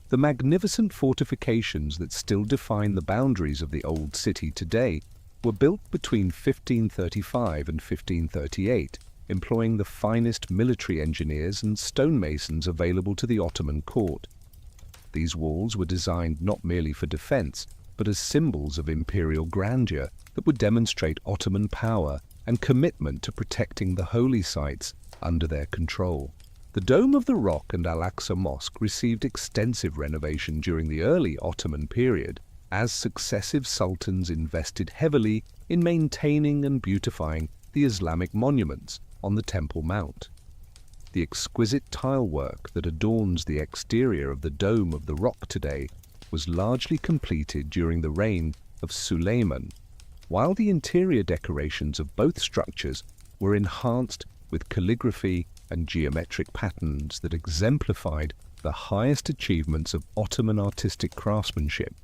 The magnificent fortifications that still define the boundaries of the old city today were built between 1535 and 1538, employing the finest military engineers and stonemasons available to the Ottoman court. These walls were designed not merely for defense, but as symbols of imperial grandeur that would demonstrate Ottoman power and commitment to protecting the holy sites under their control. The Dome of the Rock and Al-Aqsa Mosque received extensive renovation during the early Ottoman period, as successive sultans invested heavily in maintaining and beautifying the Islamic monuments on the Temple Mount. The exquisite tile work that adorns the exterior of the Dome of the Rock today was largely completed during the reign of Suleiman, while the interior decorations of both structures were enhanced with calligraphy and geometric patterns that exemplified the highest achievements of Ottoman artistic craftsmanship.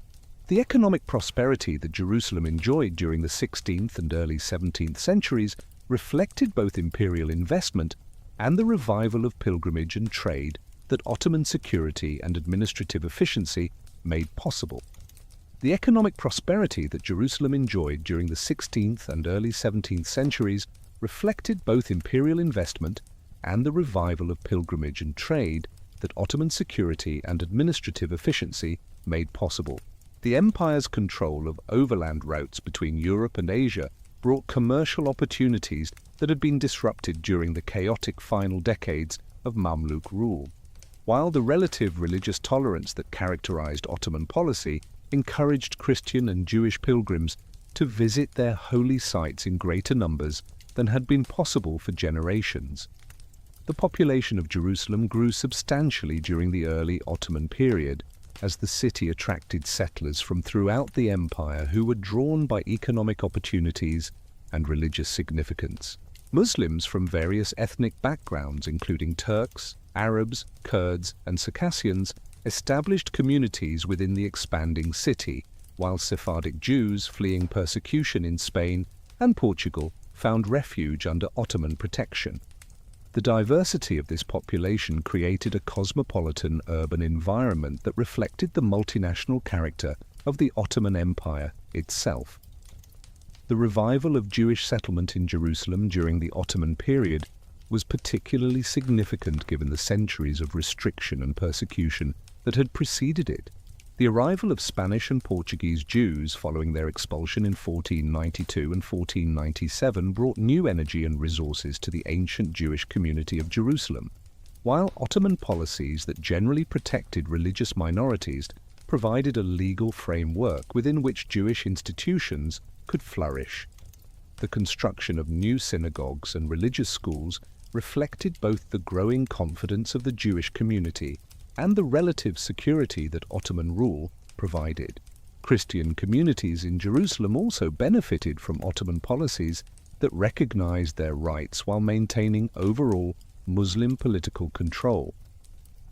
The economic prosperity that Jerusalem enjoyed during the 16th and early 17th centuries reflected both imperial investment and the revival of pilgrimage and trade that Ottoman security and administrative efficiency made possible. The economic prosperity that Jerusalem enjoyed during the 16th and early 17th centuries reflected both imperial investment and the revival of pilgrimage and trade that Ottoman security and administrative efficiency made possible. The empire's control of overland routes between Europe and Asia brought commercial opportunities that had been disrupted during the chaotic final decades of Mamluk rule, while the relative religious tolerance that characterized Ottoman policy encouraged Christian and Jewish pilgrims to visit their holy sites in greater numbers than had been possible for generations. The population of Jerusalem grew substantially during the early Ottoman period, as the city attracted settlers from throughout the empire who were drawn by economic opportunities and religious significance. Muslims from various ethnic backgrounds, including Turks, Arabs, Kurds, and Circassians, established communities within the expanding city, while Sephardic Jews fleeing persecution in Spain and Portugal found refuge under Ottoman protection. The diversity of this population created a cosmopolitan urban environment that reflected the multinational character of the Ottoman Empire itself. The revival of Jewish settlement in Jerusalem during the Ottoman period was particularly significant given the centuries of restriction and persecution that had preceded it. The arrival of Spanish and Portuguese Jews following their expulsion in 1492 and 1497 brought new energy and resources to the ancient Jewish community of Jerusalem, while Ottoman policies that generally protected religious minorities provided a legal framework within which Jewish institutions could flourish. The construction of new synagogues and religious schools reflected both the growing confidence of the Jewish community and the relative security that Ottoman rule provided. Christian communities in Jerusalem also benefited from Ottoman policies that recognized their rights while maintaining overall Muslim political control.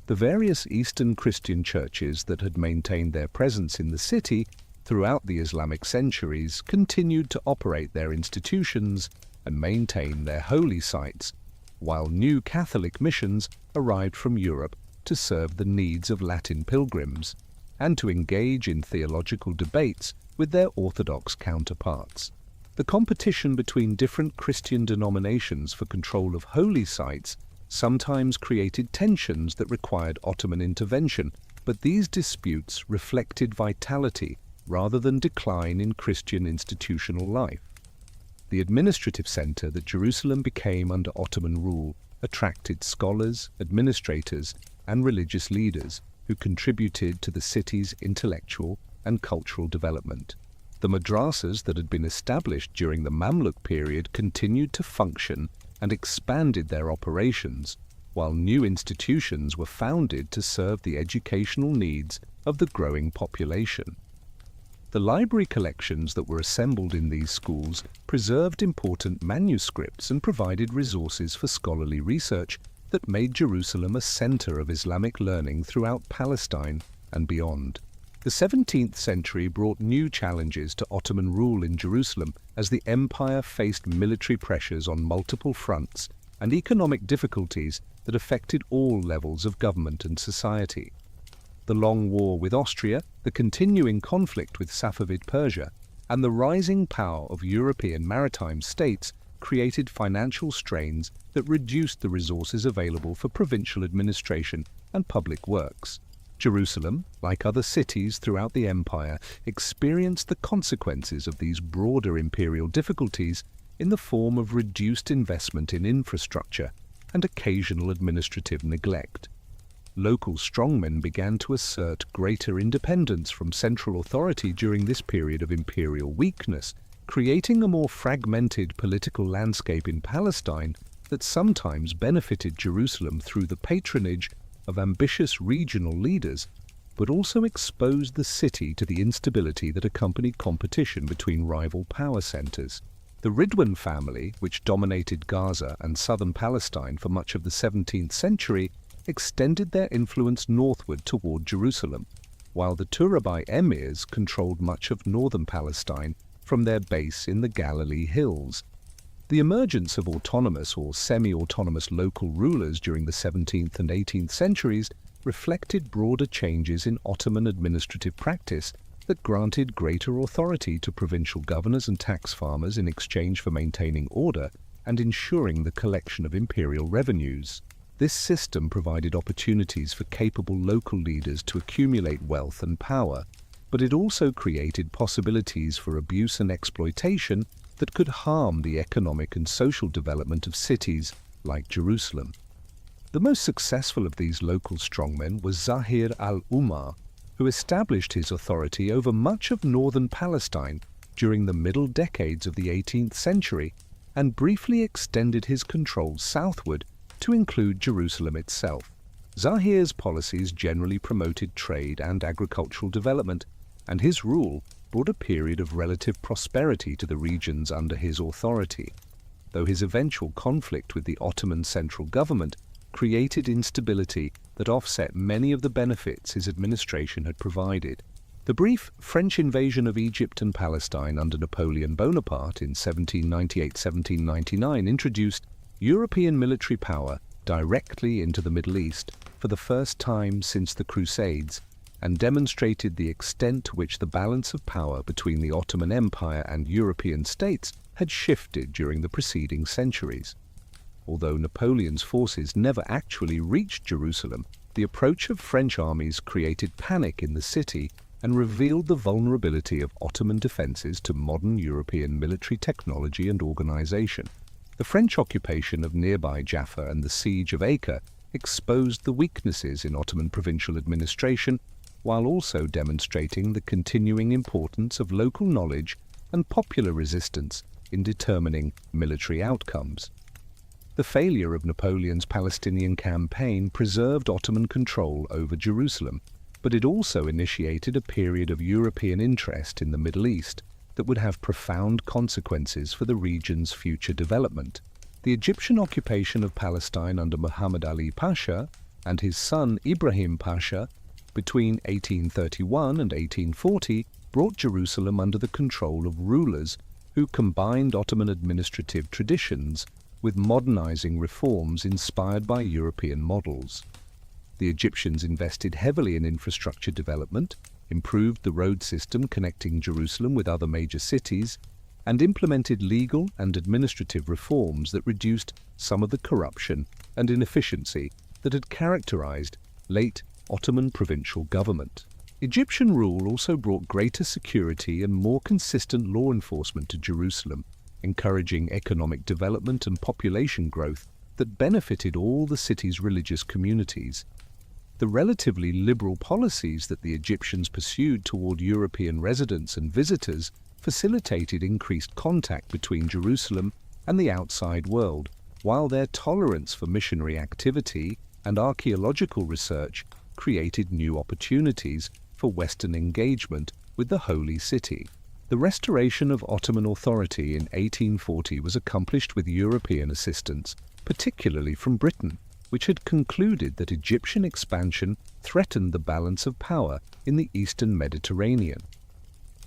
The various Eastern Christian churches that had maintained their presence in the city throughout the Islamic centuries continued to operate their institutions and maintain their holy sites, while new Catholic missions arrived from Europe to serve the needs of Latin pilgrims and to engage in theological debates with their Orthodox counterparts. The competition between different Christian denominations for control of holy sites sometimes created tensions that required Ottoman intervention, but these disputes reflected vitality rather than decline in Christian institutional life. The administrative center that Jerusalem became under Ottoman rule attracted scholars, administrators, and religious leaders who contributed to the city's intellectual and cultural development. The madrasas that had been established during the Mamluk period continued to function and expanded their operations, while new institutions were founded to serve the educational needs of the growing population. The library collections that were assembled in these schools preserved important manuscripts and provided resources for scholarly research that made Jerusalem a center of Islamic learning throughout Palestine and beyond. The 17th century brought new challenges to Ottoman rule in Jerusalem as the empire faced military pressures on multiple fronts and economic difficulties that affected all levels of government and society. The long war with Austria, the continuing conflict with Safavid Persia, and the rising power of European maritime states created financial strains that reduced the resources available for provincial administration and public works. Jerusalem, like other cities throughout the empire, experienced the consequences of these broader imperial difficulties in the form of reduced investment in infrastructure and occasional administrative neglect. Local strongmen began to assert greater independence from central authority during this period of imperial weakness, creating a more fragmented political landscape in Palestine that sometimes benefited Jerusalem through the patronage of ambitious regional leaders, but also exposed the city to the instability that accompanied competition between rival power centers. The Ridwan family, which dominated Gaza and southern Palestine for much of the 17th century, extended their influence northward toward Jerusalem, while the Turabi emirs controlled much of northern Palestine from their base in the Galilee Hills. The emergence of autonomous or semi-autonomous local rulers during the 17th and 18th centuries reflected broader changes in Ottoman administrative practice that granted greater authority to provincial governors and tax farmers in exchange for maintaining order and ensuring the collection of imperial revenues. This system provided opportunities for capable local leaders to accumulate wealth and power, but it also created possibilities for abuse and exploitation that could harm the economic and social development of cities like Jerusalem. The most successful of these local strongmen was Zahir al-Umar, who established his authority over much of northern Palestine during the middle decades of the 18th century and briefly extended his control southward to include Jerusalem itself. Zahir's policies generally promoted trade and agricultural development, and his rule brought a period of relative prosperity to the regions under his authority, though his eventual conflict with the Ottoman central government created instability that offset many of the benefits his administration had provided. The brief French invasion of Egypt and Palestine under Napoleon Bonaparte in 1798-1799 introduced European military power directly into the Middle East for the first time since the Crusades, and demonstrated the extent to which the balance of power between the Ottoman Empire and European states had shifted during the preceding centuries. Although Napoleon's forces never actually reached Jerusalem, the approach of French armies created panic in the city and revealed the vulnerability of Ottoman defenses to modern European military technology and organization. The French occupation of nearby Jaffa and the siege of Acre exposed the weaknesses in Ottoman provincial administration, while also demonstrating the continuing importance of local knowledge and popular resistance in determining military outcomes. The failure of Napoleon's Palestinian campaign preserved Ottoman control over Jerusalem, but it also initiated a period of European interest in the Middle East that would have profound consequences for the region's future development. The Egyptian occupation of Palestine under Muhammad Ali Pasha and his son Ibrahim Pasha between 1831 and 1840 brought Jerusalem under the control of rulers who combined Ottoman administrative traditions with modernizing reforms inspired by European models. The Egyptians invested heavily in infrastructure development, improved the road system connecting Jerusalem with other major cities, and implemented legal and administrative reforms that reduced some of the corruption and inefficiency that had characterized late Ottoman provincial government. Egyptian rule also brought greater security and more consistent law enforcement to Jerusalem, encouraging economic development and population growth that benefited all the city's religious communities. The relatively liberal policies that the Egyptians pursued toward European residents and visitors facilitated increased contact between Jerusalem and the outside world, while their tolerance for missionary activity and archaeological research created new opportunities for Western engagement with the Holy City. The restoration of Ottoman authority in 1840 was accomplished with European assistance, particularly from Britain, which had concluded that Egyptian expansion threatened the balance of power in the eastern Mediterranean.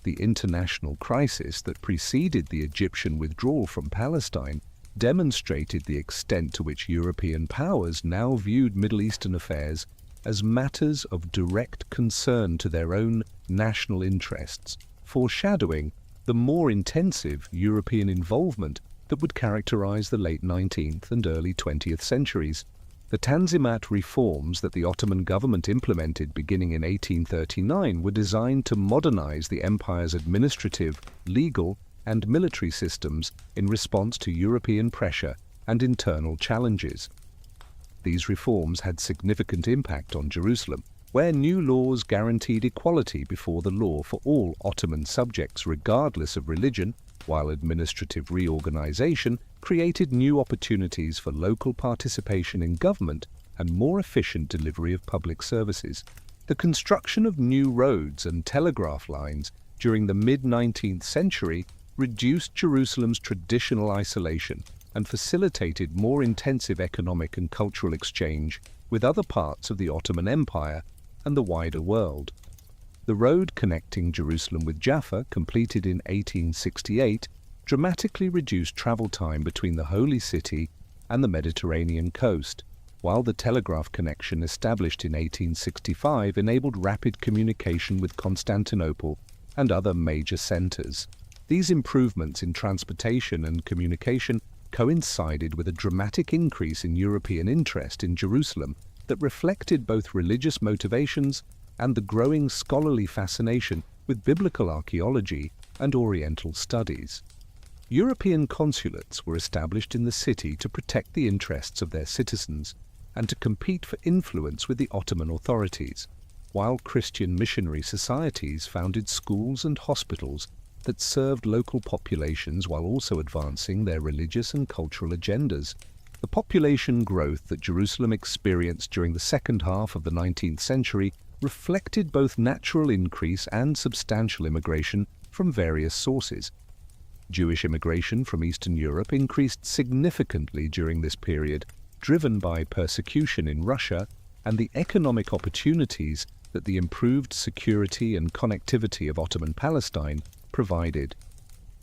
The international crisis that preceded the Egyptian withdrawal from Palestine demonstrated the extent to which European powers now viewed Middle Eastern affairs as matters of direct concern to their own national interests, foreshadowing the more intensive European involvement that would characterize the late 19th and early 20th centuries. The Tanzimat reforms that the Ottoman government implemented beginning in 1839 were designed to modernize the empire's administrative, legal, and military systems in response to European pressure and internal challenges. These reforms had significant impact on Jerusalem, where new laws guaranteed equality before the law for all Ottoman subjects regardless of religion, while administrative reorganization created new opportunities for local participation in government and more efficient delivery of public services. The construction of new roads and telegraph lines during the mid-19th century reduced Jerusalem's traditional isolation and facilitated more intensive economic and cultural exchange with other parts of the Ottoman Empire and the wider world. The road connecting Jerusalem with Jaffa, completed in 1868, dramatically reduced travel time between the Holy City and the Mediterranean coast, while the telegraph connection established in 1865 enabled rapid communication with Constantinople and other major centers. These improvements in transportation and communication coincided with a dramatic increase in European interest in Jerusalem that reflected both religious motivations and the growing scholarly fascination with biblical archaeology and Oriental studies. European consulates were established in the city to protect the interests of their citizens and to compete for influence with the Ottoman authorities, while Christian missionary societies founded schools and hospitals that served local populations while also advancing their religious and cultural agendas. The population growth that Jerusalem experienced during the second half of the 19th century reflected both natural increase and substantial immigration from various sources. Jewish immigration from Eastern Europe increased significantly during this period, driven by persecution in Russia and the economic opportunities that the improved security and connectivity of Ottoman Palestine provided.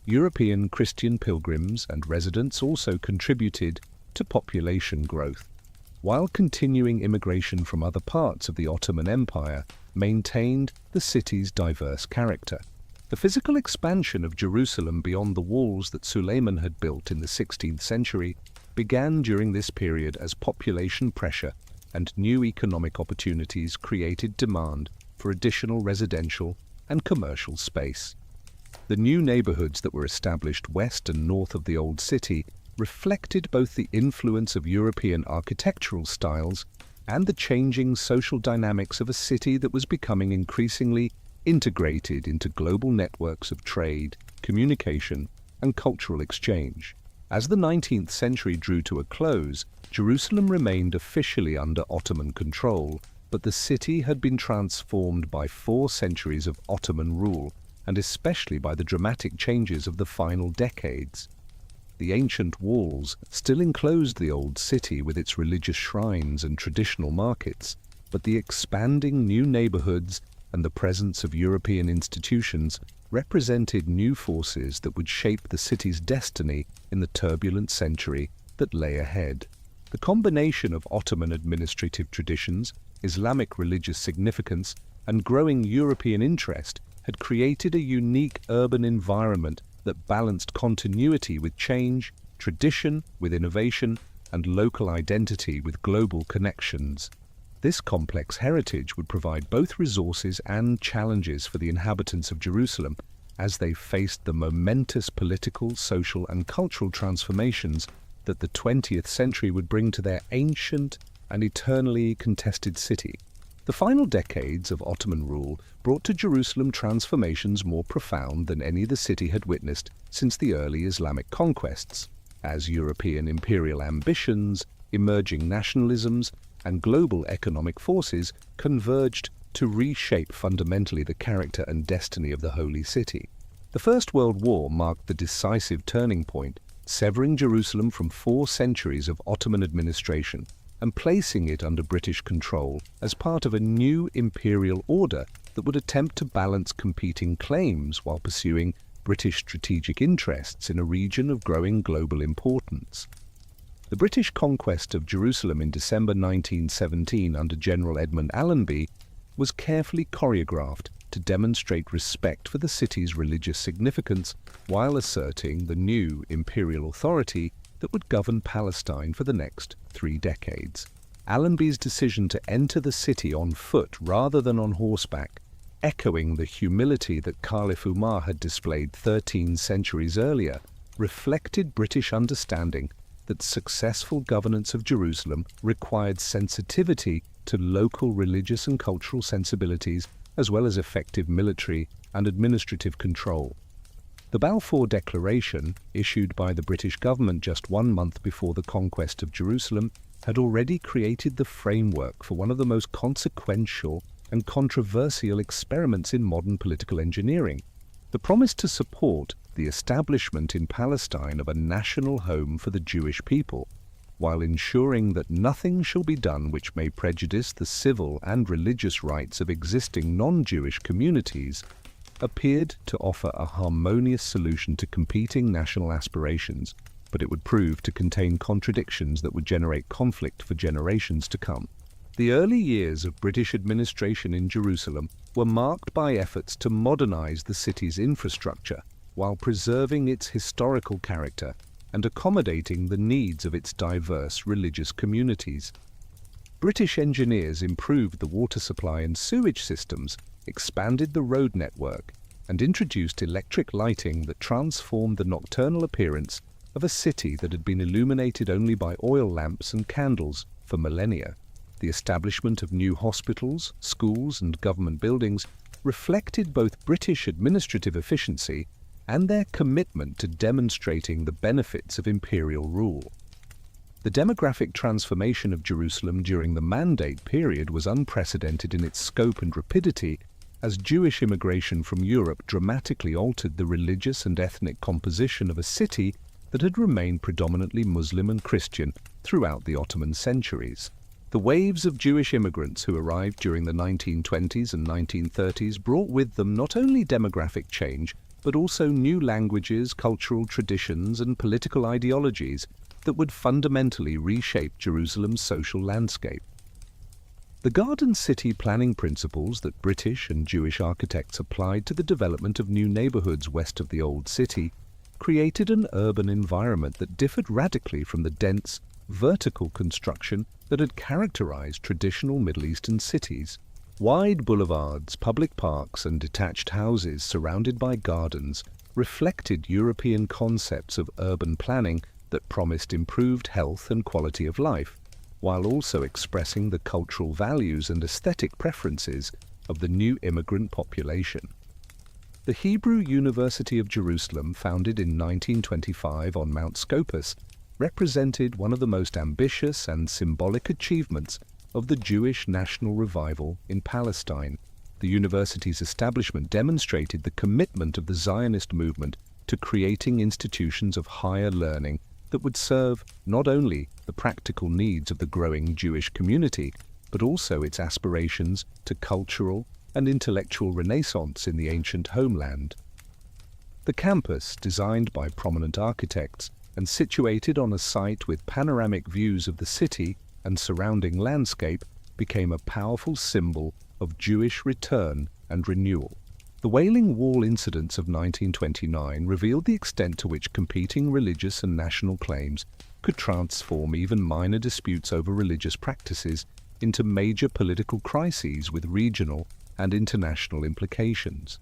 European Christian pilgrims and residents also contributed to population growth, while continuing immigration from other parts of the Ottoman Empire maintained the city's diverse character. The physical expansion of Jerusalem beyond the walls that Suleiman had built in the 16th century began during this period as population pressure and new economic opportunities created demand for additional residential and commercial space. The new neighborhoods that were established west and north of the Old City reflected both the influence of European architectural styles and the changing social dynamics of a city that was becoming increasingly integrated into global networks of trade, communication, and cultural exchange. As the 19th century drew to a close, Jerusalem remained officially under Ottoman control, but the city had been transformed by 4 centuries of Ottoman rule, and especially by the dramatic changes of the final decades. The ancient walls still enclosed the old city with its religious shrines and traditional markets, but the expanding new neighborhoods and the presence of European institutions represented new forces that would shape the city's destiny in the turbulent century that lay ahead. The combination of Ottoman administrative traditions, Islamic religious significance, and growing European interest had created a unique urban environment that balanced continuity with change, tradition with innovation, and local identity with global connections. This complex heritage would provide both resources and challenges for the inhabitants of Jerusalem as they faced the momentous political, social, and cultural transformations that the 20th century would bring to their ancient and eternally contested city. The final decades of Ottoman rule brought to Jerusalem transformations more profound than any the city had witnessed since the early Islamic conquests, as European imperial ambitions, emerging nationalisms, and global economic forces converged to reshape fundamentally the character and destiny of the Holy City. The First World War marked the decisive turning point, severing Jerusalem from 4 centuries of Ottoman administration and placing it under British control as part of a new imperial order that would attempt to balance competing claims while pursuing British strategic interests in a region of growing global importance. The British conquest of Jerusalem in December 1917 under General Edmund Allenby was carefully choreographed to demonstrate respect for the city's religious significance while asserting the new imperial authority that would govern Palestine for the next 3 decades. Allenby's decision to enter the city on foot rather than on horseback, echoing the humility that Caliph Umar had displayed 13 centuries earlier, reflected British understanding that successful governance of Jerusalem required sensitivity to local religious and cultural sensibilities as well as effective military and administrative control. The Balfour Declaration, issued by the British government just 1 month before the conquest of Jerusalem, had already created the framework for one of the most consequential and controversial experiments in modern political engineering. The promise to support the establishment in Palestine of a national home for the Jewish people, while ensuring that nothing shall be done which may prejudice the civil and religious rights of existing non-Jewish communities, appeared to offer a harmonious solution to competing national aspirations, but it would prove to contain contradictions that would generate conflict for generations to come. The early years of British administration in Jerusalem were marked by efforts to modernize the city's infrastructure while preserving its historical character and accommodating the needs of its diverse religious communities. British engineers improved the water supply and sewage systems, expanded the road network, and introduced electric lighting that transformed the nocturnal appearance of a city that had been illuminated only by oil lamps and candles for millennia. The establishment of new hospitals, schools, and government buildings reflected both British administrative efficiency and their commitment to demonstrating the benefits of imperial rule. The demographic transformation of Jerusalem during the Mandate period was unprecedented in its scope and rapidity, as Jewish immigration from Europe dramatically altered the religious and ethnic composition of a city that had remained predominantly Muslim and Christian throughout the Ottoman centuries. The waves of Jewish immigrants who arrived during the 1920s and 1930s brought with them not only demographic change, but also new languages, cultural traditions, and political ideologies that would fundamentally reshape Jerusalem's social landscape. The garden city planning principles that British and Jewish architects applied to the development of new neighborhoods west of the Old City created an urban environment that differed radically from the dense, vertical construction that had characterized traditional Middle Eastern cities. Wide boulevards, public parks, and detached houses surrounded by gardens reflected European concepts of urban planning that promised improved health and quality of life, while also expressing the cultural values and aesthetic preferences of the new immigrant population. The Hebrew University of Jerusalem, founded in 1925 on Mount Scopus, represented one of the most ambitious and symbolic achievements of the Jewish national revival in Palestine. The university's establishment demonstrated the commitment of the Zionist movement to creating institutions of higher learning that would serve not only the practical needs of the growing Jewish community, but also its aspirations to cultural and intellectual renaissance in the ancient homeland. The campus, designed by prominent architects and situated on a site with panoramic views of the city and surrounding landscape, became a powerful symbol of Jewish return and renewal. The Wailing Wall incidents of 1929 revealed the extent to which competing religious and national claims could transform even minor disputes over religious practices into major political crises with regional and international implications.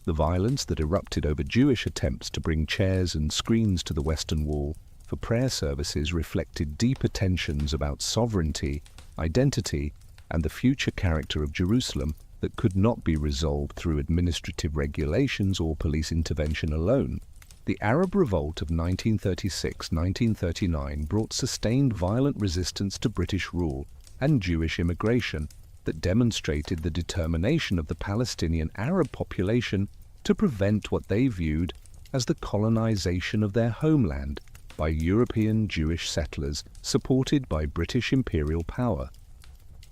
The violence that erupted over Jewish attempts to bring chairs and screens to the Western Wall for prayer services reflected deeper tensions about sovereignty, identity, and the future character of Jerusalem that could not be resolved through administrative regulations or police intervention alone. The Arab Revolt of 1936-1939 brought sustained violent resistance to British rule and Jewish immigration that demonstrated the determination of the Palestinian Arab population to prevent what they viewed as the colonization of their homeland by European Jewish settlers supported by British imperial power.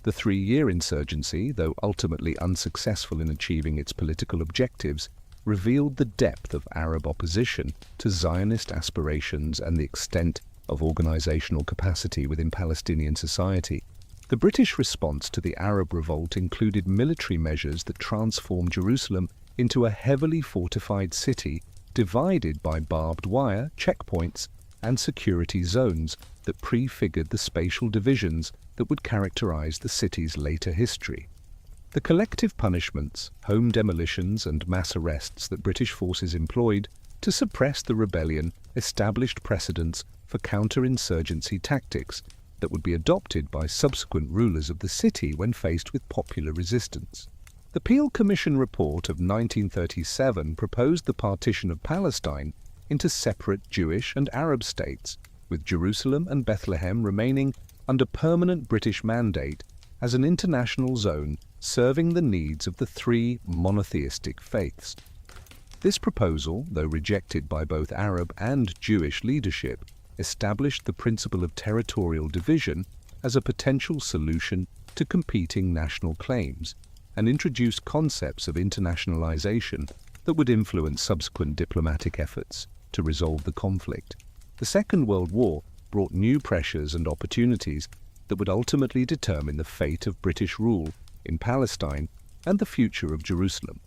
The three-year insurgency, though ultimately unsuccessful in achieving its political objectives, revealed the depth of Arab opposition to Zionist aspirations and the extent of organizational capacity within Palestinian society. The British response to the Arab Revolt included military measures that transformed Jerusalem into a heavily fortified city divided by barbed wire, checkpoints, and security zones that prefigured the spatial divisions that would characterize the city's later history. The collective punishments, home demolitions, and mass arrests that British forces employed to suppress the rebellion established precedents for counter-insurgency tactics that would be adopted by subsequent rulers of the city when faced with popular resistance. The Peel Commission report of 1937 proposed the partition of Palestine into separate Jewish and Arab states, with Jerusalem and Bethlehem remaining under permanent British mandate as an international zone serving the needs of the three monotheistic faiths. This proposal, though rejected by both Arab and Jewish leadership, established the principle of territorial division as a potential solution to competing national claims, and introduced concepts of internationalization that would influence subsequent diplomatic efforts to resolve the conflict. The Second World War brought new pressures and opportunities that would ultimately determine the fate of British rule in Palestine and the future of Jerusalem.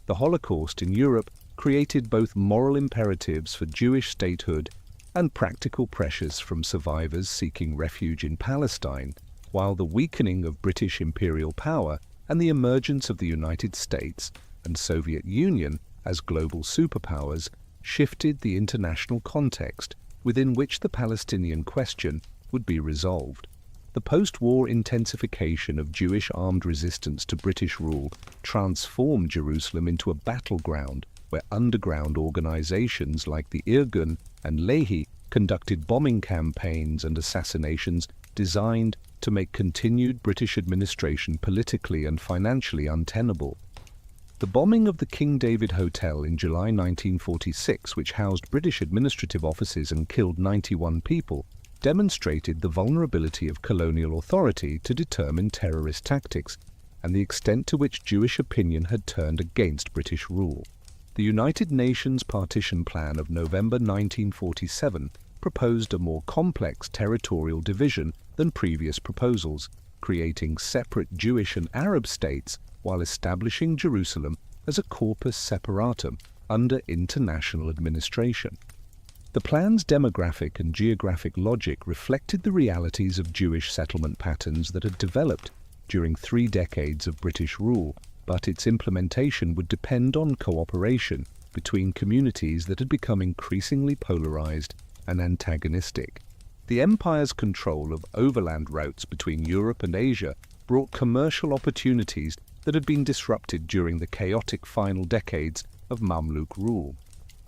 The Holocaust in Europe created both moral imperatives for Jewish statehood and practical pressures from survivors seeking refuge in Palestine, while the weakening of British imperial power and the emergence of the United States and Soviet Union as global superpowers shifted the international context within which the Palestinian question would be resolved. The post-war intensification of Jewish armed resistance to British rule transformed Jerusalem into a battleground where underground organizations like the Irgun and Lehi conducted bombing campaigns and assassinations designed to make continued British administration politically and financially untenable. The bombing of the King David Hotel in July 1946, which housed British administrative offices and killed 91 people, demonstrated the vulnerability of colonial authority to determine terrorist tactics and the extent to which Jewish opinion had turned against British rule. The United Nations Partition Plan of November 1947 proposed a more complex territorial division than previous proposals, creating separate Jewish and Arab states while establishing Jerusalem as a corpus separatum under international administration. The plan's demographic and geographic logic reflected the realities of Jewish settlement patterns that had developed during 3 decades of British rule, but its implementation would depend on cooperation between communities that had become increasingly polarized and antagonistic. The empire's control of overland routes between Europe and Asia brought commercial opportunities that had been disrupted during the chaotic final decades of Mamluk rule,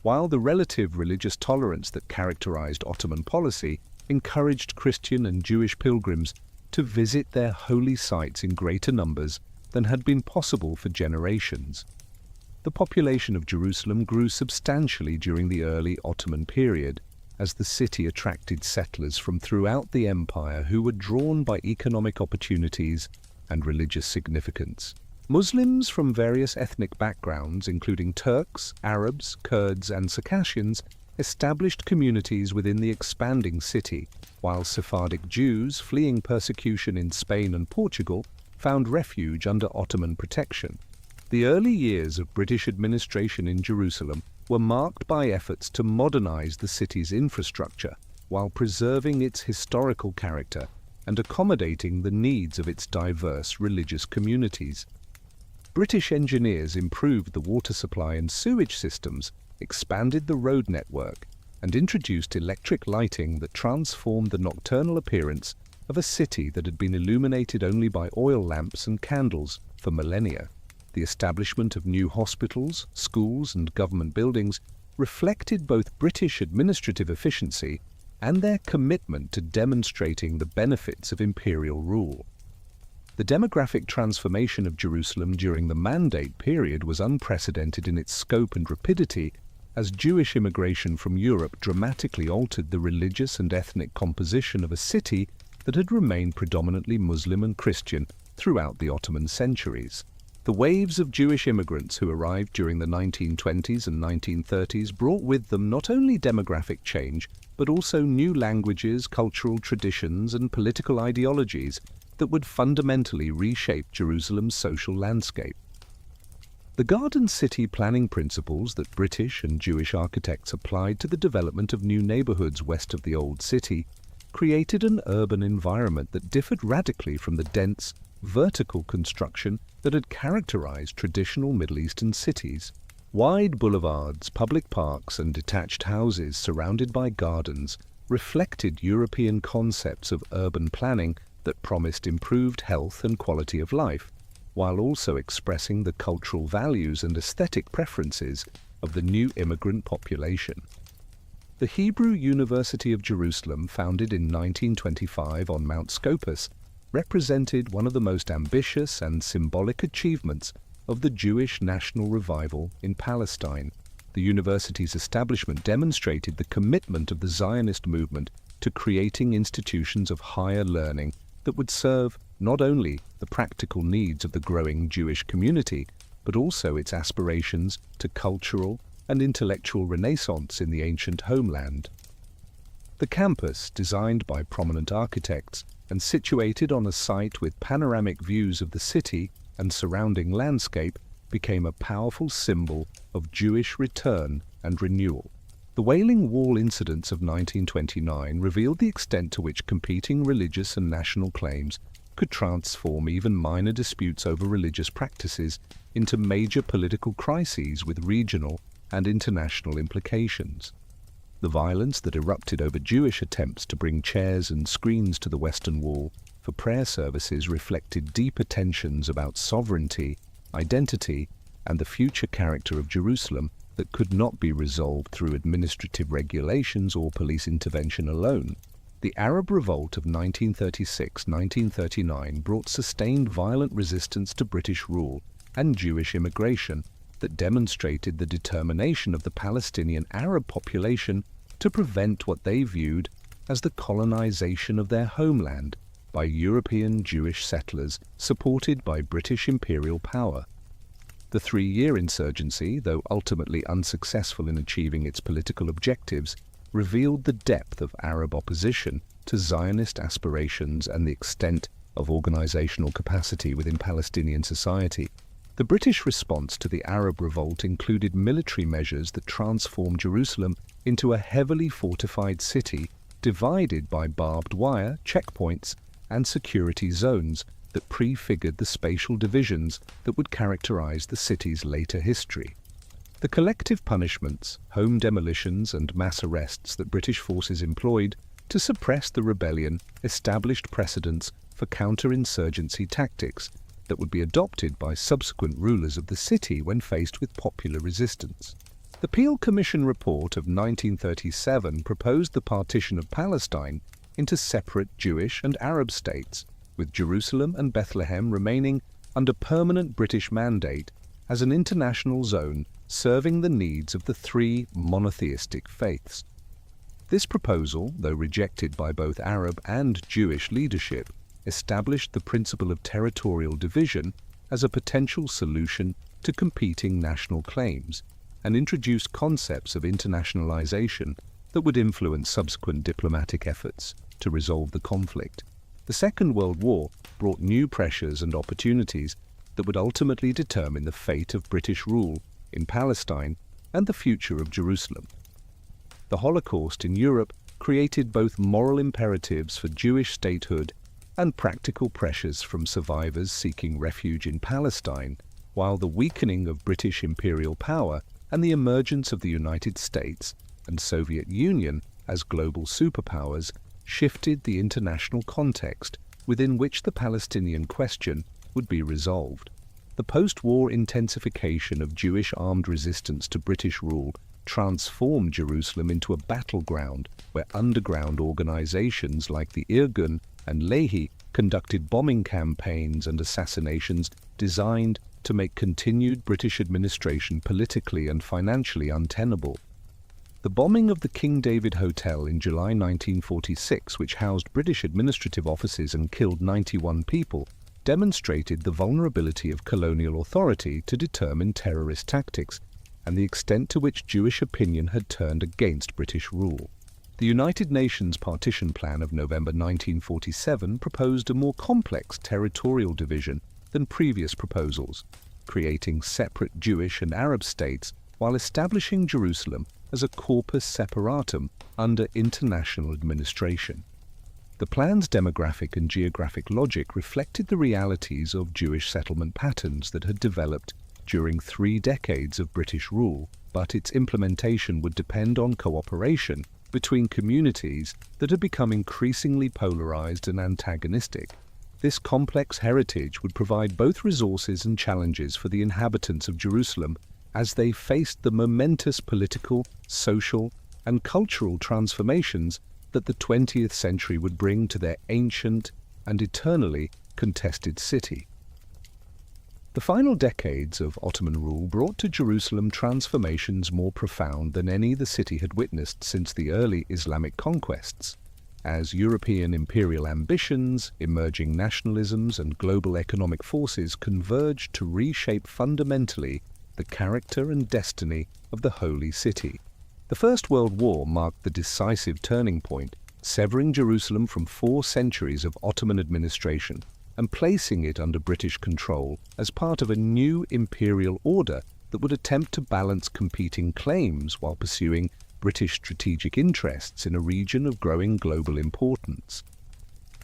while the relative religious tolerance that characterized Ottoman policy encouraged Christian and Jewish pilgrims to visit their holy sites in greater numbers than had been possible for generations. The population of Jerusalem grew substantially during the early Ottoman period, as the city attracted settlers from throughout the empire who were drawn by economic opportunities and religious significance. Muslims from various ethnic backgrounds, including Turks, Arabs, Kurds, and Circassians, established communities within the expanding city, while Sephardic Jews fleeing persecution in Spain and Portugal found refuge under Ottoman protection. The early years of British administration in Jerusalem were marked by efforts to modernize the city's infrastructure while preserving its historical character and accommodating the needs of its diverse religious communities. British engineers improved the water supply and sewage systems, expanded the road network, and introduced electric lighting that transformed the nocturnal appearance of a city that had been illuminated only by oil lamps and candles for millennia. The establishment of new hospitals, schools, and government buildings reflected both British administrative efficiency and their commitment to demonstrating the benefits of imperial rule. The demographic transformation of Jerusalem during the Mandate period was unprecedented in its scope and rapidity, as Jewish immigration from Europe dramatically altered the religious and ethnic composition of a city that had remained predominantly Muslim and Christian throughout the Ottoman centuries. The waves of Jewish immigrants who arrived during the 1920s and 1930s brought with them not only demographic change, but also new languages, cultural traditions, and political ideologies that would fundamentally reshape Jerusalem's social landscape. The garden city planning principles that British and Jewish architects applied to the development of new neighborhoods west of the Old City created an urban environment that differed radically from the dense, vertical construction that had characterized traditional Middle Eastern cities. Wide boulevards, public parks, and detached houses surrounded by gardens reflected European concepts of urban planning that promised improved health and quality of life, while also expressing the cultural values and aesthetic preferences of the new immigrant population. The Hebrew University of Jerusalem, founded in 1925 on Mount Scopus, represented one of the most ambitious and symbolic achievements of the Jewish national revival in Palestine. The university's establishment demonstrated the commitment of the Zionist movement to creating institutions of higher learning that would serve not only the practical needs of the growing Jewish community, but also its aspirations to cultural and intellectual renaissance in the ancient homeland. The campus, designed by prominent architects and situated on a site with panoramic views of the city and surrounding landscape, became a powerful symbol of Jewish return and renewal. The Wailing Wall incidents of 1929 revealed the extent to which competing religious and national claims could transform even minor disputes over religious practices into major political crises with regional and international implications. The violence that erupted over Jewish attempts to bring chairs and screens to the Western Wall for prayer services reflected deeper tensions about sovereignty, identity, and the future character of Jerusalem that could not be resolved through administrative regulations or police intervention alone. The Arab Revolt of 1936-1939 brought sustained violent resistance to British rule and Jewish immigration that demonstrated the determination of the Palestinian Arab population to prevent what they viewed as the colonization of their homeland by European Jewish settlers supported by British imperial power. The three-year insurgency, though ultimately unsuccessful in achieving its political objectives, revealed the depth of Arab opposition to Zionist aspirations and the extent of organizational capacity within Palestinian society. The British response to the Arab Revolt included military measures that transformed Jerusalem into a heavily fortified city divided by barbed wire, checkpoints, and security zones that prefigured the spatial divisions that would characterize the city's later history. The collective punishments, home demolitions, and mass arrests that British forces employed to suppress the rebellion established precedents for counterinsurgency tactics that would be adopted by subsequent rulers of the city when faced with popular resistance. The Peel Commission report of 1937 proposed the partition of Palestine into separate Jewish and Arab states, with Jerusalem and Bethlehem remaining under permanent British mandate as an international zone serving the needs of the three monotheistic faiths. This proposal, though rejected by both Arab and Jewish leadership, established the principle of territorial division as a potential solution to competing national claims, and introduced concepts of internationalization that would influence subsequent diplomatic efforts to resolve the conflict. The Second World War brought new pressures and opportunities that would ultimately determine the fate of British rule in Palestine and the future of Jerusalem. The Holocaust in Europe created both moral imperatives for Jewish statehood and practical pressures from survivors seeking refuge in Palestine, while the weakening of British imperial power and the emergence of the United States and Soviet Union as global superpowers shifted the international context within which the Palestinian question would be resolved. The post-war intensification of Jewish armed resistance to British rule transformed Jerusalem into a battleground where underground organizations like the Irgun and Lehi conducted bombing campaigns and assassinations designed to make continued British administration politically and financially untenable. The bombing of the King David Hotel in July 1946, which housed British administrative offices and killed 91 people, demonstrated the vulnerability of colonial authority to determine terrorist tactics and the extent to which Jewish opinion had turned against British rule. The United Nations Partition Plan of November 1947 proposed a more complex territorial division than previous proposals, creating separate Jewish and Arab states while establishing Jerusalem as a corpus separatum under international administration. The plan's demographic and geographic logic reflected the realities of Jewish settlement patterns that had developed during 3 decades of British rule, but its implementation would depend on cooperation between communities that had become increasingly polarized and antagonistic. This complex heritage would provide both resources and challenges for the inhabitants of Jerusalem as they faced the momentous political, social, and cultural transformations that the 20th century would bring to their ancient and eternally contested city. The final decades of Ottoman rule brought to Jerusalem transformations more profound than any the city had witnessed since the early Islamic conquests. As European imperial ambitions, emerging nationalisms, and global economic forces converged to reshape fundamentally the character and destiny of the Holy City. The First World War marked the decisive turning point, severing Jerusalem from 4 centuries of Ottoman administration and placing it under British control as part of a new imperial order that would attempt to balance competing claims while pursuing British strategic interests in a region of growing global importance.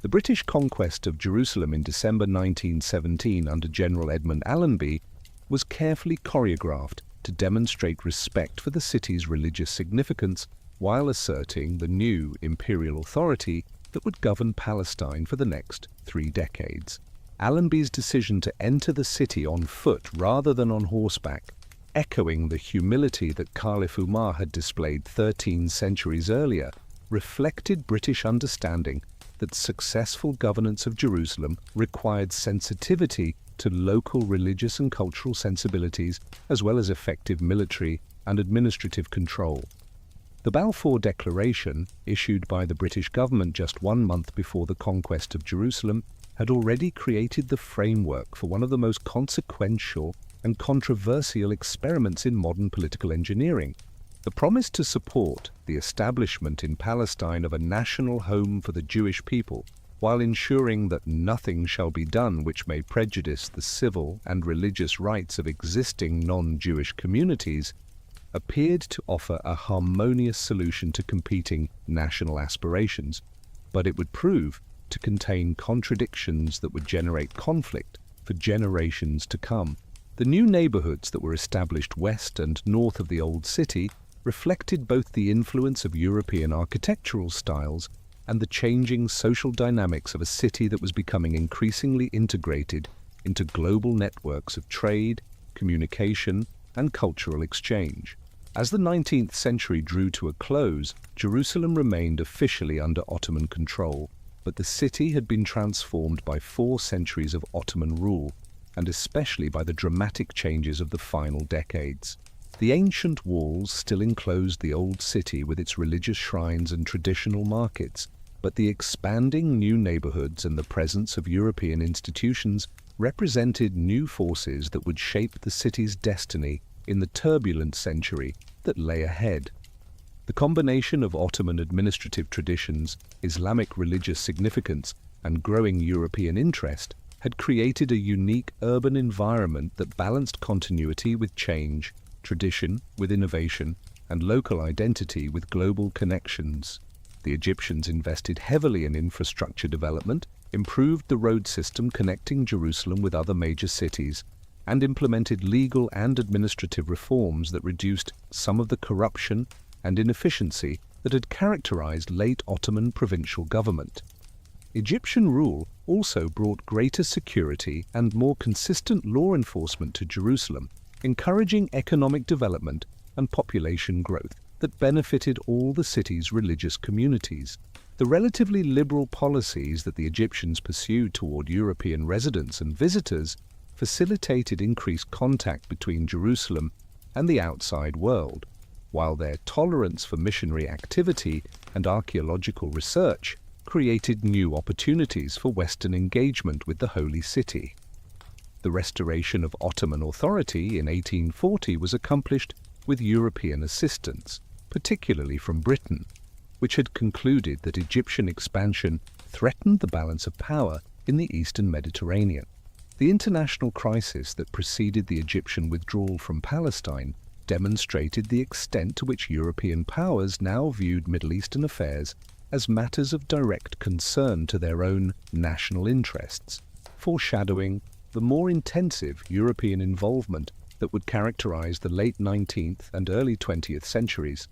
The British conquest of Jerusalem in December 1917 under General Edmund Allenby was carefully choreographed to demonstrate respect for the city's religious significance while asserting the new imperial authority that would govern Palestine for the next 3 decades. Allenby's decision to enter the city on foot rather than on horseback, echoing the humility that Caliph Umar had displayed 13 centuries earlier, reflected British understanding that successful governance of Jerusalem required sensitivity to local religious and cultural sensibilities, as well as effective military and administrative control. The Balfour Declaration, issued by the British government just 1 month before the conquest of Jerusalem, had already created the framework for one of the most consequential and controversial experiments in modern political engineering. The promise to support the establishment in Palestine of a national home for the Jewish people, while ensuring that nothing shall be done which may prejudice the civil and religious rights of existing non-Jewish communities, appeared to offer a harmonious solution to competing national aspirations, but it would prove to contain contradictions that would generate conflict for generations to come. The new neighborhoods that were established west and north of the old city reflected both the influence of European architectural styles and the changing social dynamics of a city that was becoming increasingly integrated into global networks of trade, communication, and cultural exchange. As the 19th century drew to a close, Jerusalem remained officially under Ottoman control, but the city had been transformed by 4 centuries of Ottoman rule, and especially by the dramatic changes of the final decades. The ancient walls still enclosed the old city with its religious shrines and traditional markets, but the expanding new neighborhoods and the presence of European institutions represented new forces that would shape the city's destiny in the turbulent century that lay ahead. The combination of Ottoman administrative traditions, Islamic religious significance, and growing European interest had created a unique urban environment that balanced continuity with change, tradition with innovation, and local identity with global connections. The Egyptians invested heavily in infrastructure development, improved the road system connecting Jerusalem with other major cities, and implemented legal and administrative reforms that reduced some of the corruption and inefficiency that had characterized late Ottoman provincial government. Egyptian rule also brought greater security and more consistent law enforcement to Jerusalem, encouraging economic development and population growth that benefited all the city's religious communities. The relatively liberal policies that the Egyptians pursued toward European residents and visitors facilitated increased contact between Jerusalem and the outside world, while their tolerance for missionary activity and archaeological research created new opportunities for Western engagement with the Holy City. The restoration of Ottoman authority in 1840 was accomplished with European assistance, particularly from Britain, which had concluded that Egyptian expansion threatened the balance of power in the Eastern Mediterranean. The international crisis that preceded the Egyptian withdrawal from Palestine demonstrated the extent to which European powers now viewed Middle Eastern affairs as matters of direct concern to their own national interests, foreshadowing the more intensive European involvement that would characterize the late 19th and early 20th centuries.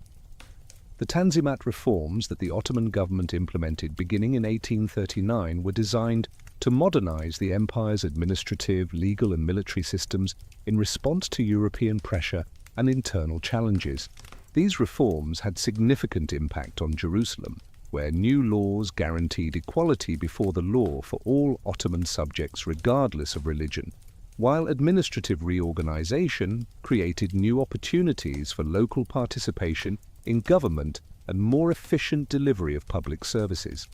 The Tanzimat reforms that the Ottoman government implemented beginning in 1839 were designed to modernize the empire's administrative, legal and military systems in response to European pressure and internal challenges. These reforms had significant impact on Jerusalem, where new laws guaranteed equality before the law for all Ottoman subjects regardless of religion, while administrative reorganization created new opportunities for local participation in government and more efficient delivery of public services.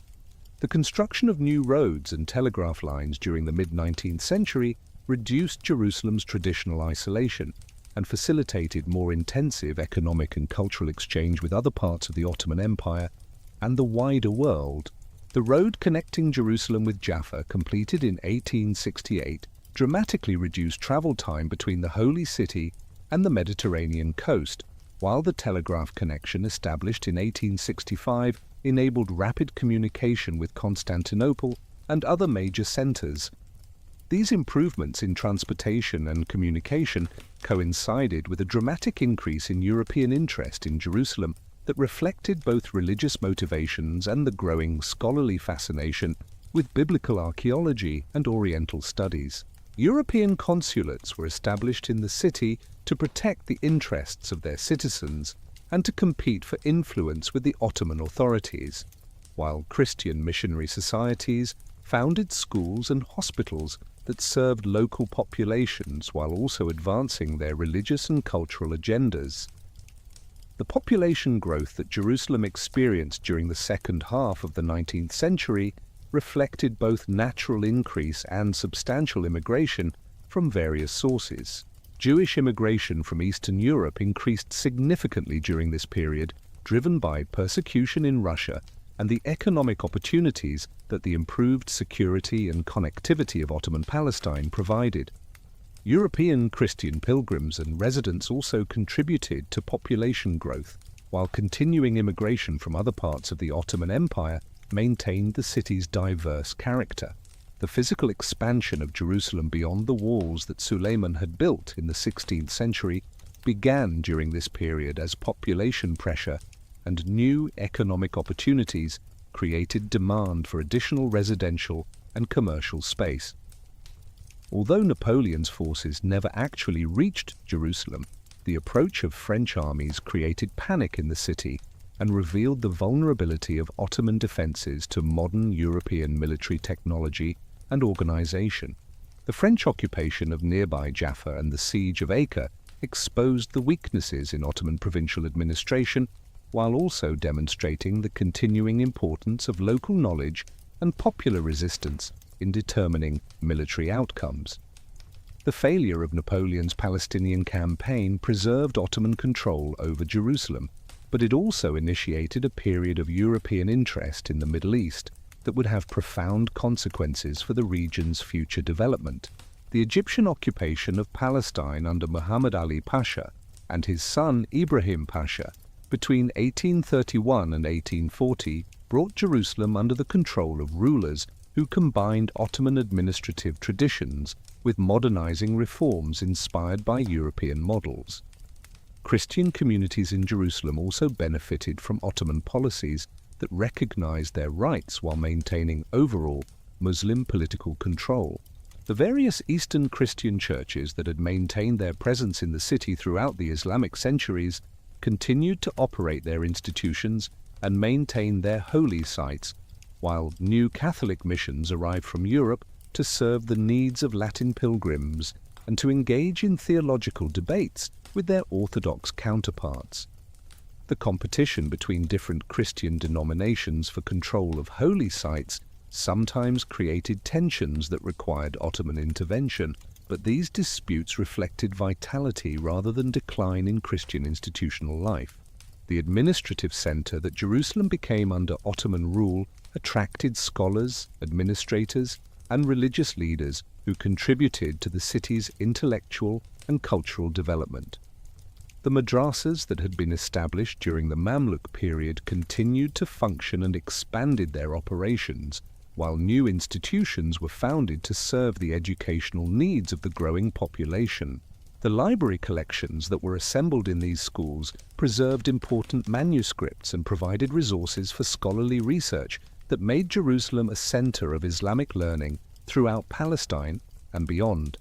The construction of new roads and telegraph lines during the mid-19th century reduced Jerusalem's traditional isolation and facilitated more intensive economic and cultural exchange with other parts of the Ottoman Empire and the wider world. The road connecting Jerusalem with Jaffa, completed in 1868, dramatically reduced travel time between the Holy City and the Mediterranean coast, while the telegraph connection established in 1865 enabled rapid communication with Constantinople and other major centers. These improvements in transportation and communication coincided with a dramatic increase in European interest in Jerusalem that reflected both religious motivations and the growing scholarly fascination with biblical archaeology and Oriental studies. European consulates were established in the city to protect the interests of their citizens and to compete for influence with the Ottoman authorities, while Christian missionary societies founded schools and hospitals that served local populations while also advancing their religious and cultural agendas. The population growth that Jerusalem experienced during the second half of the 19th century reflected both natural increase and substantial immigration from various sources. Jewish immigration from Eastern Europe increased significantly during this period, driven by persecution in Russia and the economic opportunities that the improved security and connectivity of Ottoman Palestine provided. European Christian pilgrims and residents also contributed to population growth, while continuing immigration from other parts of the Ottoman Empire maintained the city's diverse character. The physical expansion of Jerusalem beyond the walls that Suleiman had built in the 16th century began during this period as population pressure and new economic opportunities created demand for additional residential and commercial space. Although Napoleon's forces never actually reached Jerusalem, the approach of French armies created panic in the city and revealed the vulnerability of Ottoman defenses to modern European military technology and organization. The French occupation of nearby Jaffa and the siege of Acre exposed the weaknesses in Ottoman provincial administration, while also demonstrating the continuing importance of local knowledge and popular resistance in determining military outcomes. The failure of Napoleon's Palestinian campaign preserved Ottoman control over Jerusalem, but it also initiated a period of European interest in the Middle East that would have profound consequences for the region's future development. The Egyptian occupation of Palestine under Muhammad Ali Pasha and his son Ibrahim Pasha between 1831 and 1840 brought Jerusalem under the control of rulers who combined Ottoman administrative traditions with modernizing reforms inspired by European models. Christian communities in Jerusalem also benefited from Ottoman policies that recognized their rights while maintaining overall Muslim political control. The various Eastern Christian churches that had maintained their presence in the city throughout the Islamic centuries continued to operate their institutions and maintain their holy sites, while new Catholic missions arrived from Europe to serve the needs of Latin pilgrims and to engage in theological debates with their Orthodox counterparts. The competition between different Christian denominations for control of holy sites sometimes created tensions that required Ottoman intervention, but these disputes reflected vitality rather than decline in Christian institutional life. The administrative center that Jerusalem became under Ottoman rule attracted scholars, administrators, and religious leaders who contributed to the city's intellectual and cultural development. The madrasas that had been established during the Mamluk period continued to function and expanded their operations, while new institutions were founded to serve the educational needs of the growing population. The library collections that were assembled in these schools preserved important manuscripts and provided resources for scholarly research that made Jerusalem a center of Islamic learning throughout Palestine and beyond.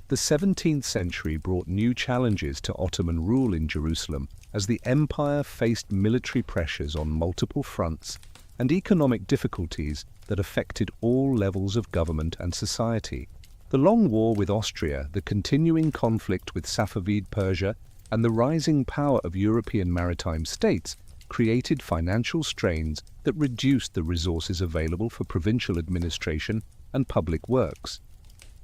The 17th century brought new challenges to Ottoman rule in Jerusalem as the empire faced military pressures on multiple fronts and economic difficulties that affected all levels of government and society. The long war with Austria, the continuing conflict with Safavid Persia, and the rising power of European maritime states created financial strains that reduced the resources available for provincial administration and public works.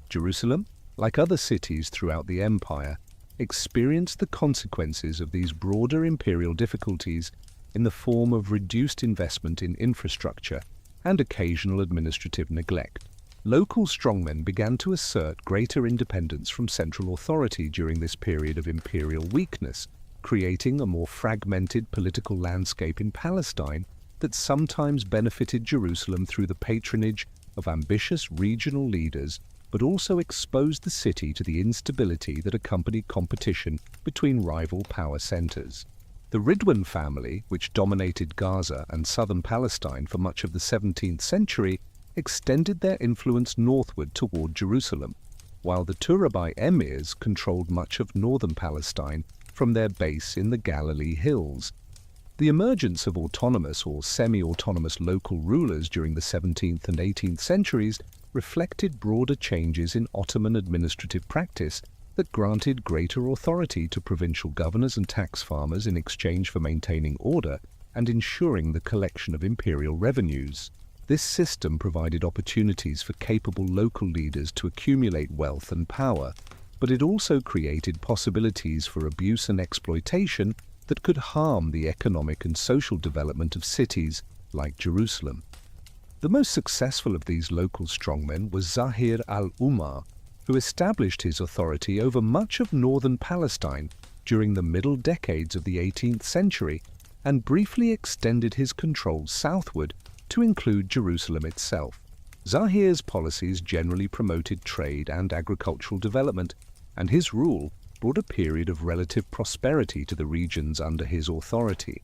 Jerusalem, like other cities throughout the empire, experienced the consequences of these broader imperial difficulties in the form of reduced investment in infrastructure and occasional administrative neglect. Local strongmen began to assert greater independence from central authority during this period of imperial weakness, creating a more fragmented political landscape in Palestine that sometimes benefited Jerusalem through the patronage of ambitious regional leaders, but also exposed the city to the instability that accompanied competition between rival power centers. The Ridwan family, which dominated Gaza and southern Palestine for much of the 17th century, extended their influence northward toward Jerusalem, while the Turabi emirs controlled much of northern Palestine from their base in the Galilee Hills. The emergence of autonomous or semi-autonomous local rulers during the 17th and 18th centuries reflected broader changes in Ottoman administrative practice that granted greater authority to provincial governors and tax farmers in exchange for maintaining order and ensuring the collection of imperial revenues. This system provided opportunities for capable local leaders to accumulate wealth and power, but it also created possibilities for abuse and exploitation that could harm the economic and social development of cities like Jerusalem. The most successful of these local strongmen was Zahir al-Umar, who established his authority over much of northern Palestine during the middle decades of the 18th century and briefly extended his control southward to include Jerusalem itself. Zahir's policies generally promoted trade and agricultural development, and his rule brought a period of relative prosperity to the regions under his authority,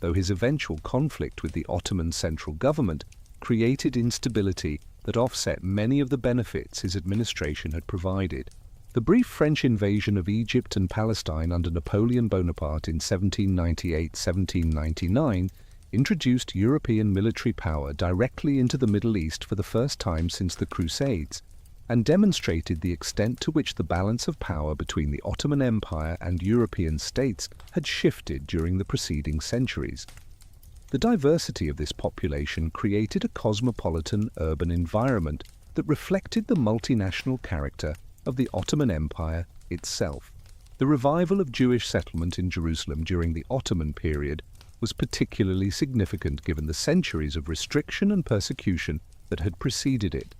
though his eventual conflict with the Ottoman central government created instability that offset many of the benefits his administration had provided. The brief French invasion of Egypt and Palestine under Napoleon Bonaparte in 1798-1799 introduced European military power directly into the Middle East for the first time since the Crusades, and demonstrated the extent to which the balance of power between the Ottoman Empire and European states had shifted during the preceding centuries. The diversity of this population created a cosmopolitan urban environment that reflected the multinational character of the Ottoman Empire itself. The revival of Jewish settlement in Jerusalem during the Ottoman period was particularly significant given the centuries of restriction and persecution that had preceded it.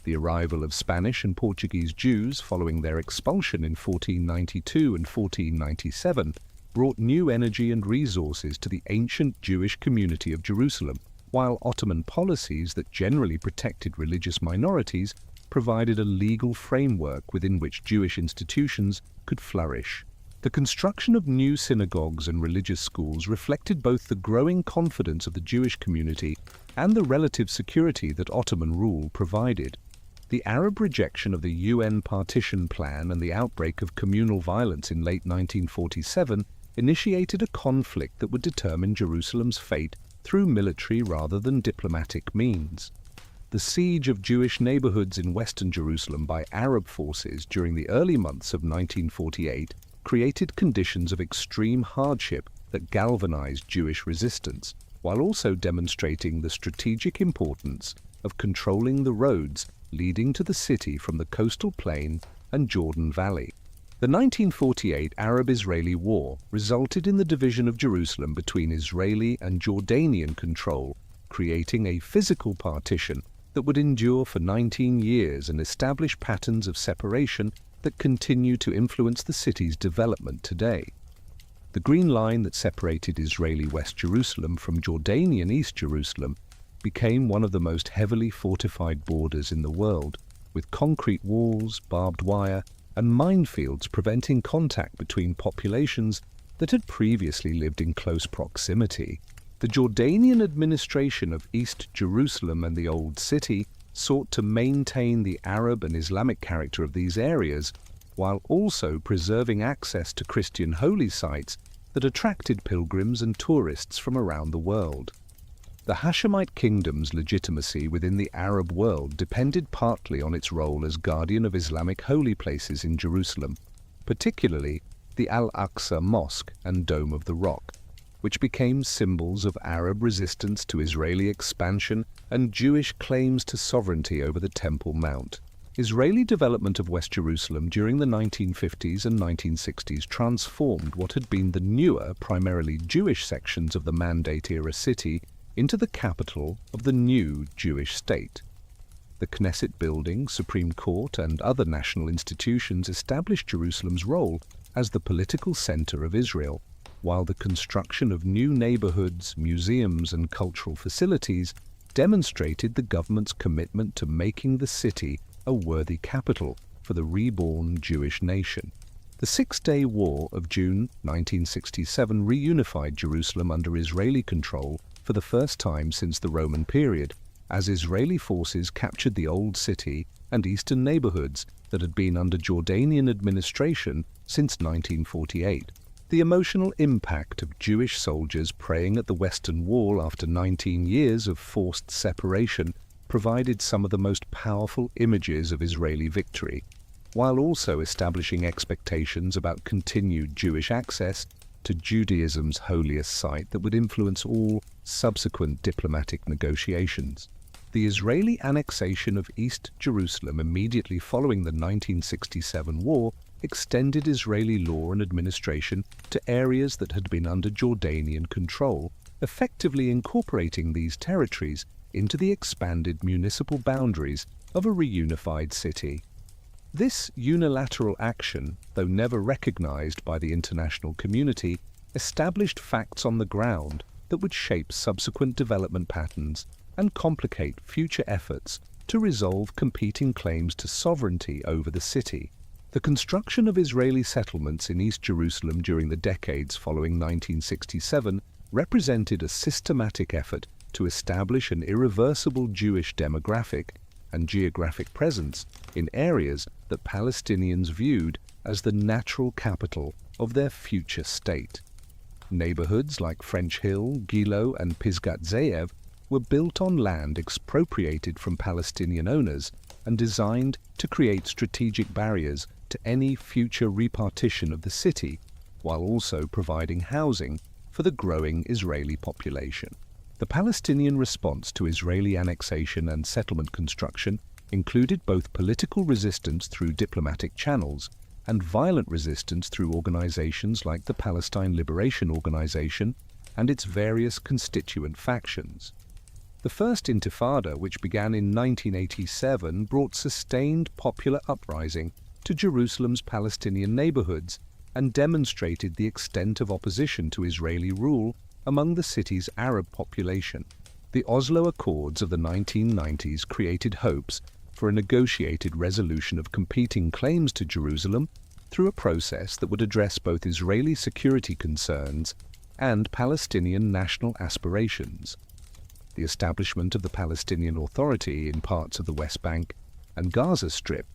The arrival of Spanish and Portuguese Jews following their expulsion in 1492 and 1497 brought new energy and resources to the ancient Jewish community of Jerusalem, while Ottoman policies that generally protected religious minorities provided a legal framework within which Jewish institutions could flourish. The construction of new synagogues and religious schools reflected both the growing confidence of the Jewish community and the relative security that Ottoman rule provided. The Arab rejection of the UN partition plan and the outbreak of communal violence in late 1947 initiated a conflict that would determine Jerusalem's fate through military rather than diplomatic means. The siege of Jewish neighborhoods in western Jerusalem by Arab forces during the early months of 1948 created conditions of extreme hardship that galvanized Jewish resistance, while also demonstrating the strategic importance of controlling the roads leading to the city from the coastal plain and Jordan Valley. The 1948 Arab-Israeli War resulted in the division of Jerusalem between Israeli and Jordanian control, creating a physical partition that would endure for 19 years and establish patterns of separation that continue to influence the city's development today. The Green Line that separated Israeli West Jerusalem from Jordanian East Jerusalem became one of the most heavily fortified borders in the world, with concrete walls, barbed wire, and minefields preventing contact between populations that had previously lived in close proximity. The Jordanian administration of East Jerusalem and the Old City sought to maintain the Arab and Islamic character of these areas, while also preserving access to Christian holy sites that attracted pilgrims and tourists from around the world. The Hashemite kingdom's legitimacy within the Arab world depended partly on its role as guardian of Islamic holy places in Jerusalem, particularly the Al-Aqsa Mosque and Dome of the Rock, which became symbols of Arab resistance to Israeli expansion and Jewish claims to sovereignty over the Temple Mount. Israeli development of West Jerusalem during the 1950s and 1960s transformed what had been the newer, primarily Jewish sections of the Mandate-era city into the capital of the new Jewish state. The Knesset building, Supreme Court, and other national institutions established Jerusalem's role as the political center of Israel, while the construction of new neighborhoods, museums, and cultural facilities demonstrated the government's commitment to making the city a worthy capital for the reborn Jewish nation. The Six-Day War of June 1967 reunified Jerusalem under Israeli control for the first time since the Roman period, as Israeli forces captured the Old City and eastern neighborhoods that had been under Jordanian administration since 1948. The emotional impact of Jewish soldiers praying at the Western Wall after 19 years of forced separation provided some of the most powerful images of Israeli victory, while also establishing expectations about continued Jewish access to Judaism's holiest site that would influence all subsequent diplomatic negotiations. The Israeli annexation of East Jerusalem immediately following the 1967 war extended Israeli law and administration to areas that had been under Jordanian control, effectively incorporating these territories into the expanded municipal boundaries of a reunified city. This unilateral action, though never recognized by the international community, established facts on the ground that would shape subsequent development patterns and complicate future efforts to resolve competing claims to sovereignty over the city. The construction of Israeli settlements in East Jerusalem during the decades following 1967 represented a systematic effort to establish an irreversible Jewish demographic and geographic presence in areas that Palestinians viewed as the natural capital of their future state. Neighborhoods like French Hill, Gilo, and Pisgat Ze'ev were built on land expropriated from Palestinian owners and designed to create strategic barriers to any future repartition of the city, while also providing housing for the growing Israeli population. The Palestinian response to Israeli annexation and settlement construction included both political resistance through diplomatic channels and violent resistance through organizations like the Palestine Liberation Organization and its various constituent factions. The First Intifada, which began in 1987, brought sustained popular uprising to Jerusalem's Palestinian neighborhoods and demonstrated the extent of opposition to Israeli rule among the city's Arab population. The Oslo Accords of the 1990s created hopes for a negotiated resolution of competing claims to Jerusalem, through a process that would address both Israeli security concerns and Palestinian national aspirations. The establishment of the Palestinian Authority in parts of the West Bank and Gaza Strip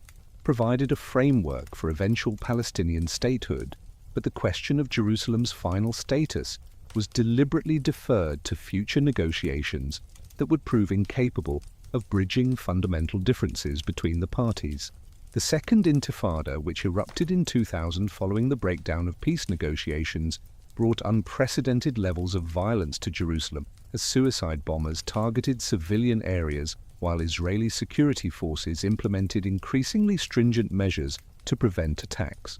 provided a framework for eventual Palestinian statehood, but the question of Jerusalem's final status was deliberately deferred to future negotiations that would prove incapable of bridging fundamental differences between the parties. The Second Intifada, which erupted in 2000 following the breakdown of peace negotiations, brought unprecedented levels of violence to Jerusalem as suicide bombers targeted civilian areas while Israeli security forces implemented increasingly stringent measures to prevent attacks.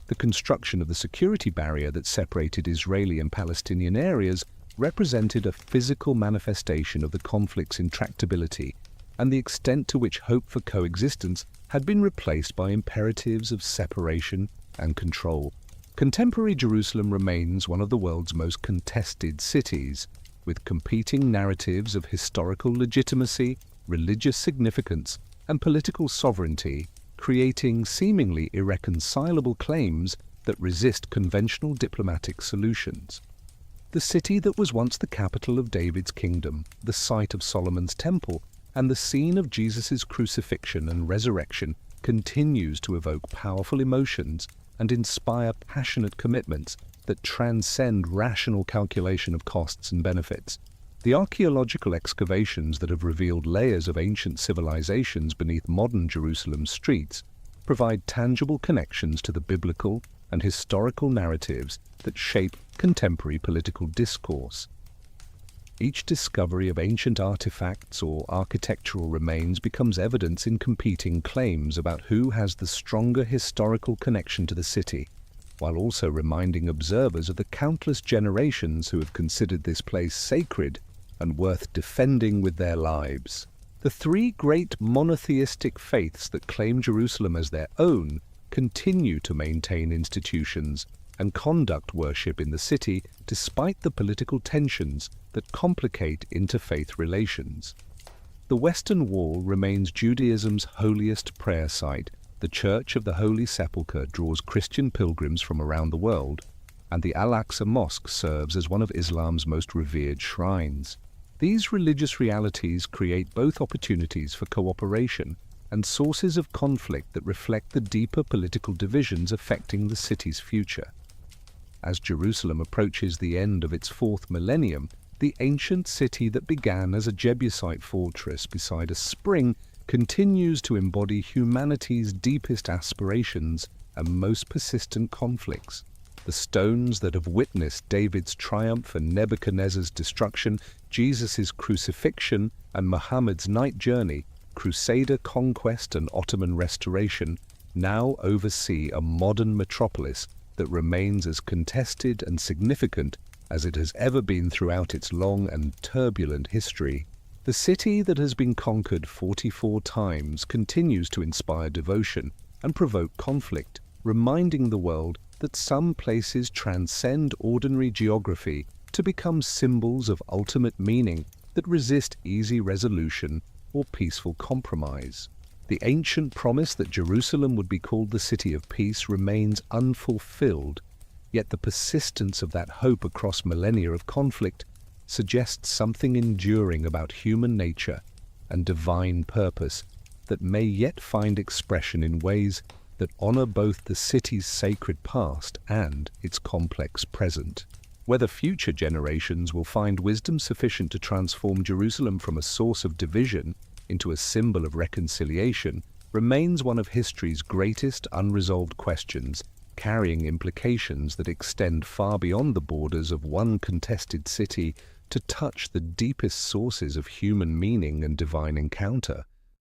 The construction of the security barrier that separated Israeli and Palestinian areas represented a physical manifestation of the conflict's intractability and the extent to which hope for coexistence had been replaced by imperatives of separation and control. Contemporary Jerusalem remains one of the world's most contested cities, with competing narratives of historical legitimacy, religious significance, and political sovereignty, creating seemingly irreconcilable claims that resist conventional diplomatic solutions. The city that was once the capital of David's kingdom, the site of Solomon's temple, and the scene of Jesus' crucifixion and resurrection continues to evoke powerful emotions and inspire passionate commitments that transcend rational calculation of costs and benefits. The archaeological excavations that have revealed layers of ancient civilizations beneath modern Jerusalem's streets provide tangible connections to the biblical and historical narratives that shape contemporary political discourse. Each discovery of ancient artifacts or architectural remains becomes evidence in competing claims about who has the stronger historical connection to the city, while also reminding observers of the countless generations who have considered this place sacred and worth defending with their lives. The three great monotheistic faiths that claim Jerusalem as their own continue to maintain institutions and conduct worship in the city despite the political tensions that complicate interfaith relations. The Western Wall remains Judaism's holiest prayer site. The Church of the Holy Sepulchre draws Christian pilgrims from around the world, and the Al-Aqsa Mosque serves as one of Islam's most revered shrines. These religious realities create both opportunities for cooperation and sources of conflict that reflect the deeper political divisions affecting the city's future. As Jerusalem approaches the end of its fourth millennium, the ancient city that began as a Jebusite fortress beside a spring continues to embody humanity's deepest aspirations and most persistent conflicts. The stones that have witnessed David's triumph and Nebuchadnezzar's destruction, Jesus' crucifixion and Muhammad's night journey, Crusader conquest and Ottoman restoration, now oversee a modern metropolis that remains as contested and significant as it has ever been throughout its long and turbulent history. The city that has been conquered 44 times continues to inspire devotion and provoke conflict, reminding the world that some places transcend ordinary geography to become symbols of ultimate meaning that resist easy resolution or peaceful compromise. The ancient promise that Jerusalem would be called the city of peace remains unfulfilled, yet the persistence of that hope across millennia of conflict suggests something enduring about human nature and divine purpose that may yet find expression in ways that honor both the city's sacred past and its complex present. Whether future generations will find wisdom sufficient to transform Jerusalem from a source of division into a symbol of reconciliation remains one of history's greatest unresolved questions, carrying implications that extend far beyond the borders of one contested city to touch the deepest sources of human meaning and divine encounter.